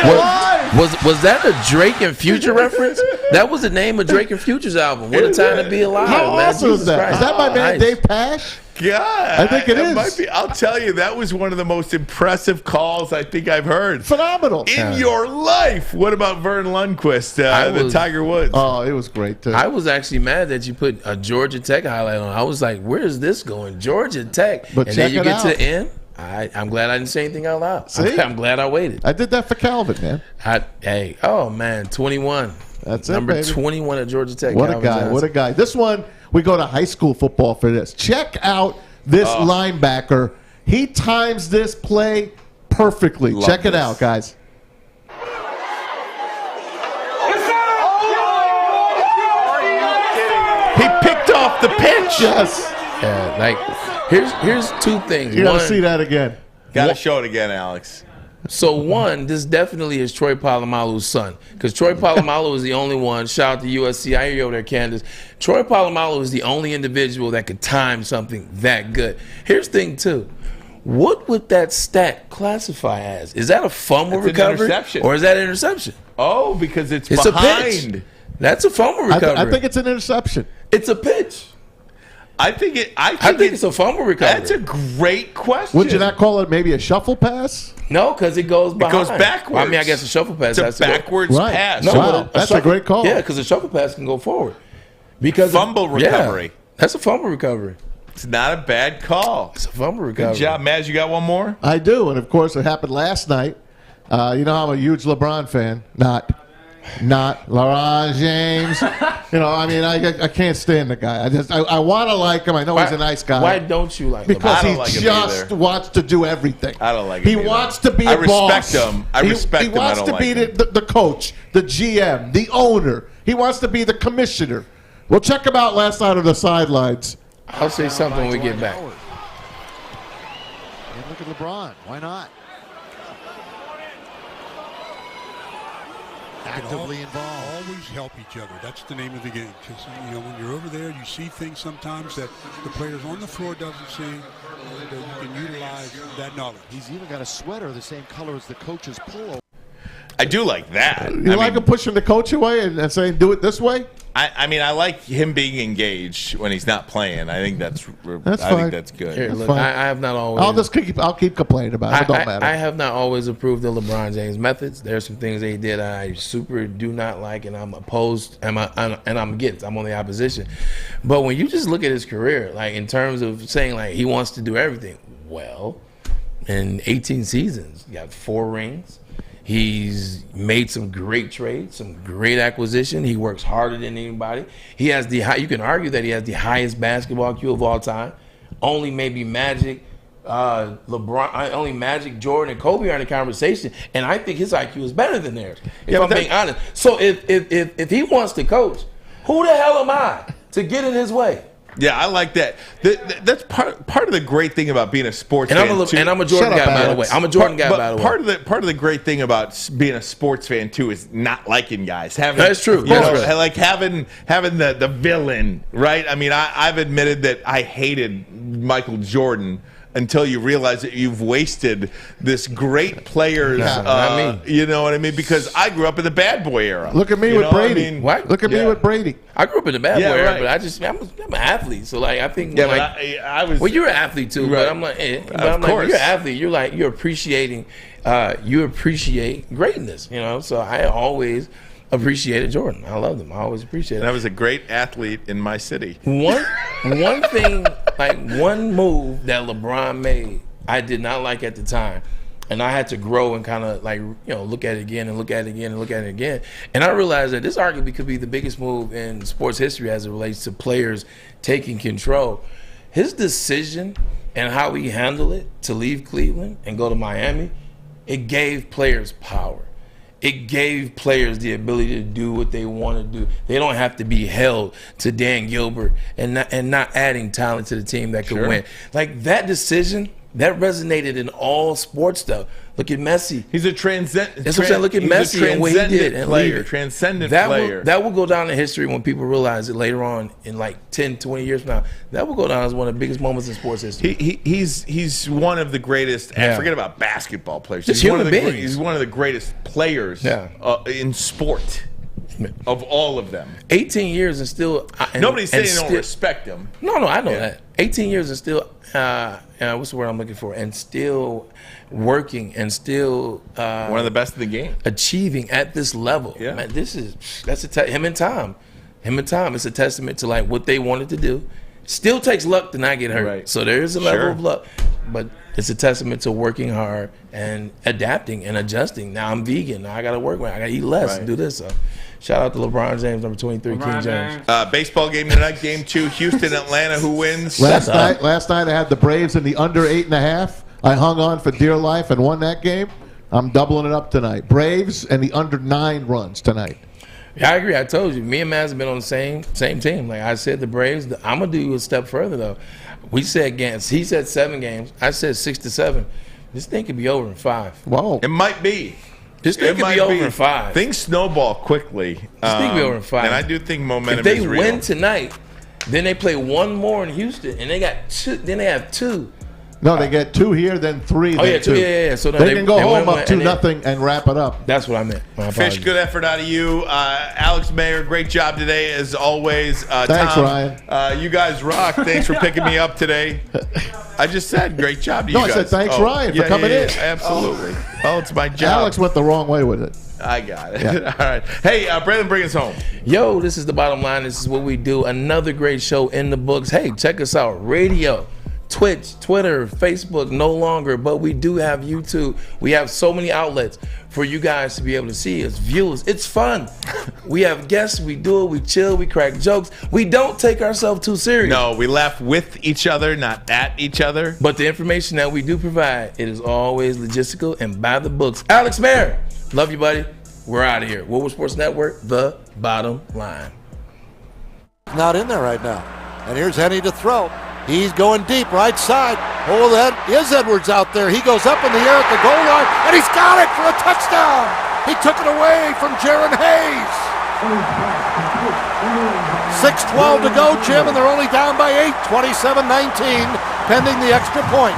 S1: alive.
S2: Was that a Drake and Future reference? That was the name of Drake and Future's album. What a time to be alive,
S3: How
S2: man.
S3: awesome is that? Is that my man Dave Pash?
S1: God,
S3: I think it is.
S1: Might be, I'll tell you, that was one of the most impressive calls I think I've heard.
S3: Phenomenal.
S1: In your life. What about Vern Lundquist, the Tiger Woods?
S3: Oh, it was great, too.
S2: I was actually mad that you put a Georgia Tech highlight on. I was like, where is this going? Georgia Tech.
S3: But
S2: and
S3: check
S2: then you
S3: it
S2: get
S3: out.
S2: to the end. I'm glad I didn't say anything out loud.
S3: See?
S2: I'm glad I waited.
S3: I did that for Calvin, man.
S2: Oh, man, 21.
S3: That's it,
S2: Number
S3: baby.
S2: 21 at Georgia Tech.
S3: What
S2: Calvin
S3: a guy.
S2: Johnson.
S3: What a guy. This one, we go to high school football for this. Check out this linebacker. He times this play perfectly.
S1: Love
S3: Check it
S1: this.
S3: out, guys.
S1: He picked off the pitch.
S3: Yes.
S2: Yeah, like, here's two things.
S3: You got to
S2: One,
S3: see that again.
S1: Got to show it again, Alex.
S2: So one, this definitely is Troy Polamalu's son, because Troy Polamalu is the only one. Shout out to USC. I hear you over there, Candace. Troy Polamalu is the only individual that could time something that good. Here's the thing too. What would that stat classify as? Is that a fumble
S1: That's an
S2: recovery,
S1: interception.
S2: or is that an interception?
S1: Oh, because it's
S2: a
S1: behind.
S2: pitch. That's a fumble recovery.
S3: I think it's an interception.
S2: It's a pitch.
S1: I think
S2: it's a fumble recovery.
S1: That's a great question.
S3: Would you not call it maybe a shuffle pass?
S2: No, because it goes behind.
S1: It goes backwards.
S2: I mean, I guess a shuffle pass.
S1: It's a backwards pass.
S2: No,
S3: Wow, that's a great call.
S2: Yeah, because a shuffle pass can go forward. Because
S1: Fumble recovery.
S2: Yeah, that's a fumble recovery.
S1: It's not a bad call.
S2: It's a fumble recovery.
S1: Good job, Maz. You got one more?
S3: I do, and of course it happened last night. You know I'm a huge LeBron fan. Not LeBron James. I mean, I can't stand the guy. I want to like him. I know he's a nice guy.
S2: Why don't you like him?
S3: Because
S1: I don't
S3: he
S1: like him
S3: just
S1: either.
S3: wants to do everything.
S1: I don't like him
S3: He
S1: either.
S3: wants to be
S1: I
S3: a boss.
S1: respect him. I respect him.
S3: He wants
S1: I don't
S3: to
S1: like
S3: be
S1: him.
S3: the coach, the GM, the owner. He wants to be the commissioner. Well, check him out last night on the sidelines.
S2: I'll say something when we get back.
S22: And look at LeBron. Why not? Actively involved.
S23: Always help each other. That's the name of the game. Because when you're over there, you see things sometimes that the players on the floor doesn't see. That you can utilize that knowledge.
S22: He's even got a sweater the same color as the coach's polo.
S1: I do like that.
S3: You like him pushing the coach away and saying, do it this way?
S1: I mean, I like him being engaged when he's not playing. I think that's
S3: fine.
S1: I think that's good.
S2: Here, look,
S3: fine.
S2: I have not always.
S3: I'll keep complaining about it. It don't matter.
S2: I have not always approved of LeBron James' methods. There are some things they did I super do not like, and I'm opposed, and I'm against. I'm on the opposition. But when you just look at his career, like in terms of saying like he wants to do everything, well, in 18 seasons, he got 4 rings. He's made some great trades, some great acquisition. He works harder than anybody. He has you can argue that he has the highest basketball IQ of all time. Only maybe Magic, LeBron, only Magic, Jordan, and Kobe are in the conversation. And I think his IQ is better than theirs, if I'm being honest. So if he wants to coach, who the hell am I to get in his way?
S1: Yeah, I like that. That's part of the great thing about being a sports fan.
S2: And I'm a Jordan guy, by the way. I'm a Jordan guy, by the way.
S1: Part of the great thing about being a sports fan too is not liking guys.
S2: That's true.
S1: Like having the villain, right? I mean, I've admitted that I hated Michael Jordan until you realize that you've wasted this great player's, you know what I mean? Because I grew up in the bad boy era.
S3: Look at me with Brady. Look at me with Brady.
S2: I grew up in the bad boy era, but I'm an athlete. So like I think
S1: I was.
S2: Well, you're an athlete too, but I'm like,
S1: of course.
S2: You're an athlete. You're like you're appreciating, you appreciate greatness. So I always appreciated Jordan. I loved him. I always appreciated him.
S1: I was a great athlete in my city.
S2: One thing, like one move that LeBron made, I did not like at the time. And I had to grow and kind of like, look at it again and look at it again and look at it again. And I realized that this arguably could be the biggest move in sports history as it relates to players taking control. His decision and how he handled it to leave Cleveland and go to Miami, it gave players power. it gave players the ability to do what they want to do. They don't have to be held to Dan Gilbert and not adding talent to the team that could win. Like that decision, that resonated in all sports stuff. Look at Messi.
S1: He's a transcendent.
S2: That's what I'm saying. Look at Messi and what he did. And
S1: transcendent
S2: player. That will go down in history when people realize it later on in like 10, 20 years from now. That will go down as one of the biggest moments in sports history.
S1: He's one of the greatest.
S2: Yeah.
S1: Forget about basketball players.
S2: Just
S1: He's one
S2: human
S1: of the
S2: beings.
S1: He's one of the greatest players in sport of all of them.
S2: 18 years and still.
S1: Nobody's saying they don't respect him.
S2: No, I know that. 18 years and still. What's the word I'm looking for? And still working and still
S1: one of the best in the game,
S2: achieving at this level.
S1: Yeah,
S2: man, him and Tom. It's a testament to like what they wanted to do. Still takes luck to not get hurt.
S1: Right.
S2: So there is a level of luck, but it's a testament to working hard and adapting and adjusting. Now I'm vegan. Now I got to work with it. I got to eat less and do this. So shout out to LeBron James, number 23, King James.
S1: Baseball game tonight, game 2, Houston, Atlanta. Who wins?
S3: Last night I had the Braves in the under 8.5. I hung on for dear life and won that game. I'm doubling it up tonight. Braves and the under 9 runs tonight.
S2: Yeah, I agree. I told you, me and Maz have been on the same team. Like I said, the Braves. I'm gonna do you a step further though. We said games. He said 7 games. I said 6 to 7. This thing could be over in 5.
S3: Whoa!
S1: It might be.
S2: This thing could be over in 5.
S1: Things snowball quickly.
S2: This thing could be over in 5.
S1: And I do think momentum
S2: if they
S1: is real.
S2: win tonight, then they play one more in Houston, and they got 2. Then they have 2.
S3: No, they get 2 here, then 3.
S2: Oh,
S3: then
S2: yeah,
S3: 2.
S2: Yeah. So
S3: they can go home up 2-0 and wrap it up.
S2: That's what I meant.
S1: Fish, good effort out of you. Alex Mayer, great job today, as always.
S3: Thanks,
S1: Tom,
S3: Ryan.
S1: You guys rock. Thanks for picking me up today. I just said great job to you guys.
S3: No, I said thanks, Ryan, for coming in.
S1: Absolutely. Well, it's my job.
S3: Alex went the wrong way with it.
S1: I got it.
S3: Yeah.
S1: All right. Hey, Braylon, bring us home.
S2: Yo, this is The Bottom Line. This is what we do. Another great show in the books. Hey, check us out. Radio, Twitch, Twitter, Facebook, no longer, but we do have YouTube. We have so many outlets for you guys to be able to see us, viewers. It's fun. We have guests. We do it. We chill. We crack jokes. We don't take ourselves too serious.
S1: No, we laugh with each other, not at each other.
S2: But the information that we do provide, it is always logistical and by the books. Alex Mayer, love you, buddy. We're out of here. Woodward Sports Network, The Bottom Line.
S22: Not in there right now. And here's Henny to throw. He's going deep, right side. Oh, that is Edwards out there. He goes up in the air at the goal line, and he's got it for a touchdown. He took it away from Jaron Hayes. 6:12 to go, Jim, and they're only down by 8, 27-19, pending the extra point.